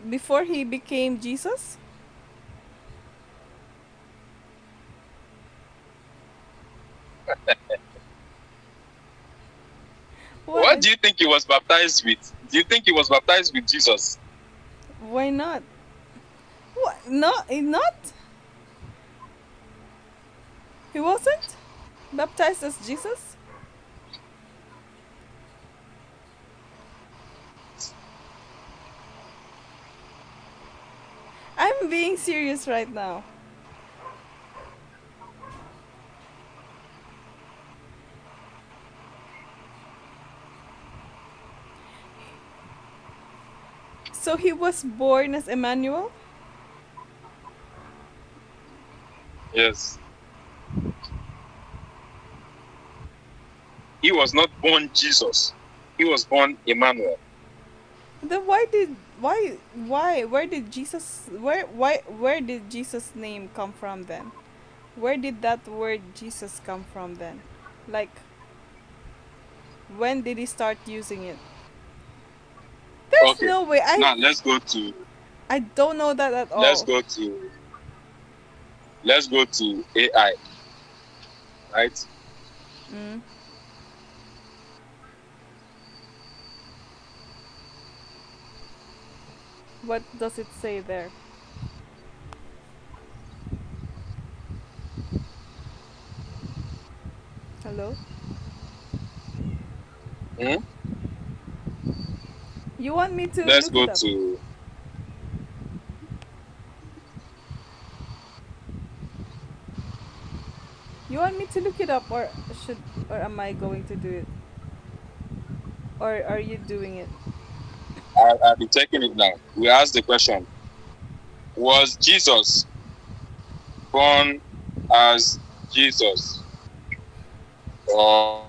Before he became Jesus? What Why? do you think he was baptized with? Do you think he was baptized with Jesus? Why not? What? No, not? He wasn't baptized as Jesus? I'm being serious right now. So he was born as Emmanuel? Yes. He was not born Jesus. He was born Emmanuel. Then where did Jesus where did Jesus name come from then? Where did that word Jesus come from then? Like when did he start using it? There's Okay. no way. Now I don't know that at let's all. go to let's go to AI, right? Mm. What does it say there? Hello? Hmm? You want me to Let's look go it up? to You want me to look it up should or am I going to do it? Or are you doing it? I'll be checking it now. We ask the question: was Jesus born as Jesus or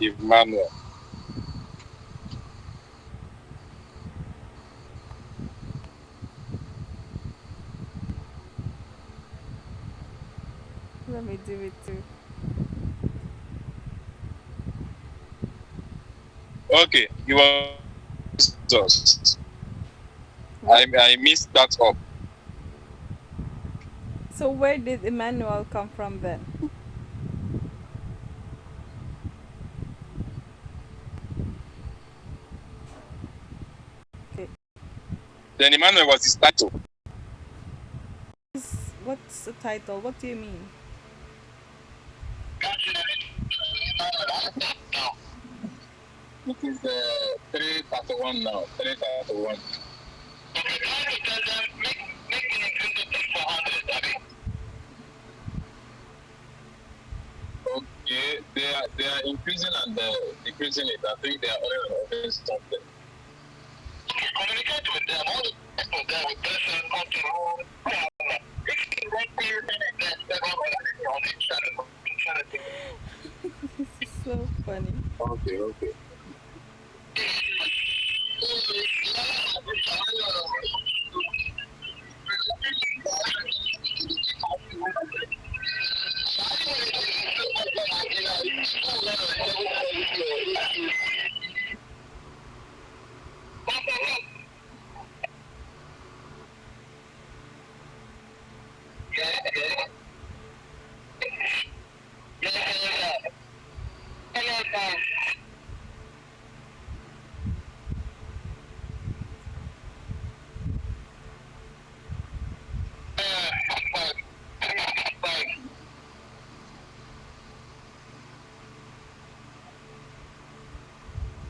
Emmanuel? Let me do it too. Okay, he was Jesus. What? I missed that up. So where did Emmanuel come from then? Okay. Then Emmanuel was his title. What's the title? What do you mean? It is 3:31 now. 3:31. Okay, they are increasing and decreasing it. I think they are already something. Communicate with them. All the people there with person come to home. If you want to use anything, they're going to on the channel. This is so funny. Okay, okay.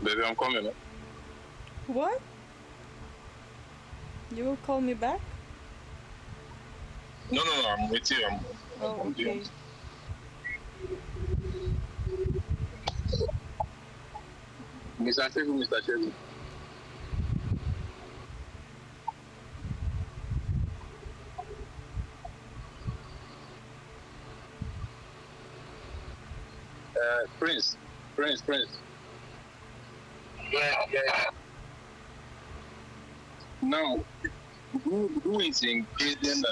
Baby, I'm coming. What? You will call me back? No, no, no. I'm with you. Oh, I'm okay. Mr. Shehu, Mr. Shehu. Prince. Prince. Yeah, yeah. Now, who is increasing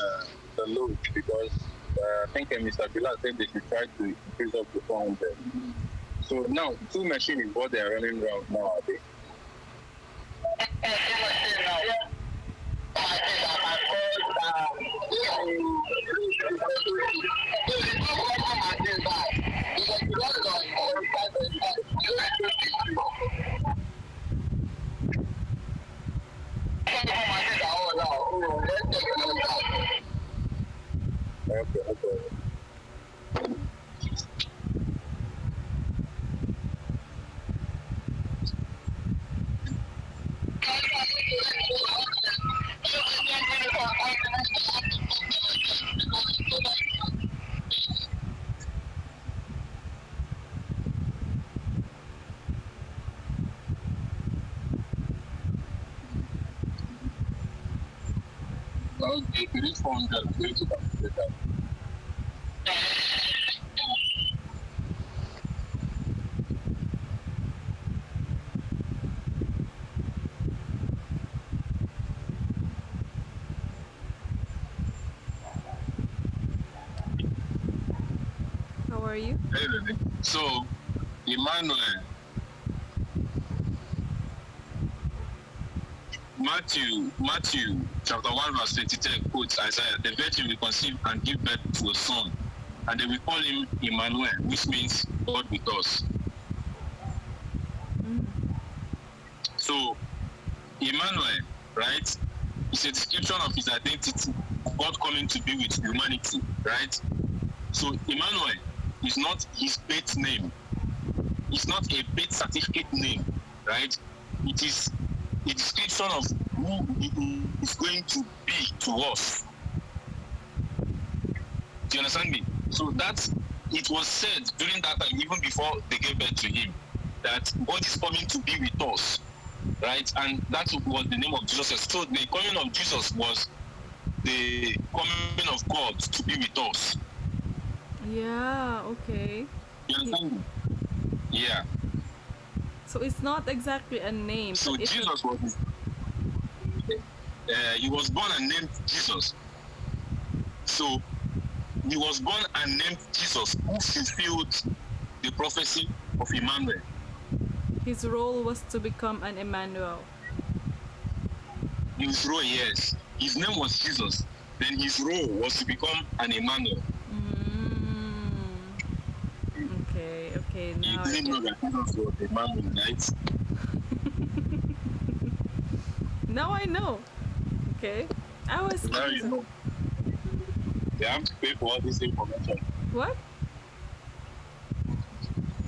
the load? Because I think Mr. Bilal said they should try to increase up to 400. So now, two machines is what they are running around now, are they? Okay, okay. Okay, it is 400. I'm going to calculate that. How are you? Anyway, so, Emmanuel, Matthew chapter 1 verse 23 quotes Isaiah, the virgin will conceive and give birth to a son, and they will call him Emmanuel, which means God with us. So, Emmanuel, right, is a description of his identity, God coming to be with humanity, right? So, Emmanuel is not his birth name, it's not a birth certificate name, right? It is a description of who he is going to be to us. Do you understand me? So that it was said during that time, even before they gave birth to him, that God is coming to be with us, right? And that was the name of Jesus. So the coming of Jesus was the coming of God to be with us. Yeah, okay. You understand me? Yeah. So it's not exactly a name. So Jesus was he was born and named Jesus. So he was born and named Jesus, who fulfilled the prophecy of Emmanuel. His role was to become an Emmanuel. His role, yes. His name was Jesus. Then his role was to become an Emmanuel. Okay, okay. You Now I didn't know get that Jesus was Emmanuel, right? Now I know. Okay. I was Now you know. They have to pay for all this information. What?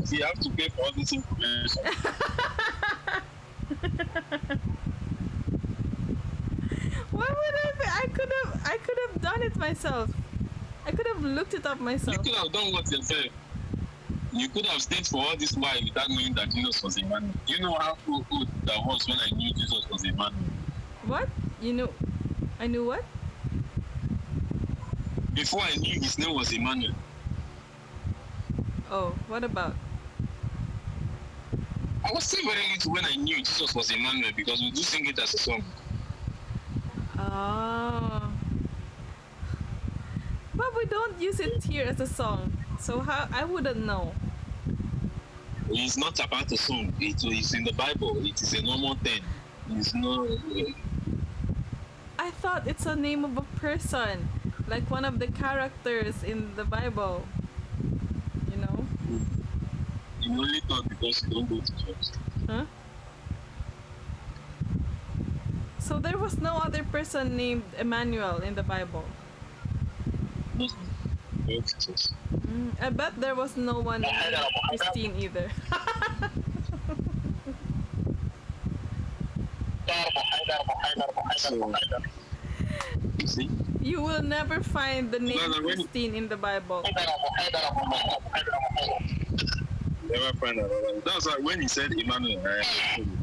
You have to pay for all this information. Why would I could have done it myself. I could have looked it up You myself. could have done what yourself. You could have stayed for all this while without knowing that Jesus was Emmanuel. You know how old that was when I knew Jesus was Emmanuel. What? You know I knew what? Before I knew his name was Emmanuel. Oh, what about? I was still very little when I knew Jesus was Emmanuel because we do sing it as a song. Oh. But we don't use it here as a song. So how I wouldn't know. It's not about a song. It's in the Bible. It is a normal thing. It's not. I thought it's a name of a person, like one of the characters in the Bible. You know? You only thought because you don't go to church. Huh? So there was no other person named Emmanuel in the Bible. Go to church. I bet there was no one named Christine either. So, you see? You will never find the name No, no, when- Christine in the Bible. Never find another. That's why when he said Emmanuel, I understood it.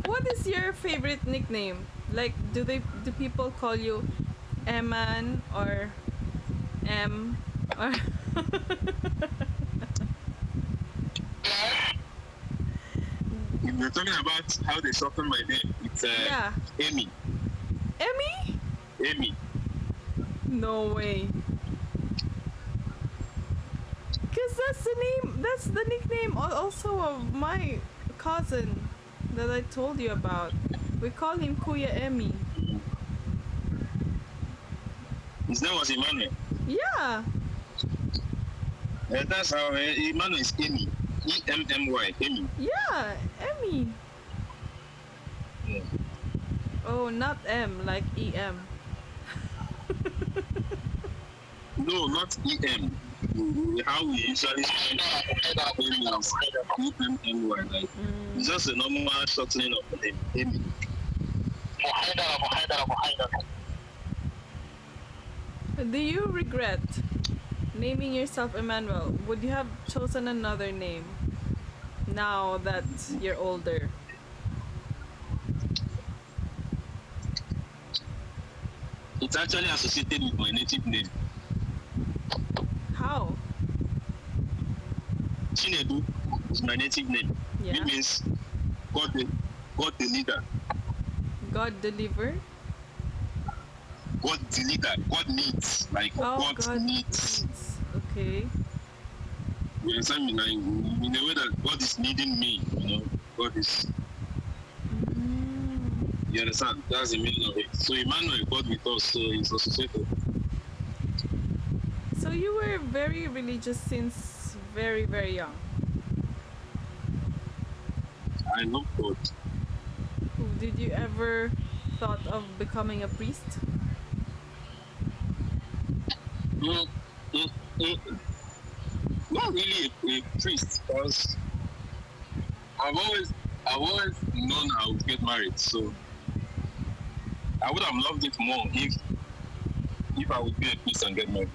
What is your favorite nickname? Like, do people call you Eman or M or? If you're talking about how they shorten my name, it's Yeah, Amy. Emmy? Amy. No way. Cause that's the name. That's the nickname also of my cousin that I told you about. We call him Kuya Emmy. His name was Emmanuel. Yeah. That's how Emmanuel is Amy. E-M-M-Y. Amy. Yeah, Emmy. Yeah. Oh, not M, like EM. No, not E-M. How we usually spell Amy is E-M-M-Y. Like, it's just a normal shortening of the name. Amy. Do you regret naming yourself Emmanuel? Would you have chosen another name now that you're older? It's actually associated with my native name. How? Chinedu is my native name. Yeah. It means God the leader. God deliver? God the leader. God needs. Like Oh, God needs. Okay. You understand me? Like in a way that God is leading me, you know. God is, you understand? That's the meaning of it. So Emmanuel, God with us, so it's associated. So you were very religious since very, very young. I love God. Did you ever thought of becoming a priest? Mm, mm, mm. Not really a priest, because I've always known I would get married. So I would have loved it more if I would be a priest and get married.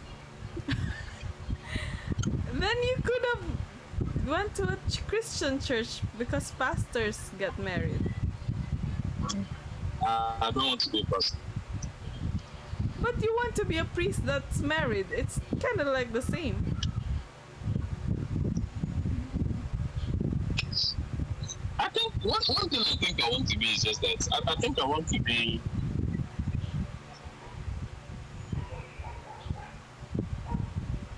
Then you could have went to a Christian church because pastors get married. I don't want to be a pastor. But you want to be a priest that's married. It's kind of like the same. I think one thing I think I want to be is just that I think I want to be.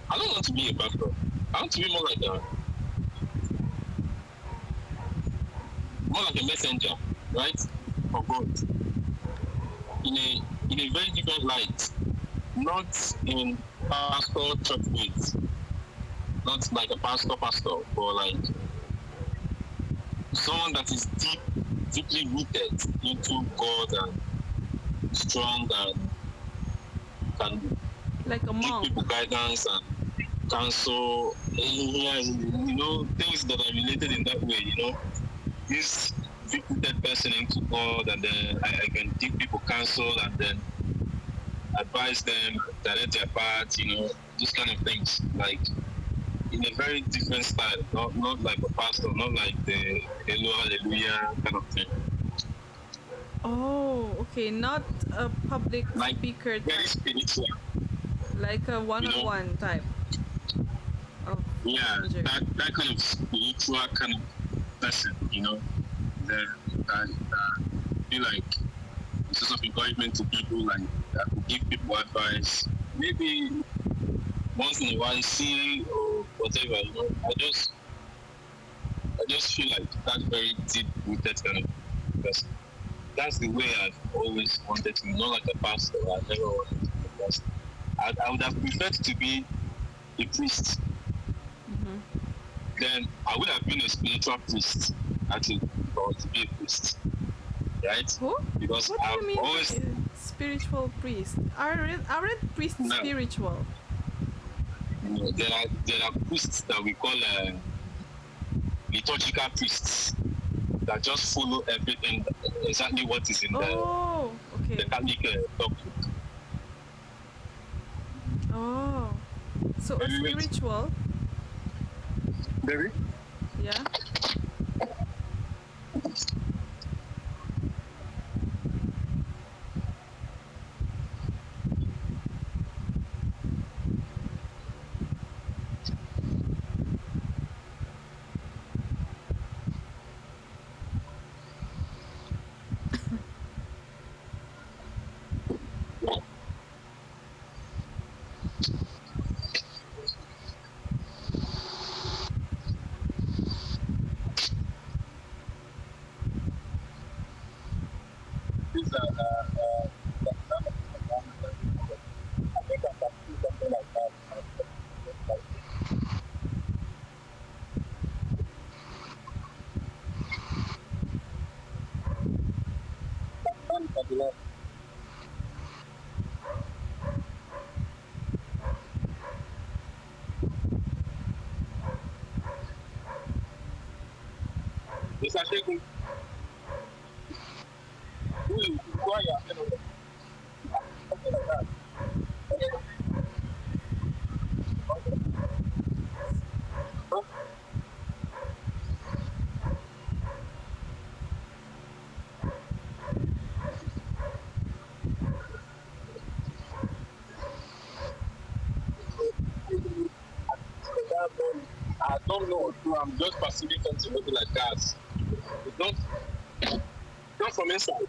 I don't want to be a pastor. I want to be more like a messenger, right? For God. In a very different light. Not in pastor church ways. Not like a pastor, but like someone that is deeply rooted into God and strong and can Like a give monk. people guidance and counsel. Yeah, things that are related in that way, This deep rooted person into God, and then I can give people counsel and then advise them, direct their path, those kind of things. Like in a very different style, not like a pastor, not like the hello hallelujah kind of thing. Oh, okay. Not a public Like speaker very type. spiritual. Like a one-on-one type of Yeah, messenger. that kind of spiritual kind of person, that be like a source of encouragement to people, like that will give people advice. Maybe once in a while see or whatever, I just feel like that very deep rooted kind of person. That's the way I've always wanted to be, not like a pastor. I never wanted to be a pastor. I would have preferred to be a priest. Mm-hmm. Then I would have been a spiritual priest, actually, or to be a priest, right? Who? Because What do I've you mean always spiritual priest? Aren't priests No. spiritual? There are priests that we call liturgical priests that just follow everything exactly what is in Oh, the okay. Catholic doctrine. Oh, so a Wait. spiritual, Baby? yeah. These are I think I can do something like that. It's actually who are you? Something like that. I don't know. So I'm just perceiving something maybe like that. It's not from inside.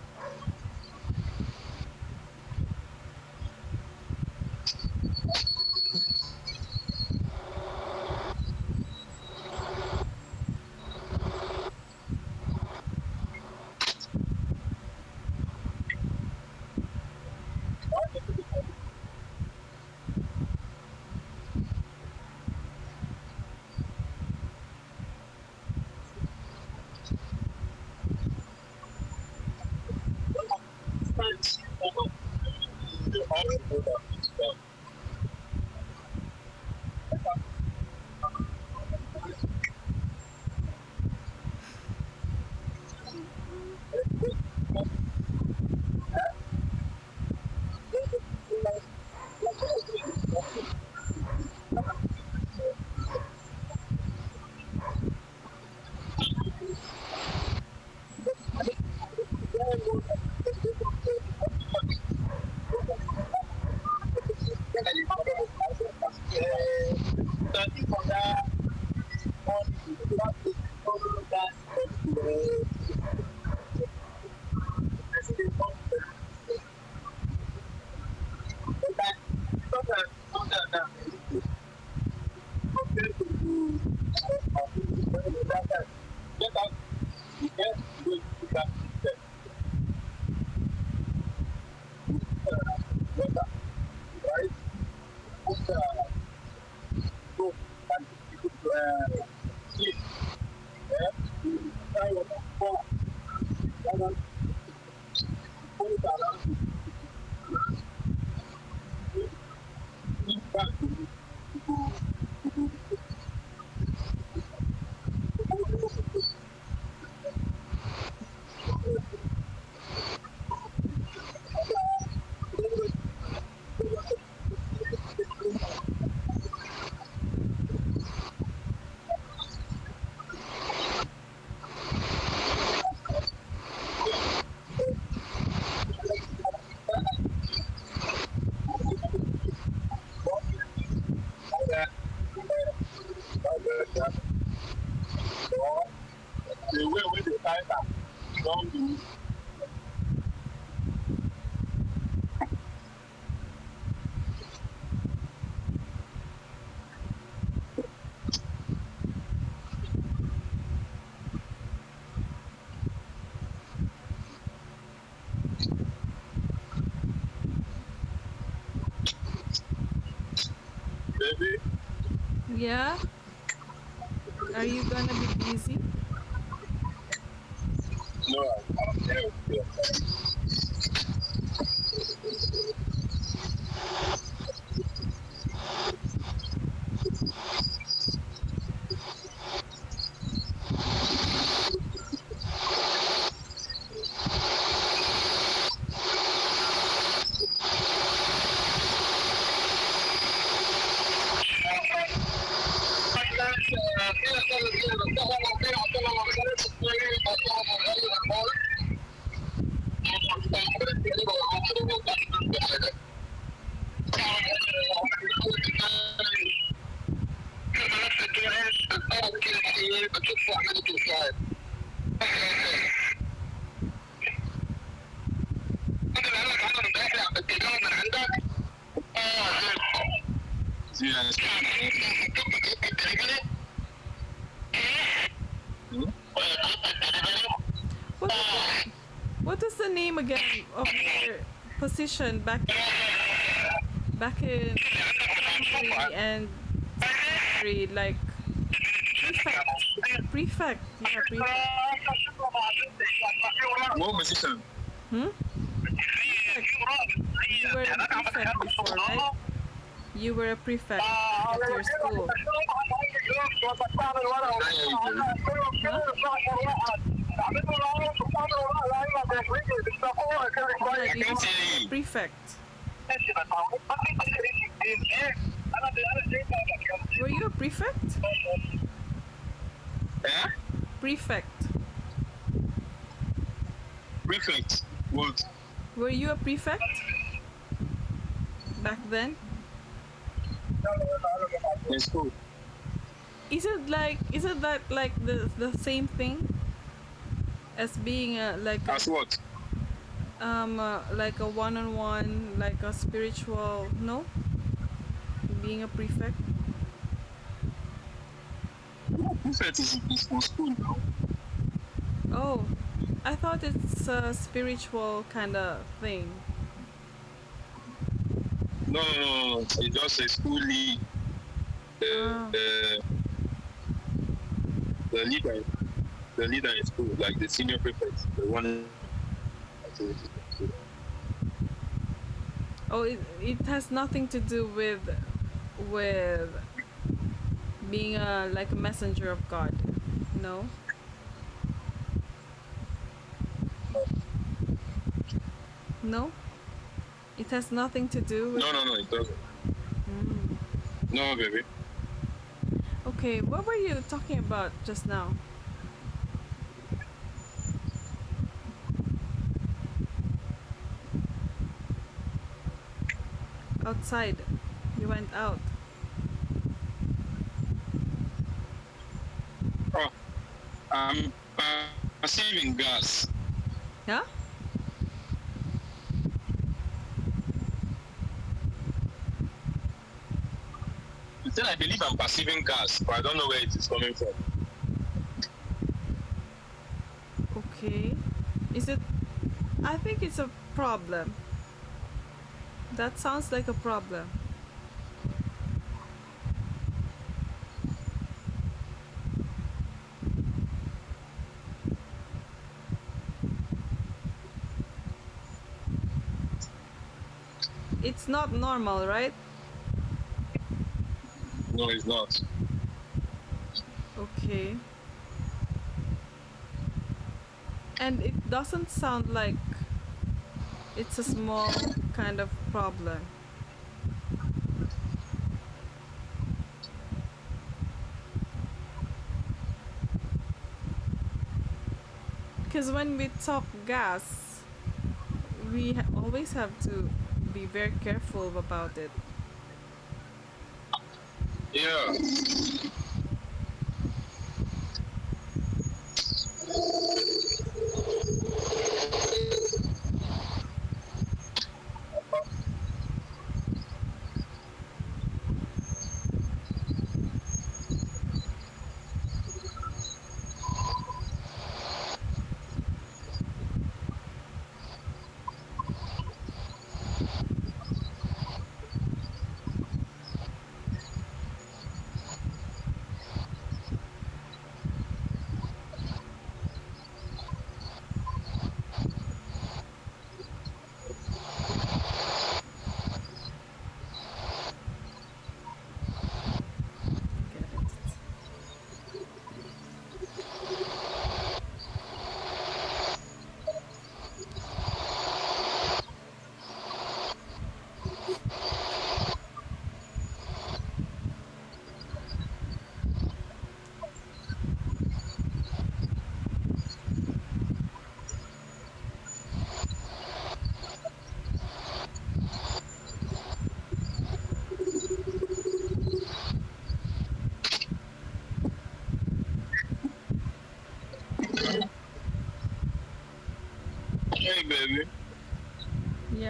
The way we the title don't do. Baby, Yeah? Are you gonna be busy? no, I'm here. Yes. What what is the name again of your position back in primary and secondary, like prefect? Prefect. Yeah, prefect. What musician? Hmm? You were a prefect before, right? You were a prefect at your school. Yeah, you were a prefect. Were you a prefect? Eh? Prefect. Prefect. What? Were you a prefect back then? In school. Isn't that like the same thing as being As what? like a one-on-one, like a spiritual, no, being a prefect? Prefect is for school now. Oh, I thought it's a spiritual kind of thing. No. It's just a school lead. Ah. The leader in school, like the senior prefect, the one. Oh, it has nothing to do with being a like a messenger of God. No. No. It has nothing to do with. No, it doesn't. Mm. No, baby. Okay, what were you talking about just now? Outside. You went out. Oh, I'm perceiving gas. Yeah? Still, I believe I'm perceiving gas, but I don't know where it is coming from. Okay. Is it? I think it's a problem. That sounds like a problem. It's not normal, right? No, it's not. Okay. And it doesn't sound like it's a small kind of problem. Because when we talk gas, we always have to be very careful about it. Yeah.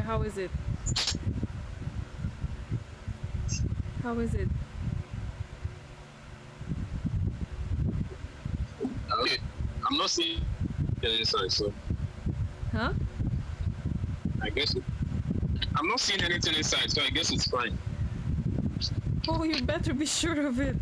how is it? How is it? Okay, I'm not seeing the inside, so Huh? I guess I'm not seeing anything inside, so I guess it's fine. Oh, you better be sure of it.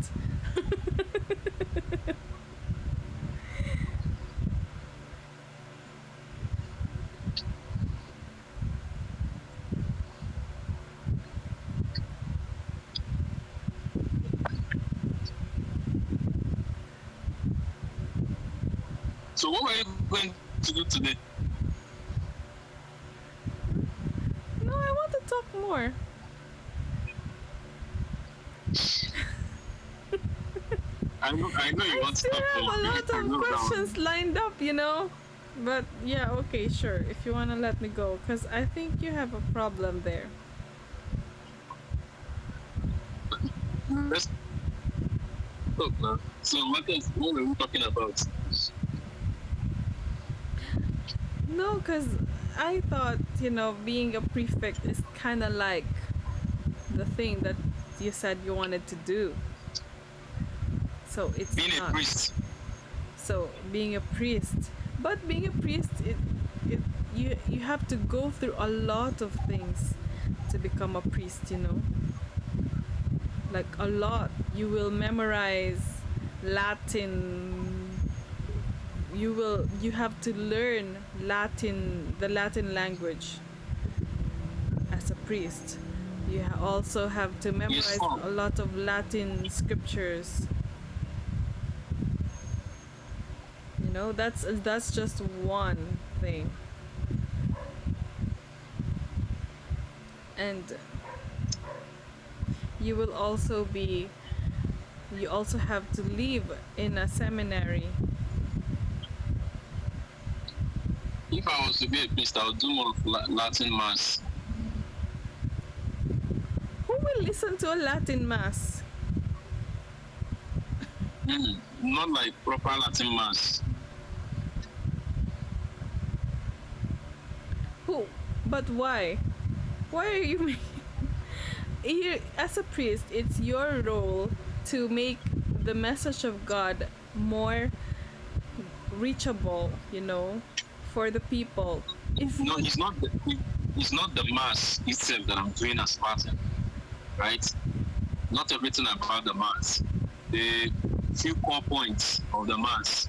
So what were you going to do today? No, I want to talk more. I know you I want to still talk have more. a lot I of know that one. questions lined up, you know? But yeah, okay, sure. If you want to let me go, because I think you have a problem there. Let's talk now. So what were we talking about? No, because I thought, being a prefect is kind of like the thing that you said you wanted to do. So it's Being a not. priest. So being a priest, but being a priest, you have to go through a lot of things to become a priest. Like a lot. You will memorize Latin. You have to learn the Latin language as a priest. You also have to memorize Yes, a lot of Latin scriptures. That's just one thing. And you will also be you also have to live in a seminary. if I was to be a priest, I would do more of Latin mass. Who will listen to a Latin mass? Not like proper Latin mass. Who? But why? Why are you making as a priest, it's your role to make the message of God more reachable, for the people. If No, it's not the mass itself that I'm doing as Latin, right? Not everything about the mass. The few core points of the mass,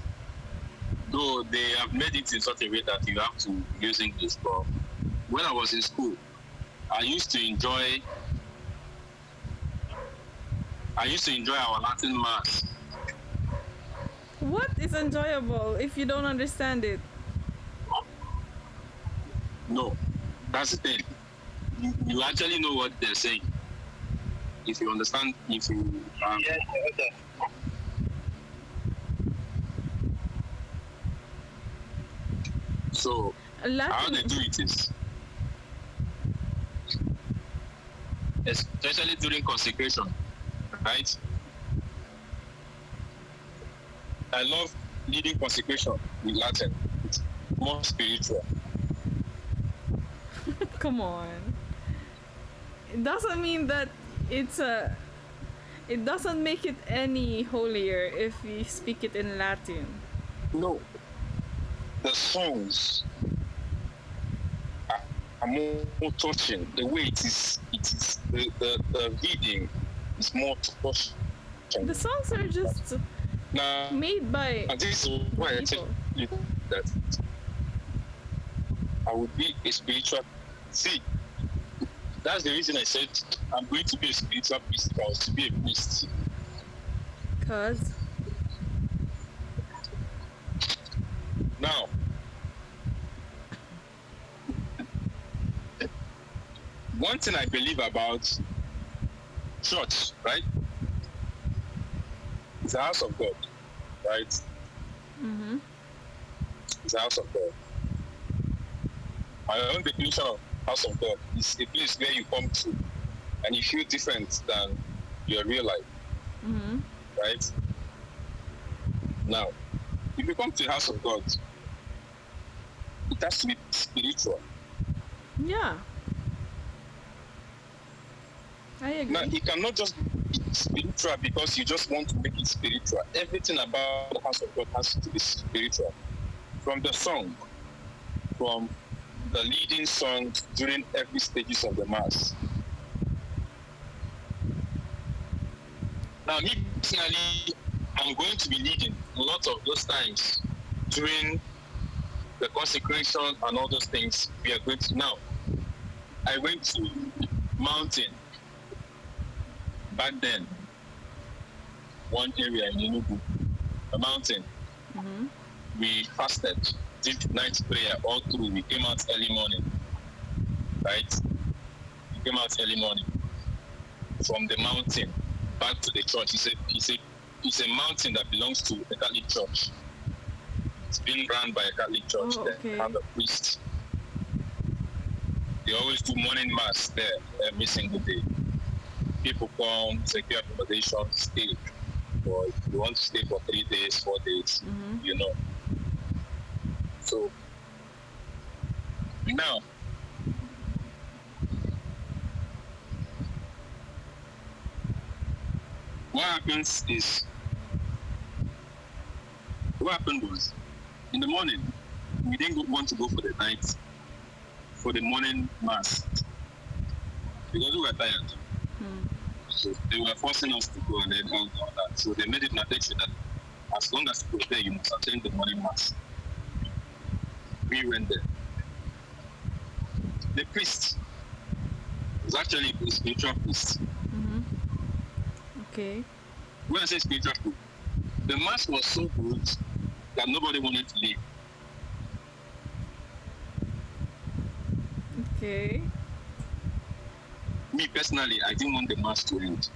though they have made it in such a way that you have to use English. But when I was in school, I used to enjoy our Latin mass. what is enjoyable if you don't understand it? No, that's the thing. You actually know what they're saying. If you understand, if you okay. So how they do it is, especially during consecration, right? I love leading consecration with Latin. It's more spiritual. Come on. It doesn't mean that it doesn't make it any holier if we speak it in Latin. No, the songs are more touching. The way it is the reading is more touching. The songs are just Now, made by and this is why I tell people. you that I would be a spiritual. See, that's the reason I said I'm going to be a spiritual priest if I was to be a priest. Cause Now, one thing I believe about church, right? It's a house of God, right? It's a house of God. My own definition of house of God is a place where you come to and you feel different than your real life, right? Now, if you come to the house of God, it has to be spiritual. yeah. I Now, agree. it cannot just be spiritual because you just want to make it spiritual. Everything about the house of God has to be spiritual. From the song, from the leading songs during every stages of the mass. Now, me personally, I'm going to be leading a lot of those times during the consecration and all those things. We are going to now. I went to mountain back then, one area in Enugu, a mountain. Mm-hmm. We fasted, did night prayer all through. We came out early morning, right? We came out early morning from the mountain back to the church. It's a mountain that belongs to the Catholic Church. It's being run by a Catholic church. Oh, There, okay. have a priest. They always do morning mass there every single day. People come, secure accommodation, stay. Or if you want to stay for 3 days, 4 days, Mm-hmm. you know. So now, what happened was in the morning, we didn't want to go for the night, for the morning mass, because we were tired. Hmm. So they were forcing us to go and then all that. So they made it mandatory that as long as you go there, you must attend the morning mass. We went there. The priest was actually a spiritual priest. Mm-hmm. Okay. When I say spiritual priest, the mass was so good that nobody wanted to leave. Okay. Me personally, I didn't want the mass to end.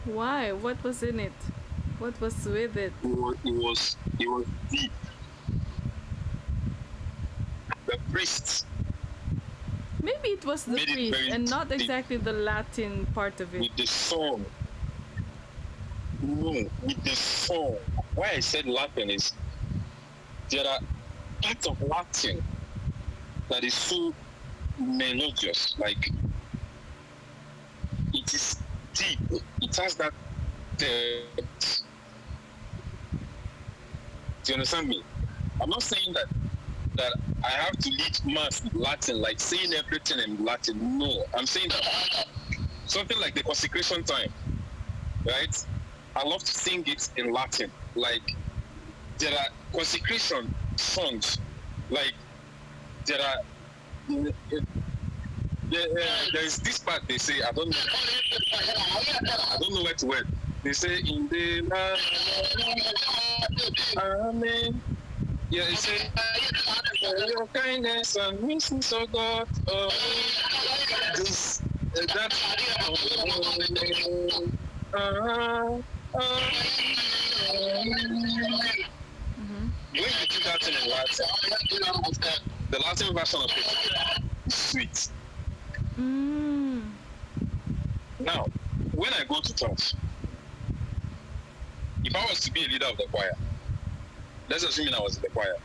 Why? What was in it? What was with it? It was deep. The priest Maybe it was the made it priest very and not deep. exactly the Latin part of it. With the song. No, with the song. Why I said Latin is there are parts of Latin that is so melodious. Like it is deep. It has that depth. Do you understand me? I'm not saying that I have to lead mass with Latin, like saying everything in Latin. No, I'm saying that something like the consecration time, right? I love to sing it in Latin. Like there are consecration songs, like there are. There is this part they say I don't know where to word. They say in the Amen. Yeah, they say your kindness and mercy, so God. This that. Mm-hmm. When you do that in Latin, the Latin version of it is sweet. Mm. Now, when I go to church, if I was to be a leader of the choir, let's assume I was in the choir,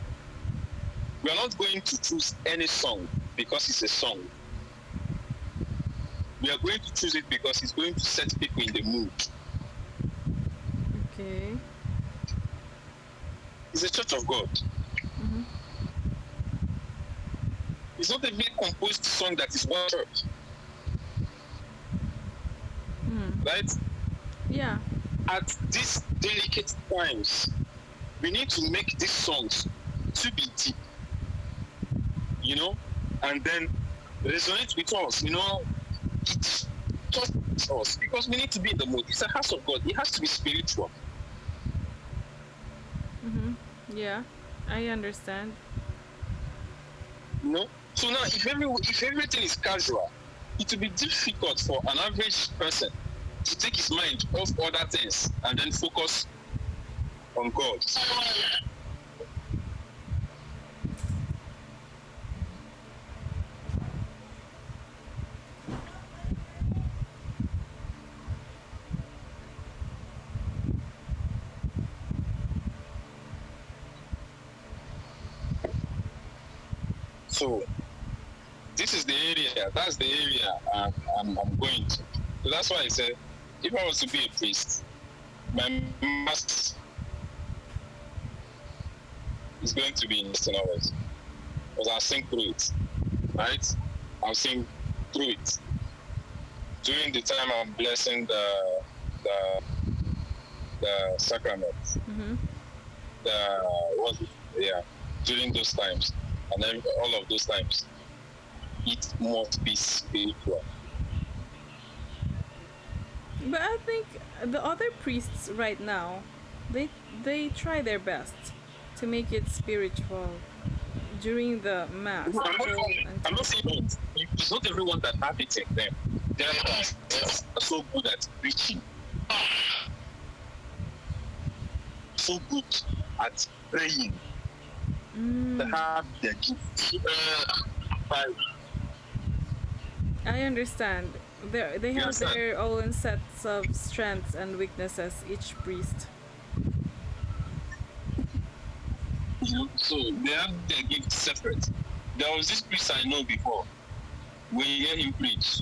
we are not going to choose any song because it's a song. We are going to choose it because it's going to set people in the mood. Okay. It's a church of God. Mm-hmm. It's not a big composed song that is one church, Mm. right? Yeah. At these delicate times, we need to make these songs to be deep, you know, and then resonate with us, you know, touch us, because we need to be in the mood. It's a house of God. It has to be spiritual. Mm-hmm. Yeah. I understand. You know? So now, if everything is casual, it will be difficult for an average person to take his mind off other things and then focus on God. So this is the area. That's the area I'm going to. So that's why I said, if I was to be a priest, my mass is going to be in Eastern hours. Because I'll sing through it, right? I'll sing through it. During the time I'm blessing the sacrament, during those times, and then all of those times, it must be spiritual. But I think the other priests right now, they try their best to make it spiritual during the mass. I'm not saying that. It's not everyone that have it in them. There are priests that are so good at preaching, so good at praying. They have their gift. I understand. They have understand? their own sets of strengths and weaknesses, each priest. So they have their gift separate. There was this priest I know before. When you hear him preach,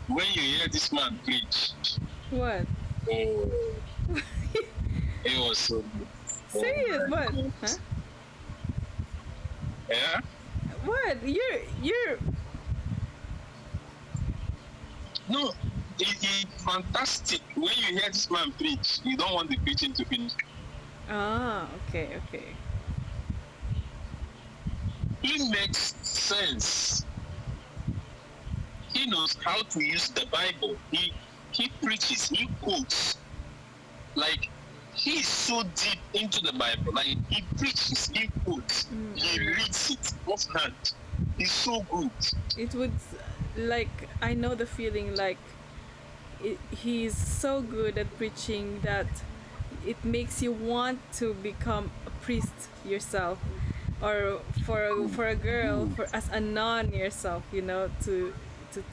when you hear this man preach, What? oh, it was so good. Say it. What? Huh? Yeah? What? You're. No, it's fantastic. When you hear this man preach, you don't want the preaching to finish. Ah, okay. It makes sense. He knows how to use the Bible. He preaches, he quotes. Like, he's so deep into the Bible. Like, he preaches, he quotes, he reads it offhand. He's so good. It would, like, I know the feeling, like, he's so good at preaching that it makes you want to become a priest yourself, or for a girl, as a nun yourself, to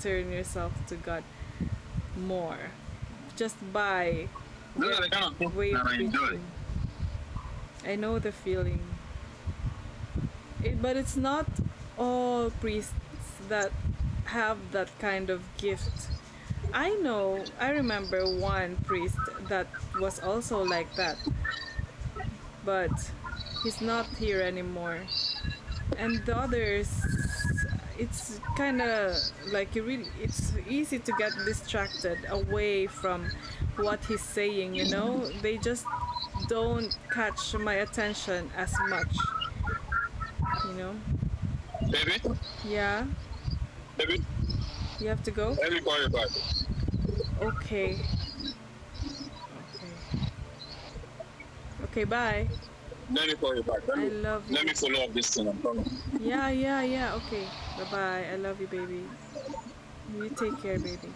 turn yourself to God more, just by Those are the kind of things way of that I enjoy. preaching. I know the feeling. But it's not all priests that have that kind of gift. I remember one priest that was also like that, but he's not here anymore. And the others, it's kind of like it's easy to get distracted away from what he's saying, They just don't catch my attention as much, you know? Baby, Yeah, baby, you have to go? let me call you back. Okay. Okay, bye. Let me call you back. I love you. Let me follow up this thing. I'm coming. Yeah. Okay. Bye-bye. I love you, baby. You take care, baby.